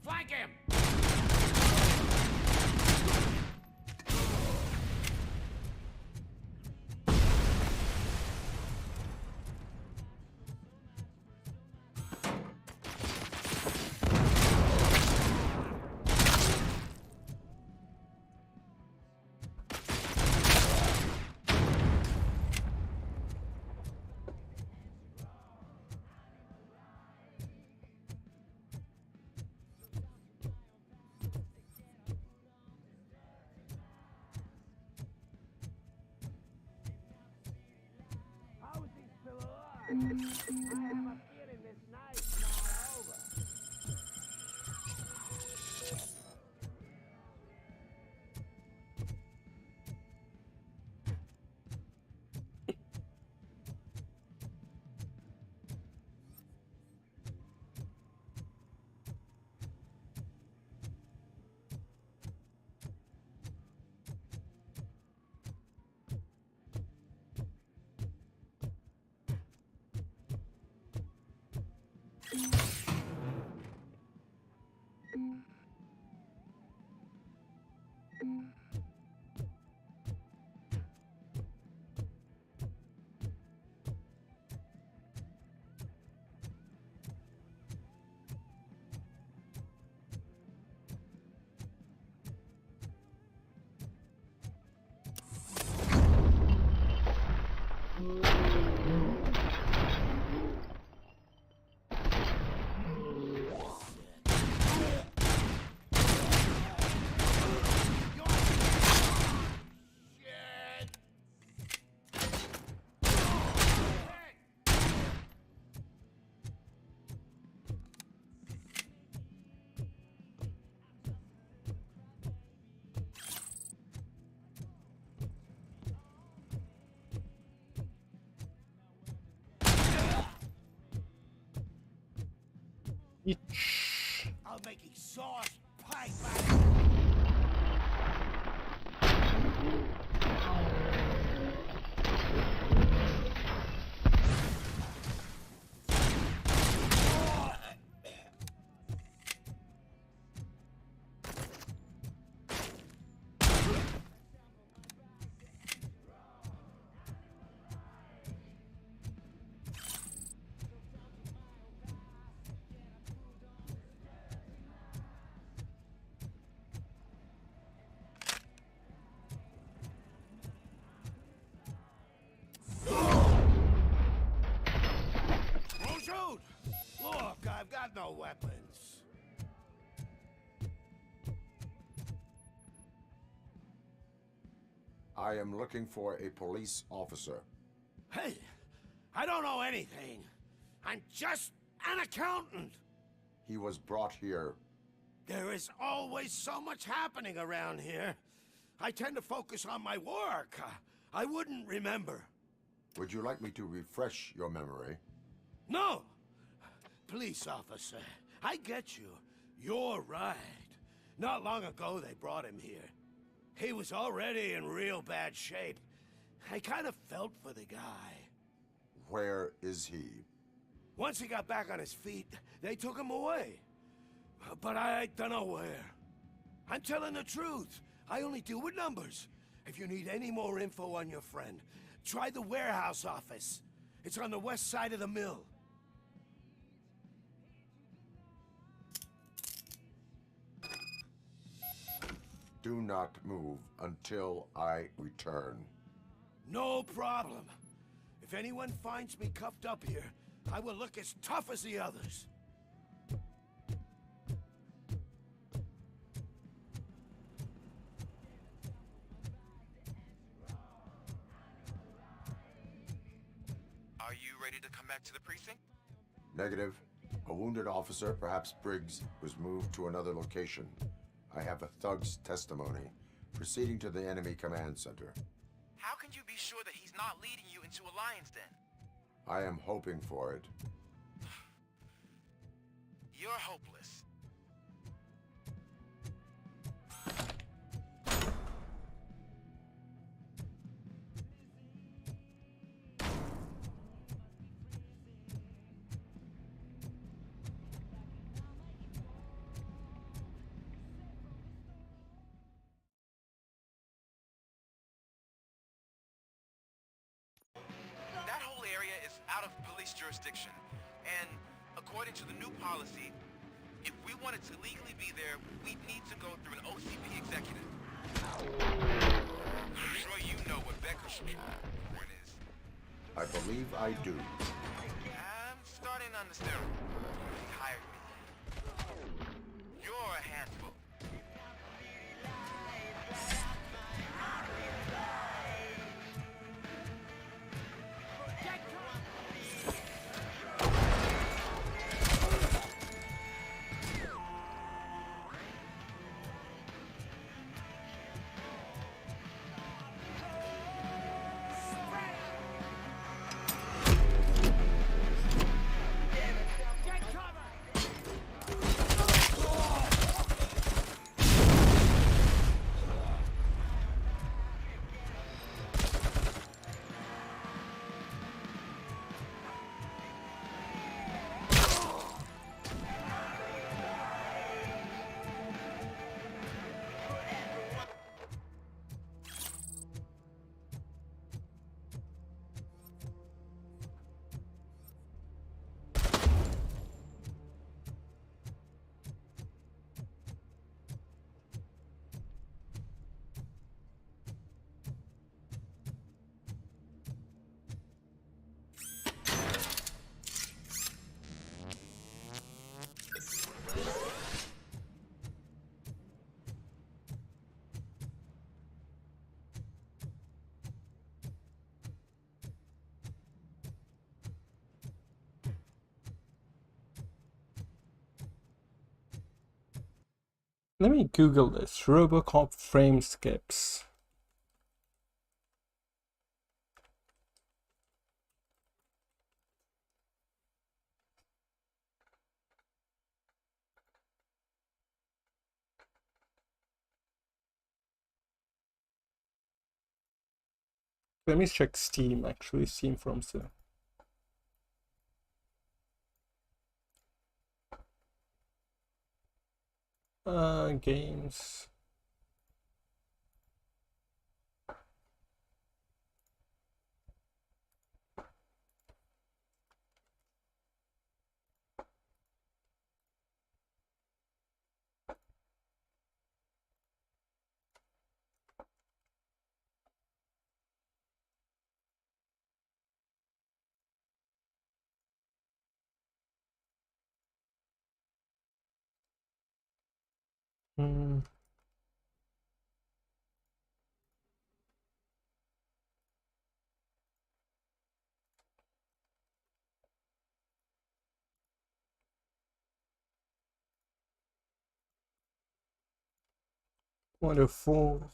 Flank him! I'll make exhaust pipe. Shoot! Look, I've got no weapons. I am looking for a police officer. Hey, I don't know anything. I'm just an accountant. He was brought here. There is always so much happening around here. I tend to focus on my work. I wouldn't remember. Would you like me to refresh your memory? No! Police officer, I get you. You're right. Not long ago they brought him here. He was already in real bad shape. I kind of felt for the guy. Where is he? Once he got back on his feet, they took him away. But I don't know where. I'm telling the truth. I only deal with numbers. If you need any more info on your friend, try the warehouse office. It's on the west side of the mill. Do not move until I return. No problem. If anyone finds me cuffed up here, I will look as tough as the others. Are you ready to come back to the precinct? Negative. A wounded officer, perhaps Briggs, was moved to another location. I have a thug's testimony, proceeding to the enemy command center. How can you be sure that he's not leading you into a lion's den? I am hoping for it. You're hopeless. That whole area is out of police jurisdiction, and according to the new policy, if we wanted to legally be there, we'd need to go through an OCP executive. I'm sure you know what Becker's report is. I believe I do. I'm starting to understand. He hired me. You're a handful. Let me Google this. RoboCop frame skips. Let me check Steam, actually. Steam from games. Hmm. Wonderful.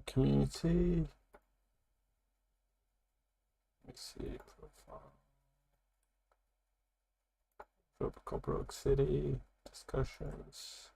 Community. Let's see. Profile. RoboCop Rogue City. Discussions.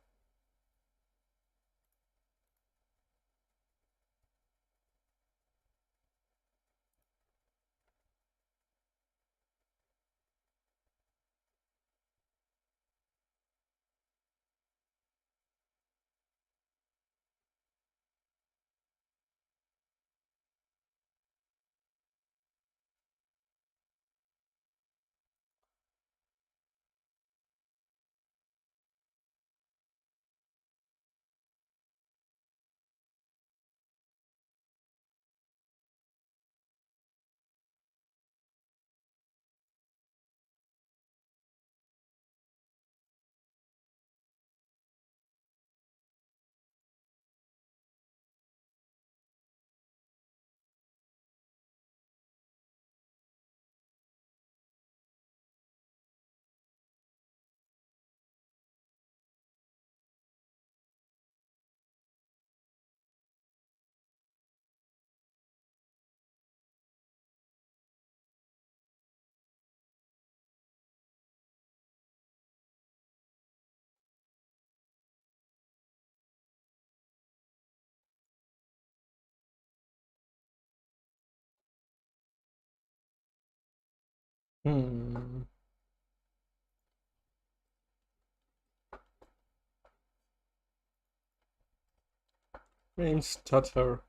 Frame stutter.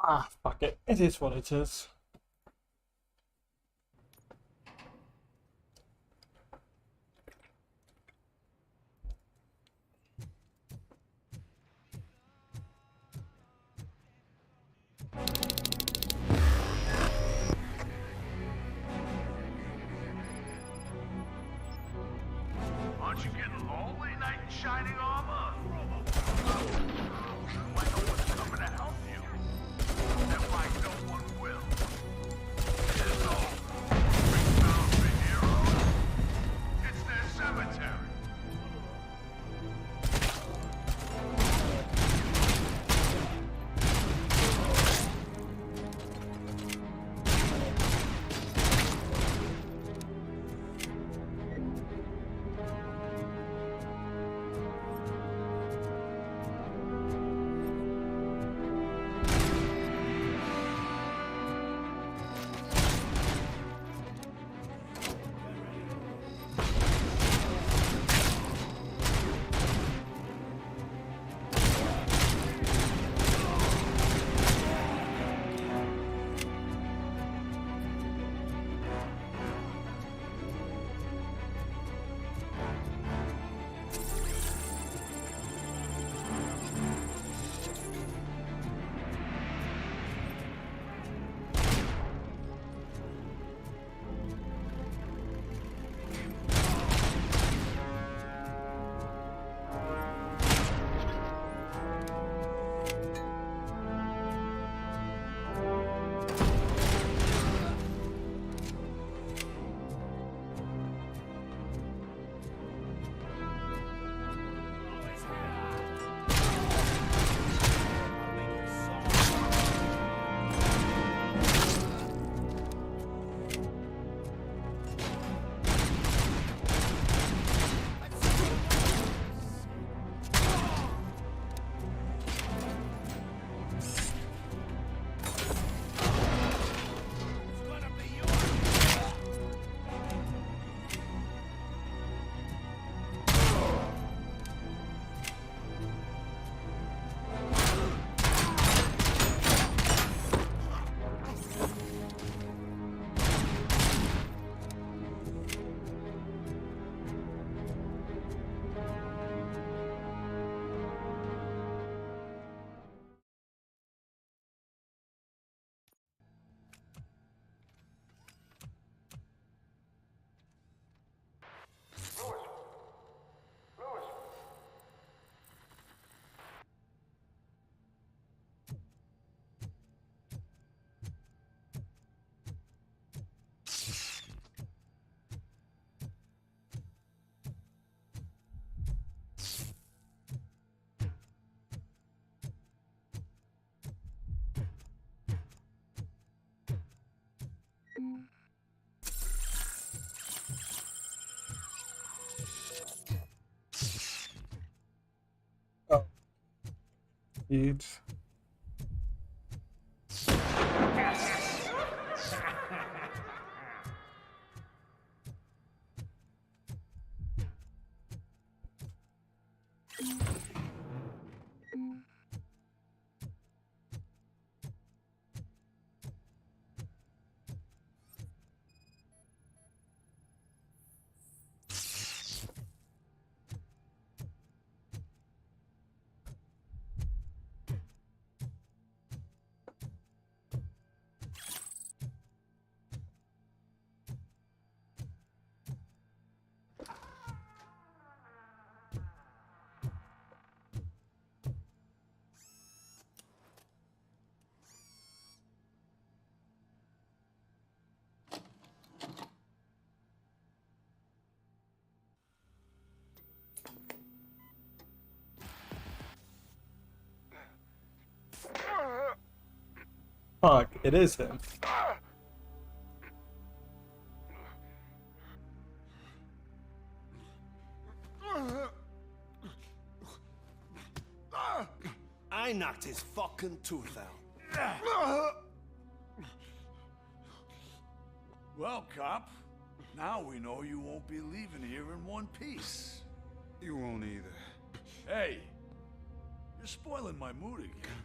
Ah, fuck it. It is what it is. Aren't you getting lonely, knight in shining armor? Like no one's coming to help you. Then why no one will? Dude. Fuck, it is him. I knocked his fucking tooth out. Well, cop, now we know you won't be leaving here in one piece. You won't either. Hey, you're spoiling my mood again.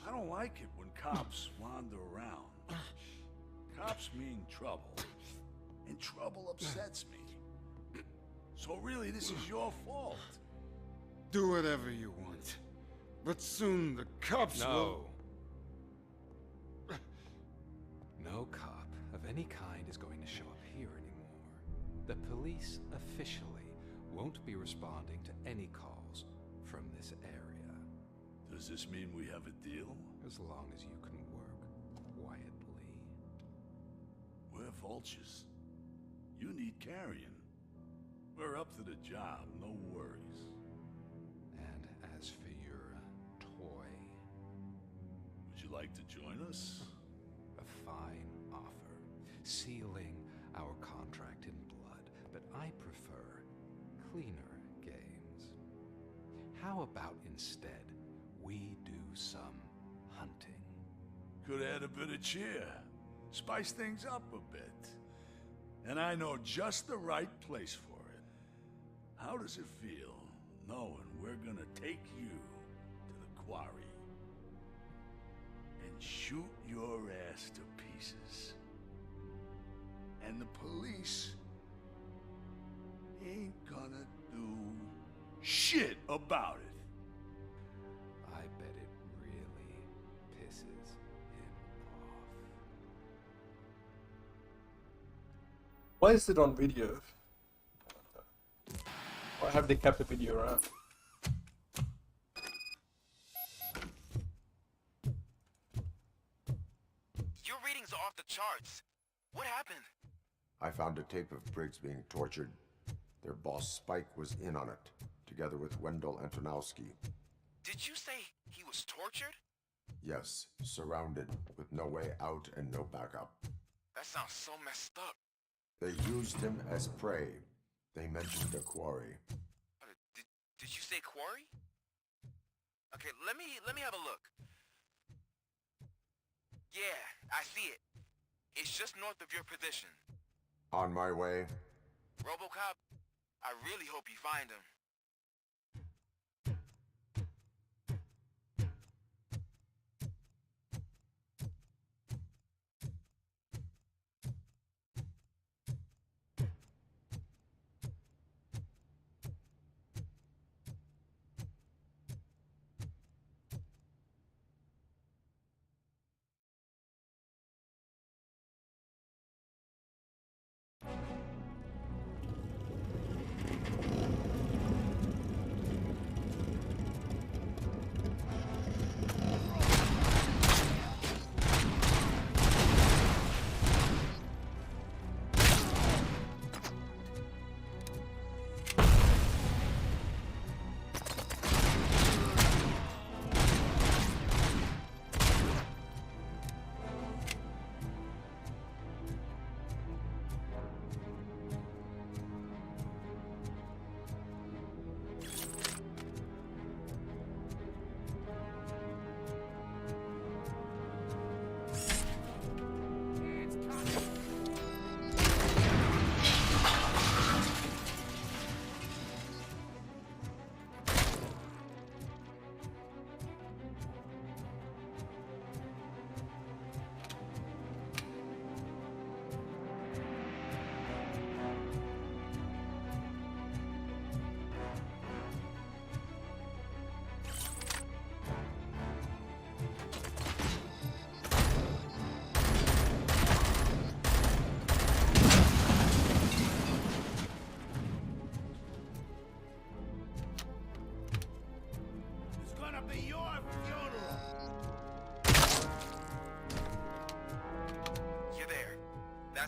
I don't like it when cops wander around. Cops mean trouble, and trouble upsets me. So really, this is your fault. Do whatever you want. But soon the cops will... No cop of any kind is going to show up here anymore. The police officially won't be responding to any calls from this area. Does this mean we have a deal? As long as you can work quietly. We're vultures. You need carrion. We're up to the job, no worries. And as for your toy... Would you like to join us? A fine offer, sealing our contract in blood, but I prefer cleaner games. How about instead we do some hunting? Could add a bit of cheer, spice things up a bit. And I know just the right place for it. How does it feel knowing we're gonna take you to the quarry and shoot your ass to pieces? And the police ain't gonna do shit about it. I bet it really pisses him off. Why is it on video? Why have they kept the video around? Your readings are off the charts. What happened? I found a tape of Briggs being tortured. Their boss Spike was in on it, together with Wendell Antonowski. Did you say he was tortured? Yes, surrounded, with no way out and no backup. That sounds so messed up. They used him as prey. They mentioned a quarry. Did you say quarry? Okay, let me have a look. Yeah, I see it. It's just north of your position. On my way. RoboCop, I really hope you find him.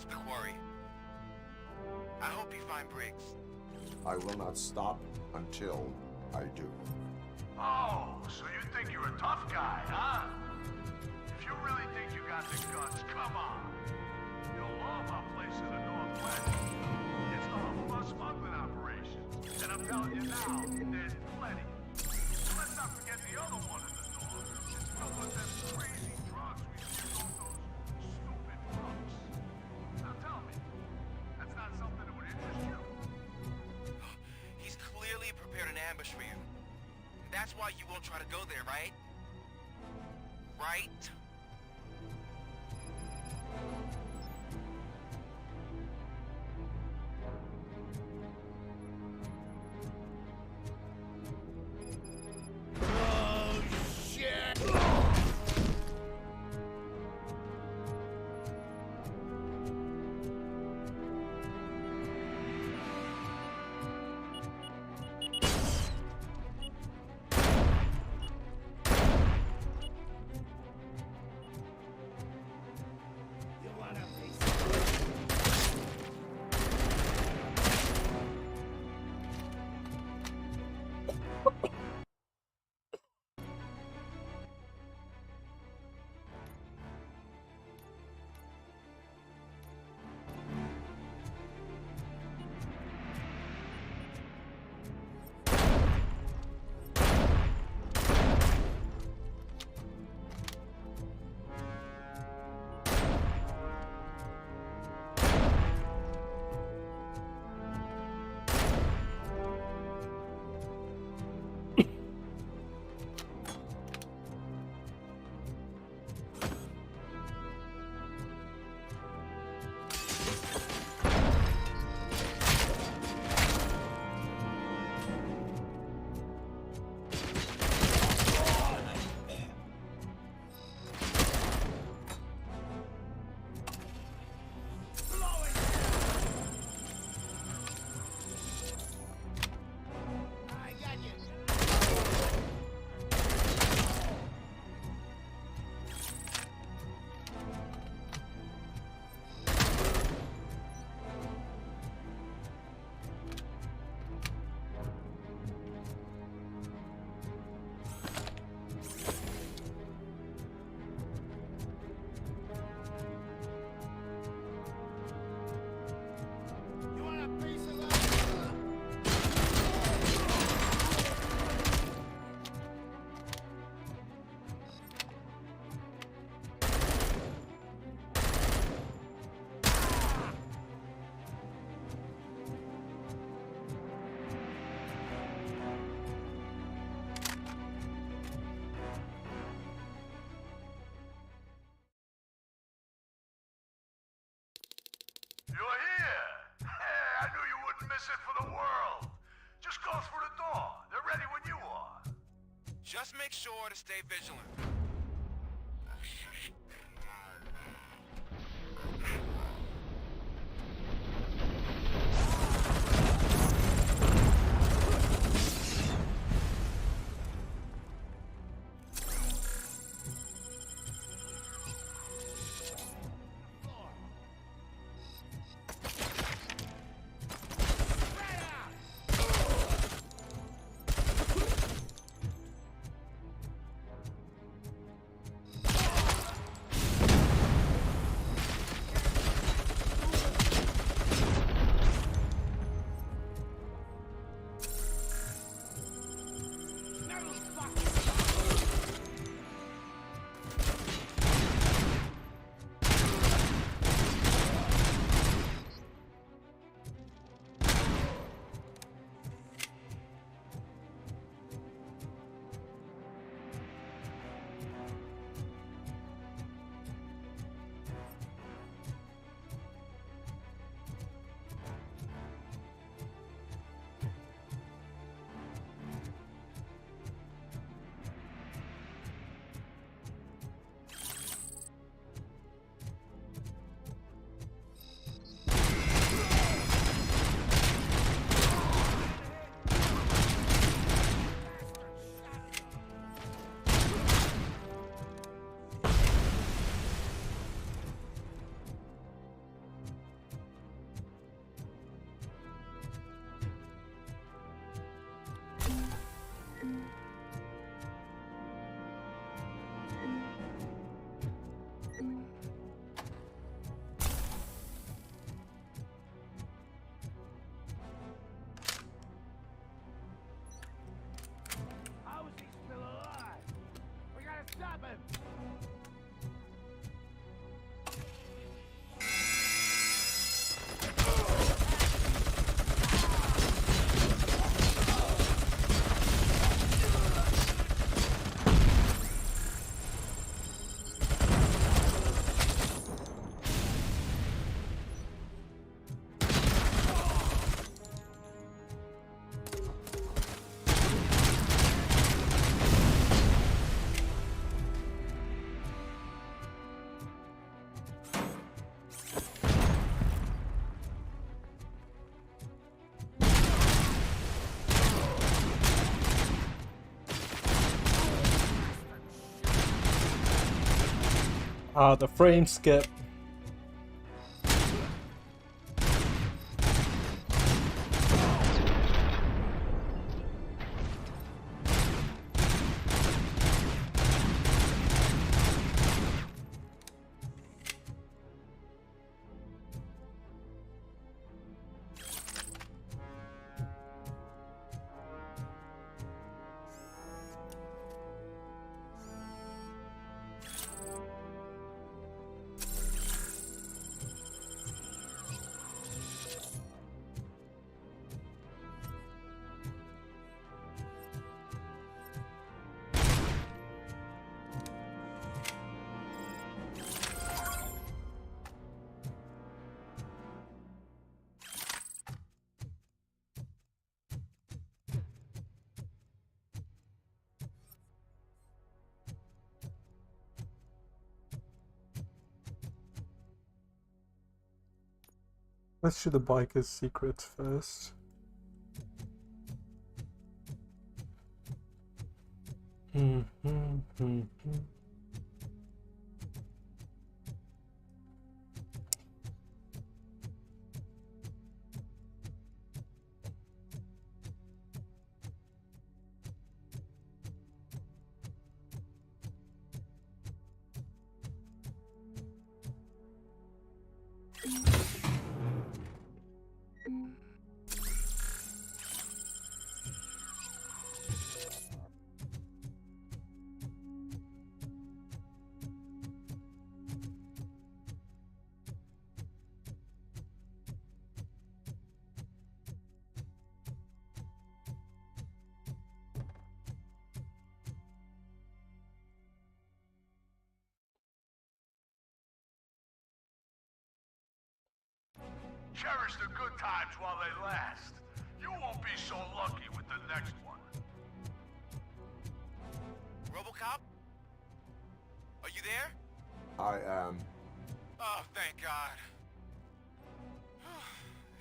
That's the quarry. I hope you find Briggs. I will not stop until I do. Oh, so you think you're a tough guy, huh? If you really think you got the guts, come on. You'll love our place in the Northwest. It's the hub of our smuggling operations. And I'm telling you now, there's plenty. And let's not forget the other one in the north. It's filled with them crazy drugs we ship off those stupid trucks. Now tell me, that's not something that would interest you? He's clearly prepared an ambush for you. That's why you won't try to go there, right? Right? Oh, shit! You're here! Hey, I knew you wouldn't miss it for the world! Just go through the door. They're ready when you are. Just make sure to stay vigilant. Grab him! Ah, the frame skip. Let's do the biker's secret first. Cherish the good times while they last. You won't be so lucky with the next one. RoboCop? Are you there? I am. Oh, thank God.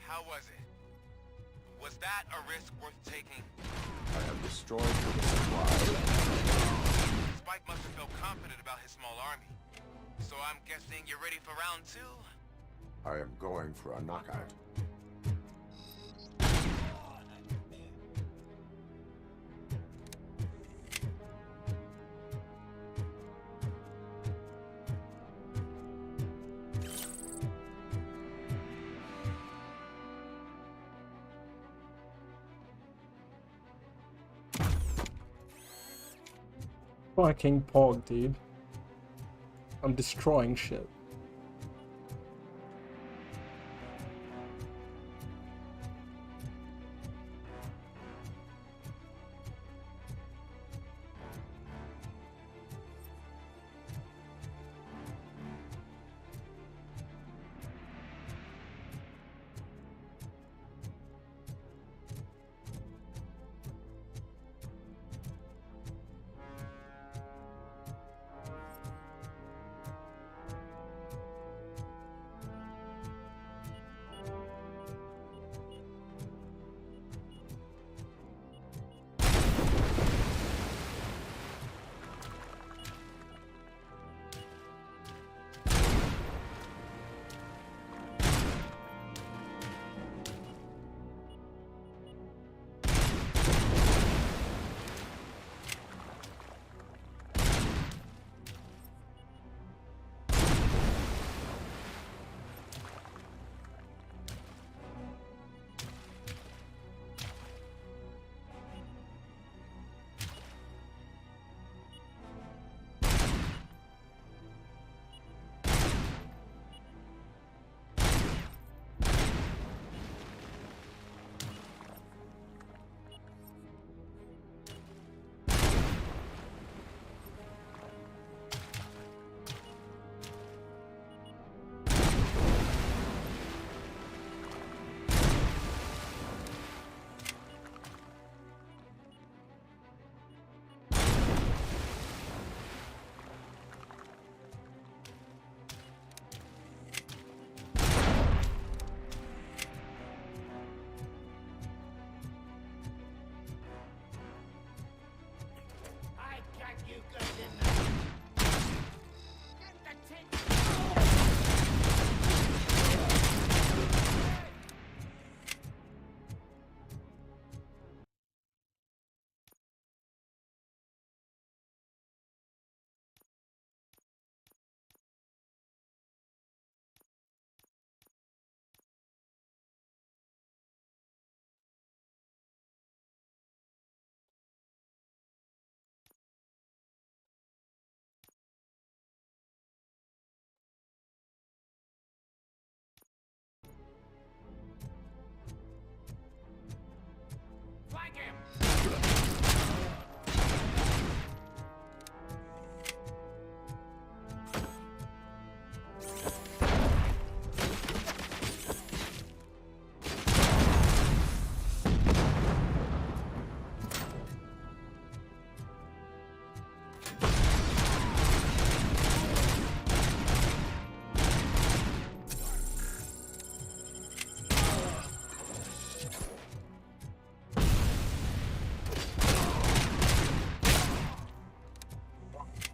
How was it? Was that a risk worth taking? I have destroyed the supply. Spike must have felt confident about his small army. So I'm guessing you're ready for round 2? I am going for a knockout. Fucking Pog, dude. I'm destroying shit.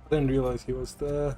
I didn't realize he was there.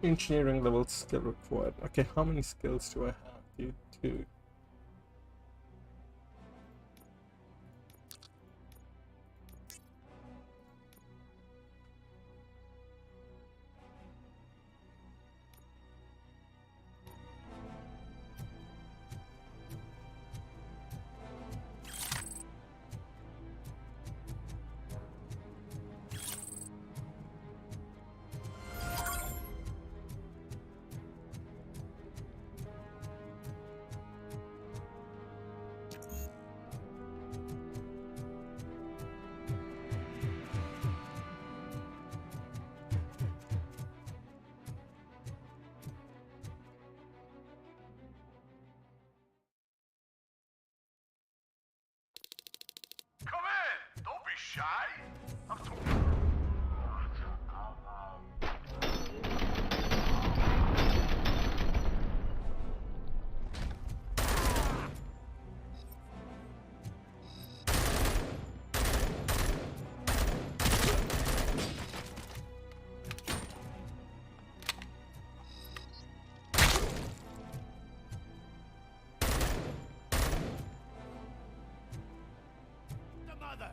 Engineering level skill required. Okay, how many skills do I have? You two. Come in! Don't be shy! I'm talking. The mother!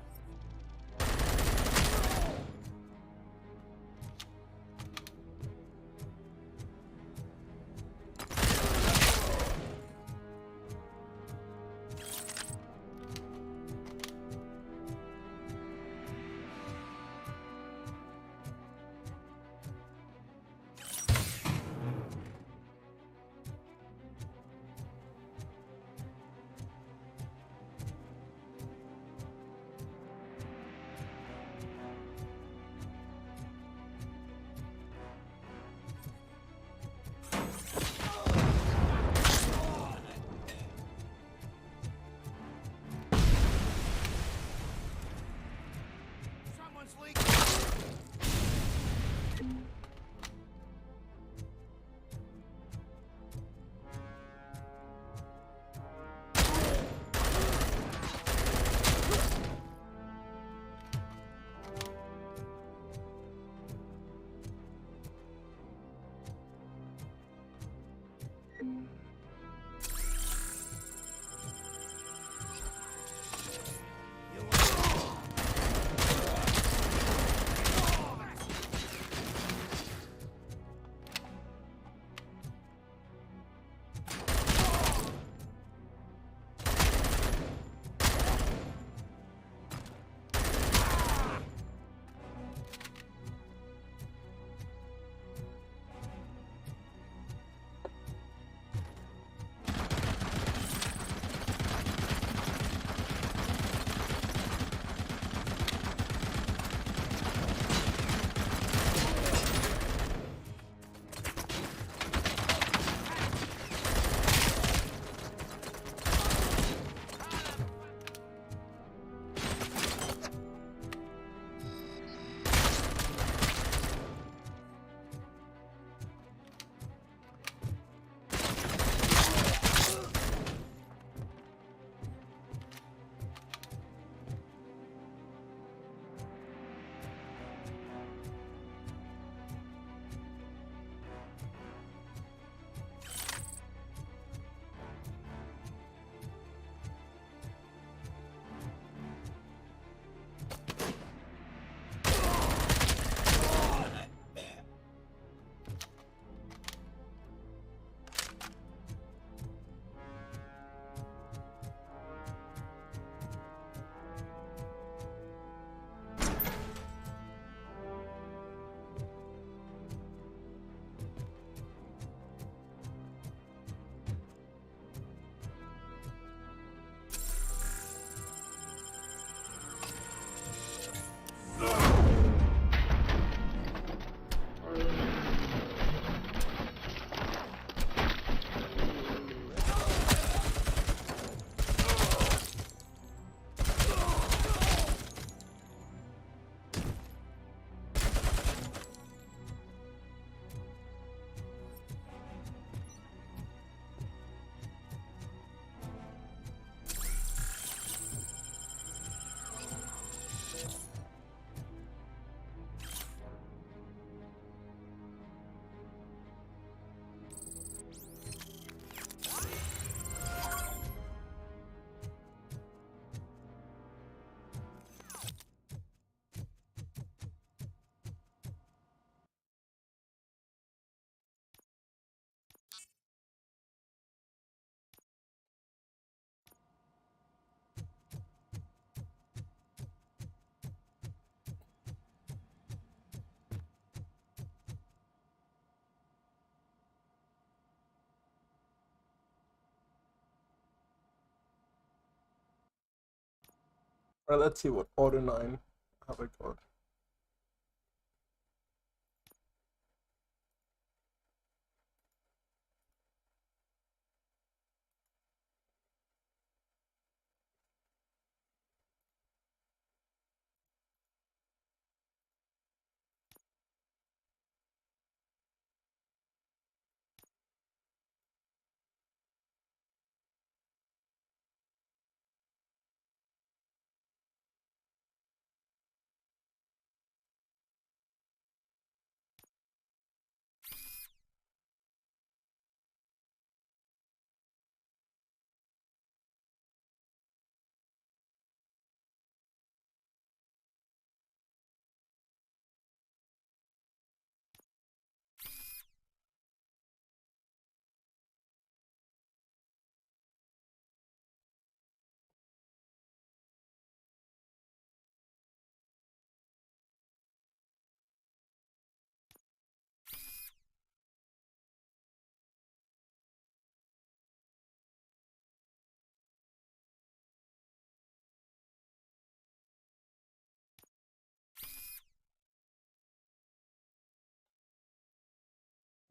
Alright, let's see what Auto 9 have I got.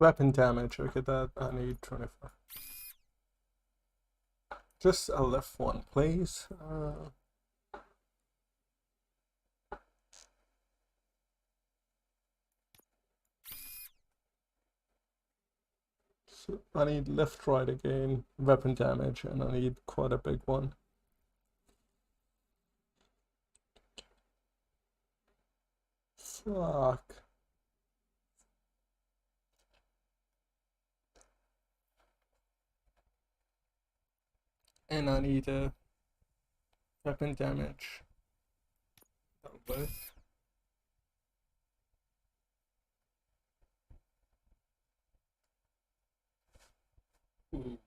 Weapon damage, okay, that I need 25. Just a left one, please. So I need left, right again, weapon damage, and I need quite a big one. Fuck. And I need a weapon damage. That'll work. Ooh.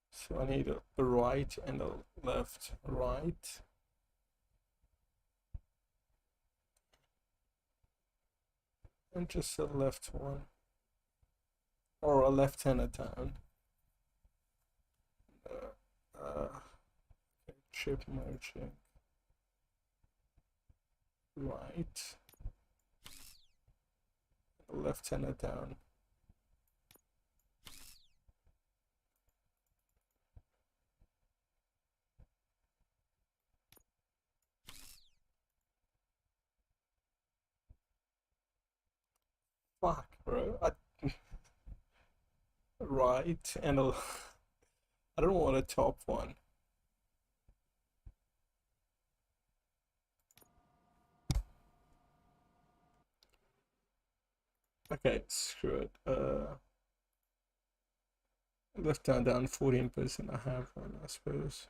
So I need a right and a left. Right. And just a left one. Or a left and a down. Chip merging. Right. Left and a down. Fuck, bro. Right and a... I don't want a top one. Okay, screw it. Left down, down 14%. I have one, I suppose.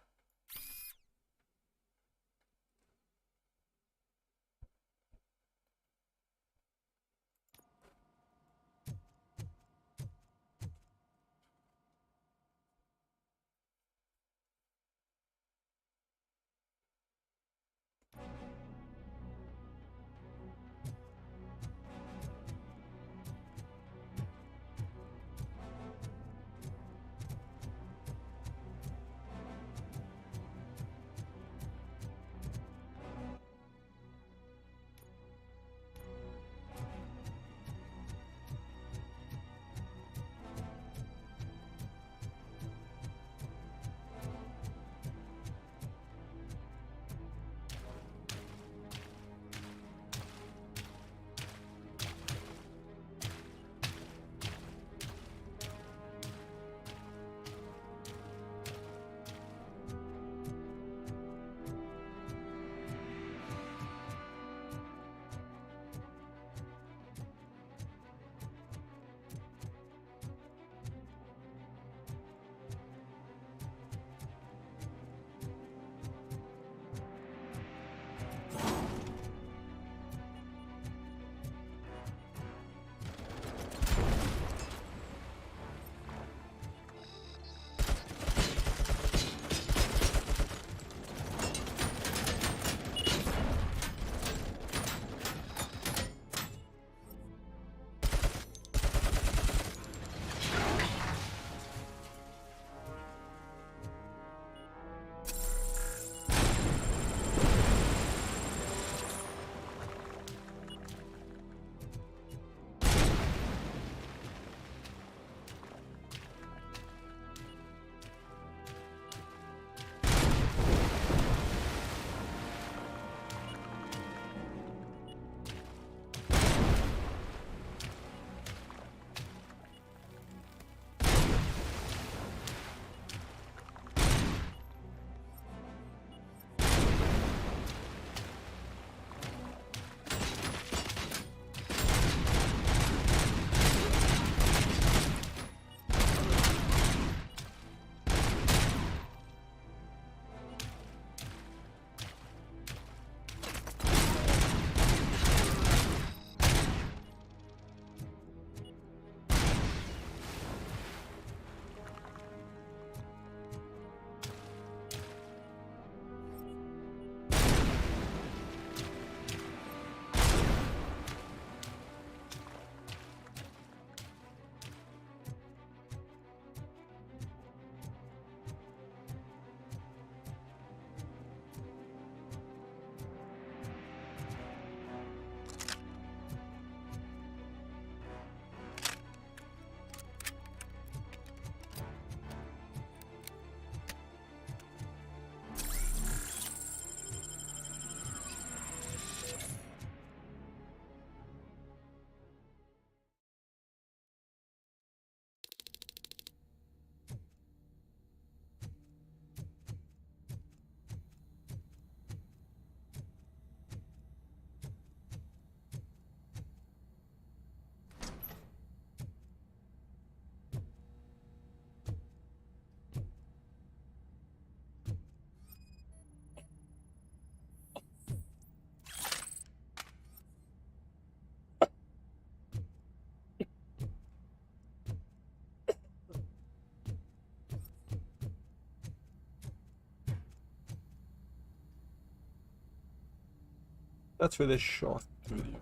That's really short video.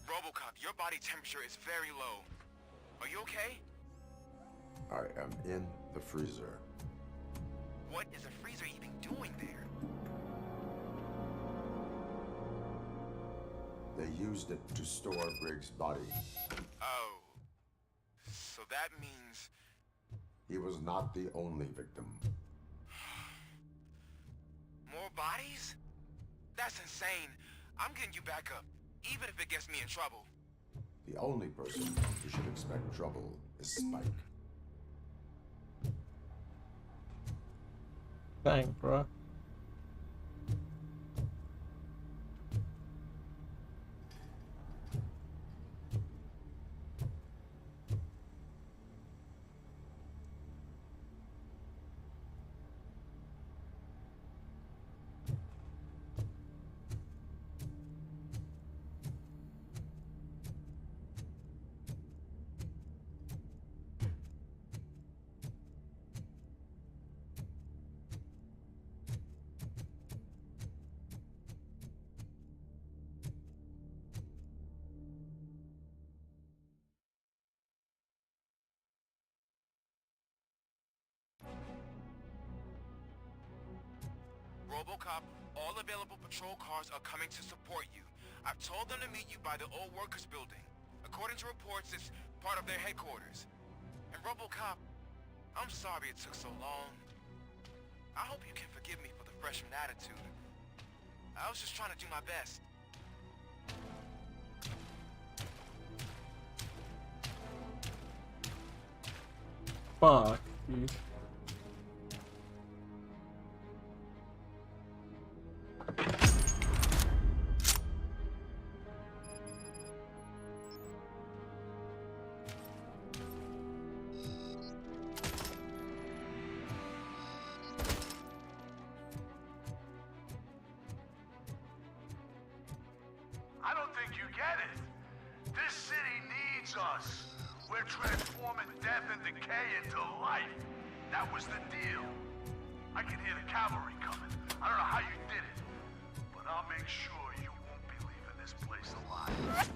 RoboCop, your body temperature is very low. Are you okay? I am in the freezer. What is a freezer even doing there? They used it to store Briggs' body. Oh. So that means... He was not the only victim. More bodies? That's insane. I'm getting you back up, even if it gets me in trouble. The only person who should expect trouble is Spike. Dang, bro. RoboCop, all available patrol cars are coming to support you. I've told them to meet you by the old workers building. According to reports, it's part of their headquarters. And RoboCop, I'm sorry it took so long. I hope you can forgive me for the freshman attitude. I was just trying to do my best. Fuck, dude. I don't think you get it. This city needs us. We're transforming death and decay into life. That was the deal. I can hear the cavalry coming. I don't know how you did it, but I'll make sure you won't be leaving this place alive.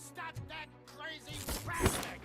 Stop that crazy bastard!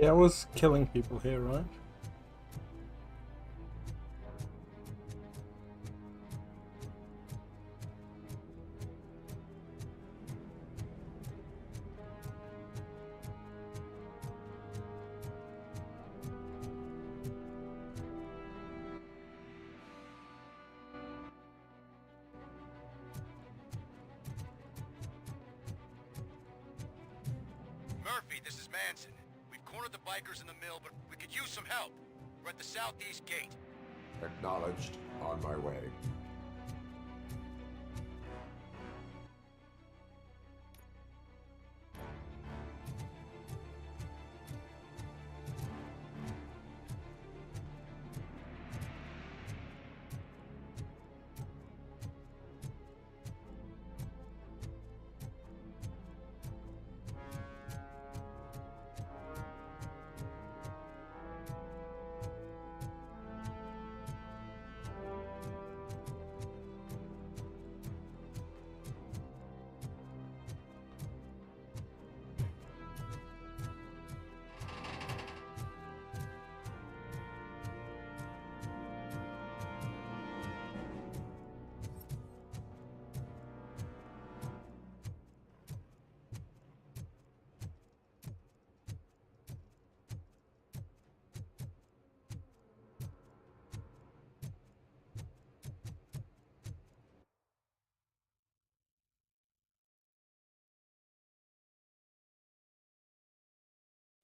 Yeah, I was killing people here, right? Murphy, this is Manson. We've cornered the bikers in the mill, but we could use some help. We're at the southeast gate. Acknowledged. On my way.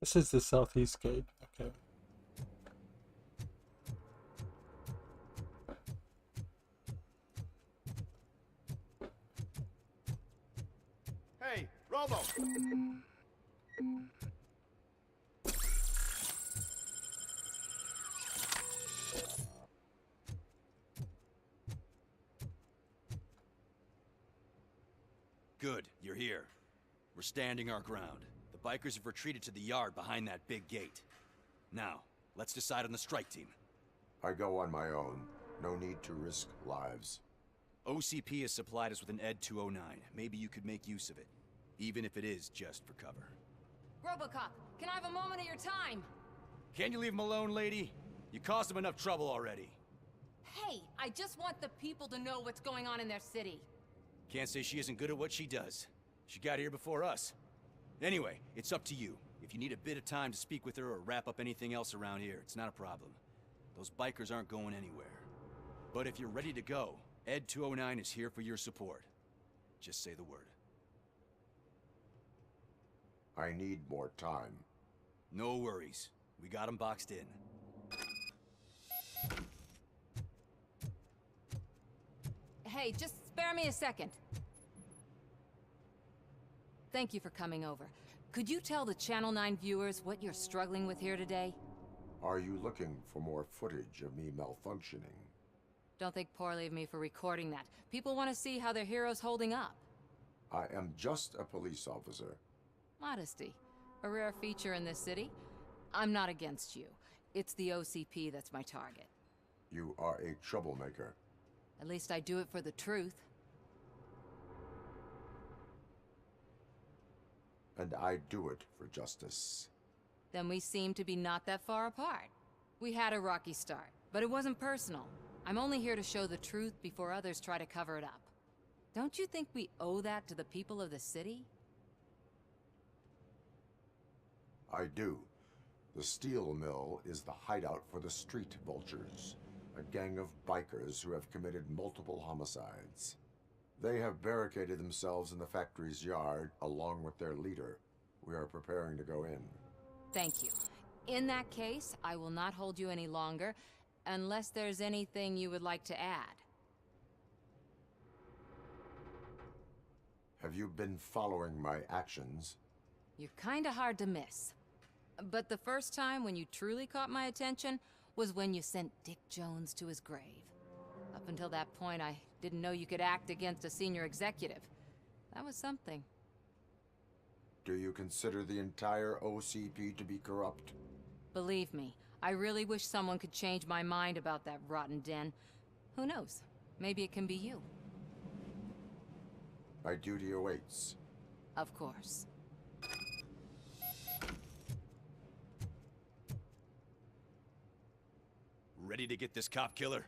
This is the southeast gate. Okay. Hey, Robo! Good, you're here. We're standing our ground. The bikers have retreated to the yard behind that big gate. Now, let's decide on the strike team. I go on my own. No need to risk lives. OCP has supplied us with an ED 209. Maybe you could make use of it, even if it is just for cover. RoboCop, can I have a moment of your time? Can you leave him alone, lady? You caused him enough trouble already. Hey, I just want the people to know what's going on in their city. Can't say she isn't good at what she does. She got here before us. Anyway, it's up to you. If you need a bit of time to speak with her or wrap up anything else around here, it's not a problem. Those bikers aren't going anywhere. But if you're ready to go, ED 209 is here for your support. Just say the word. I need more time. No worries. We got him boxed in. Hey, just spare me a second. Thank you for coming over. Could you tell the Channel 9 viewers what you're struggling with here today? Are you looking for more footage of me malfunctioning? Don't think poorly of me for recording that. People want to see how their hero's holding up. I am just a police officer. Modesty. A rare feature in this city. I'm not against you. It's the OCP that's my target. You are a troublemaker. At least I do it for the truth. And I do it for justice. Then we seem to be not that far apart. We had a rocky start, but it wasn't personal. I'm only here to show the truth before others try to cover it up. Don't you think we owe that to the people of the city? I do. The steel mill is the hideout for the street vultures, a gang of bikers who have committed multiple homicides. They have barricaded themselves in the factory's yard, along with their leader. We are preparing to go in. Thank you. In that case, I will not hold you any longer, unless there's anything you would like to add. Have you been following my actions? You're kinda hard to miss. But the first time when you truly caught my attention was when you sent Dick Jones to his grave. Up until that point, I didn't know you could act against a senior executive. That was something. Do you consider the entire OCP to be corrupt? Believe me, I really wish someone could change my mind about that rotten den. Who knows? Maybe it can be you. My duty awaits. Of course. Ready to get this cop killer?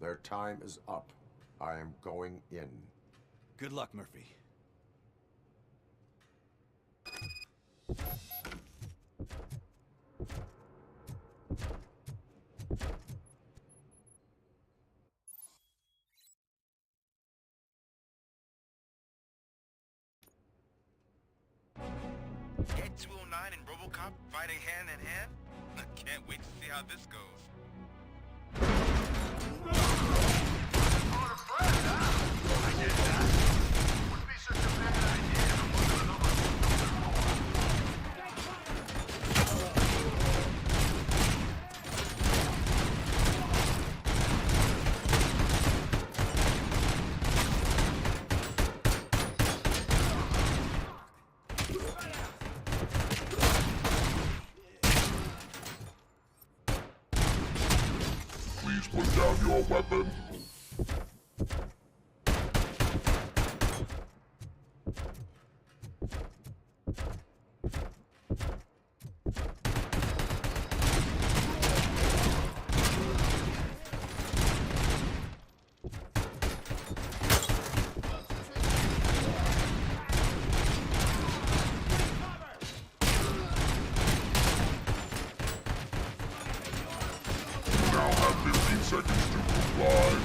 Their time is up. I am going in. Good luck, Murphy. Ed 209 and RoboCop fighting hand in hand? I can't wait to see how this goes. Please put down your weapon. You now have 15 seconds to comply.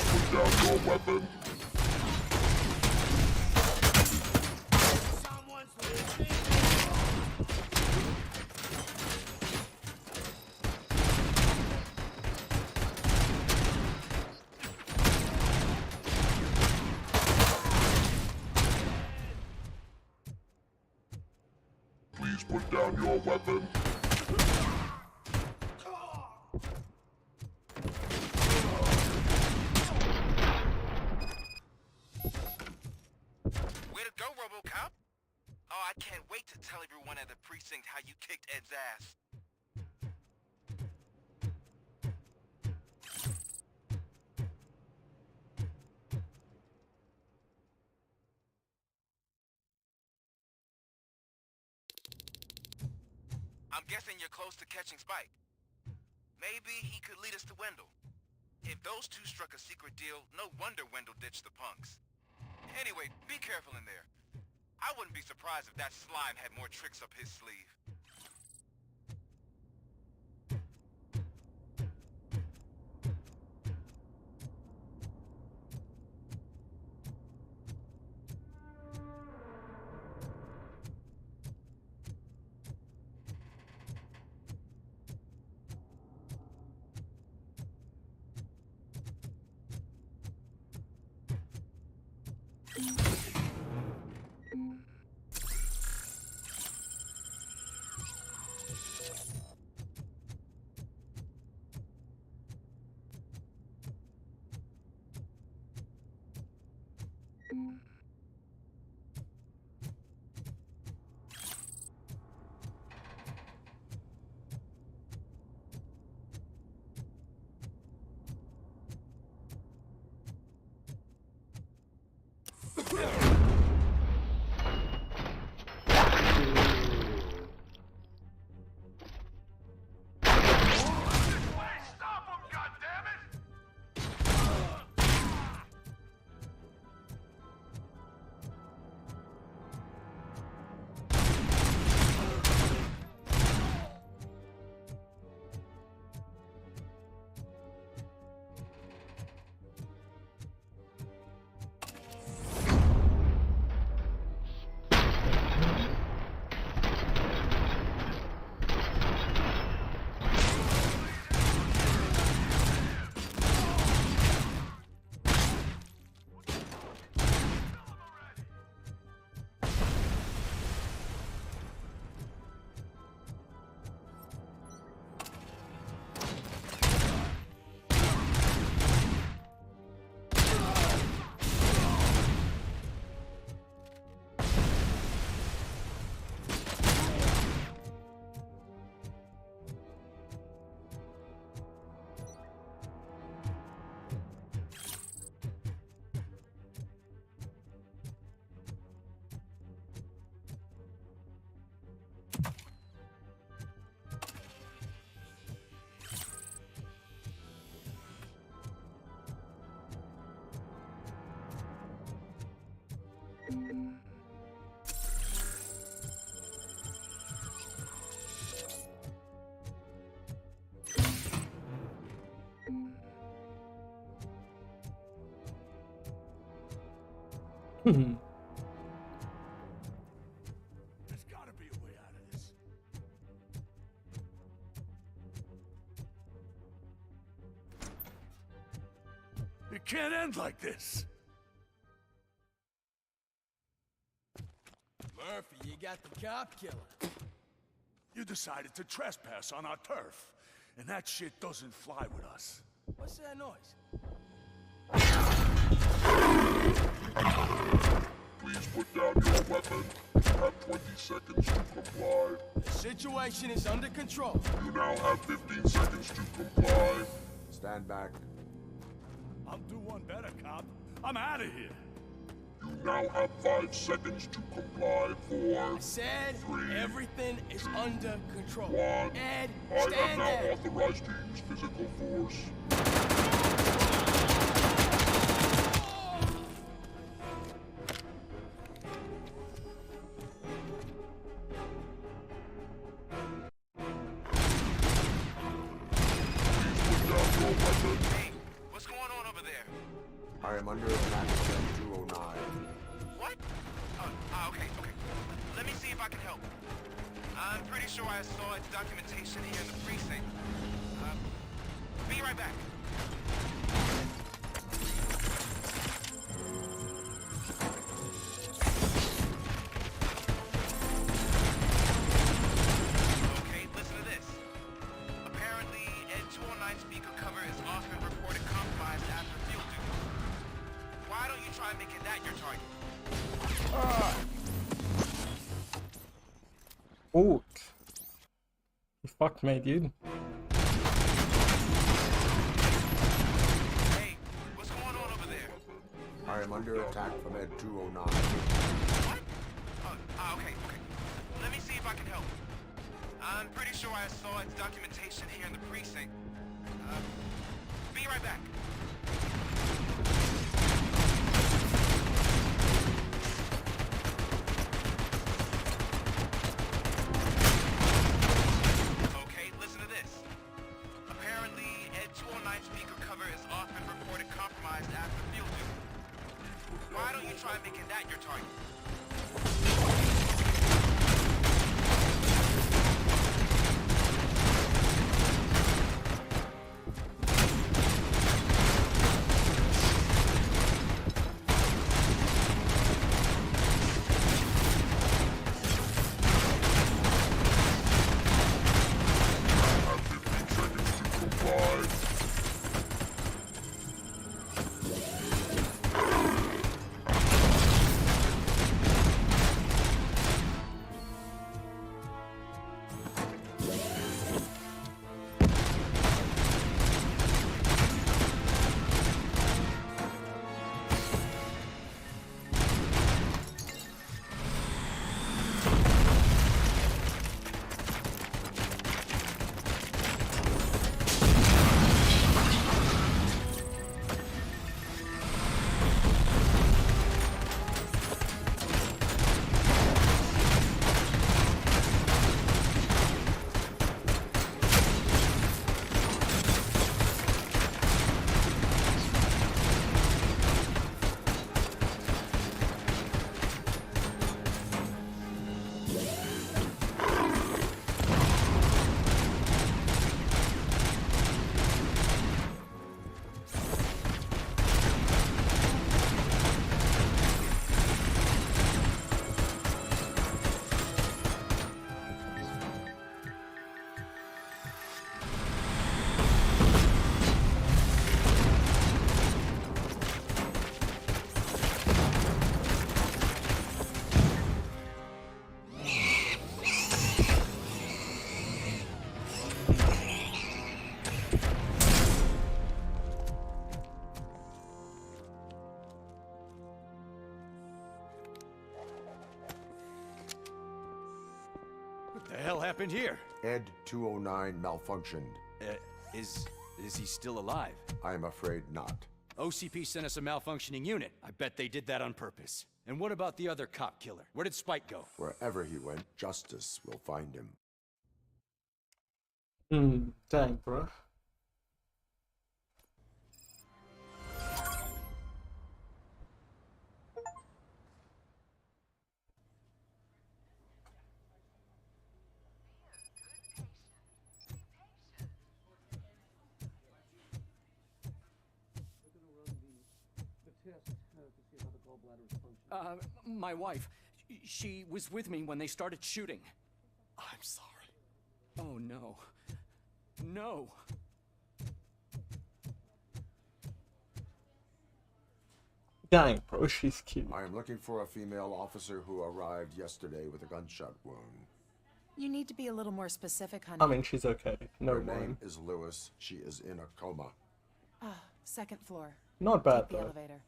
Put down your weapon. Please put down your weapon. Way to go, RoboCop! Oh, I can't wait to tell everyone at the precinct how you kicked Ed's ass. I'm guessing you're close to catching Spike. Maybe he could lead us to Wendell. If those two struck a secret deal, no wonder Wendell ditched the punks. Anyway, be careful in there. I wouldn't be surprised if that slime had more tricks up his sleeve. There's gotta be a way out of this. It can't end like this. Murphy, you got the cop killer. You decided to trespass on our turf, and that shit doesn't fly with us. What's that noise? Please put down your weapon. You have 20 seconds to comply. The situation is under control. You now have 15 seconds to comply. Stand back. I'll do one better, cop. I'm out of here. You now have 5 seconds to comply. 4, I said 3, everything is under control. 1. Ed, I am stand now there. authorized to use physical force. Hey, what's going on over there? I am under attack from 209. What? Okay. Let me see if I can help. I'm pretty sure I saw its documentation here in the precinct. Be right back. Okay, listen to this. Apparently, Ed 209 speaker cover is often reported compromised after field duty. Why don't you try making that your target? Oh. You fucked me, dude. Hey, what's going on over there? I am under attack from Ed 209. What? Okay. Let me see if I can help. I'm pretty sure I saw its documentation here in the precinct. Be right back. Okay, listen to this. Apparently, Ed 209 speaker cover is often reported compromised after field duty. Why don't you try making that your target? What the hell happened here? Ed 209 malfunctioned. Is he still alive? I am afraid not. OCP sent us a malfunctioning unit. I bet they did that on purpose. And what about the other cop killer? Where did Spike go? Wherever he went, justice will find him. Dang, bro. My wife. She was with me when they started shooting. I'm sorry. Oh, no. No. Dang, bro, she's cute. I am looking for a female officer who arrived yesterday with a gunshot wound. You need to be a little more specific, honey. I mean, she's okay. No Her worry. name is Lewis. She is in a coma. Ah, second floor. Not bad, Take the though. elevator.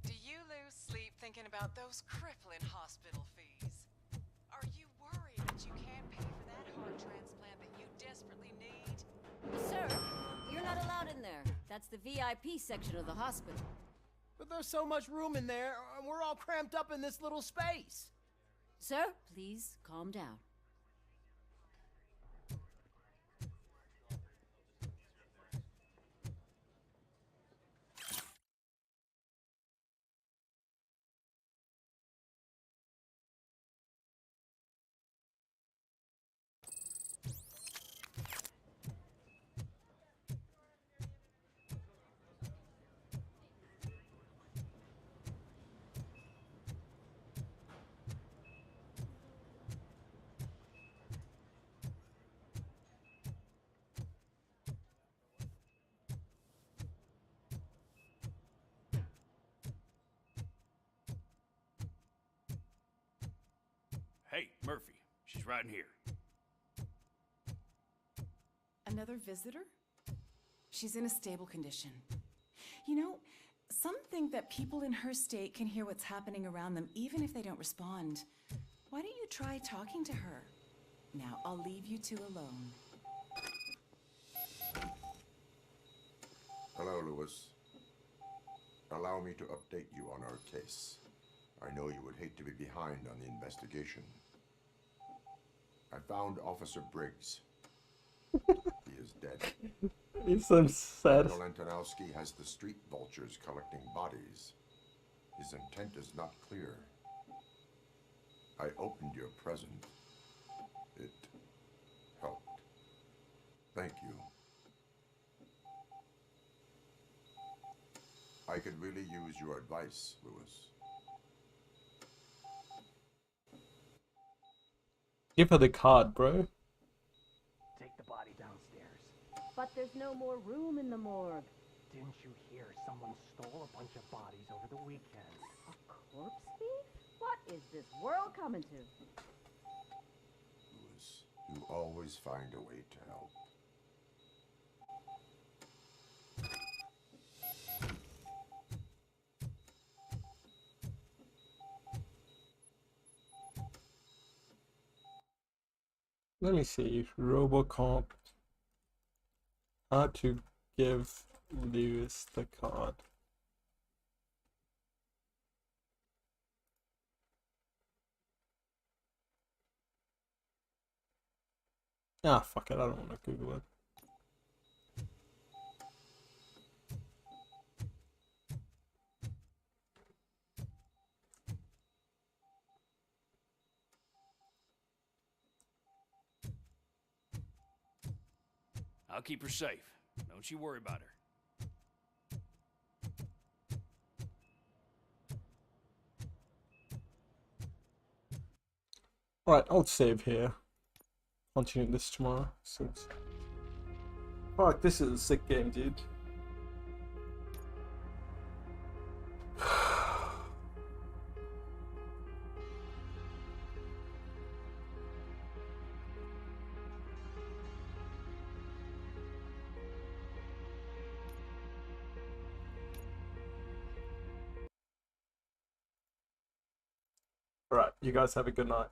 Do you lose sleep thinking about those crippling hospital fees? Are you worried that you can't pay for that heart transplant that you desperately need? Sir, you're not allowed in there. That's the VIP section of the hospital. But there's so much room in there, and we're all cramped up in this little space. Sir, please calm down. Hey, Murphy. She's right in here. Another visitor? She's in a stable condition. You know, some think that people in her state can hear what's happening around them even if they don't respond. Why don't you try talking to her? Now, I'll leave you two alone. Hello, Lewis. Allow me to update you on our case. I know you would hate to be behind on the investigation. I found Officer Briggs. He is dead. He's so sad. Colonel Antonowski has the street vultures collecting bodies. His intent is not clear. I opened your present. It helped. Thank you. I could really use your advice, Lewis. Give her the card, bro. Take the body downstairs. But there's no more room in the morgue. Didn't you hear someone stole a bunch of bodies over the weekend? A corpse thief? What is this world coming to? Lewis, you always find a way to help. Let me see. RoboCop. How to give Lewis the card. Ah, fuck it. I don't want to Google it. I'll keep her safe. Don't you worry about her. Alright, I'll save here. Continue this tomorrow. Since... Fuck, this is a sick game, dude. Alright, you guys have a good night.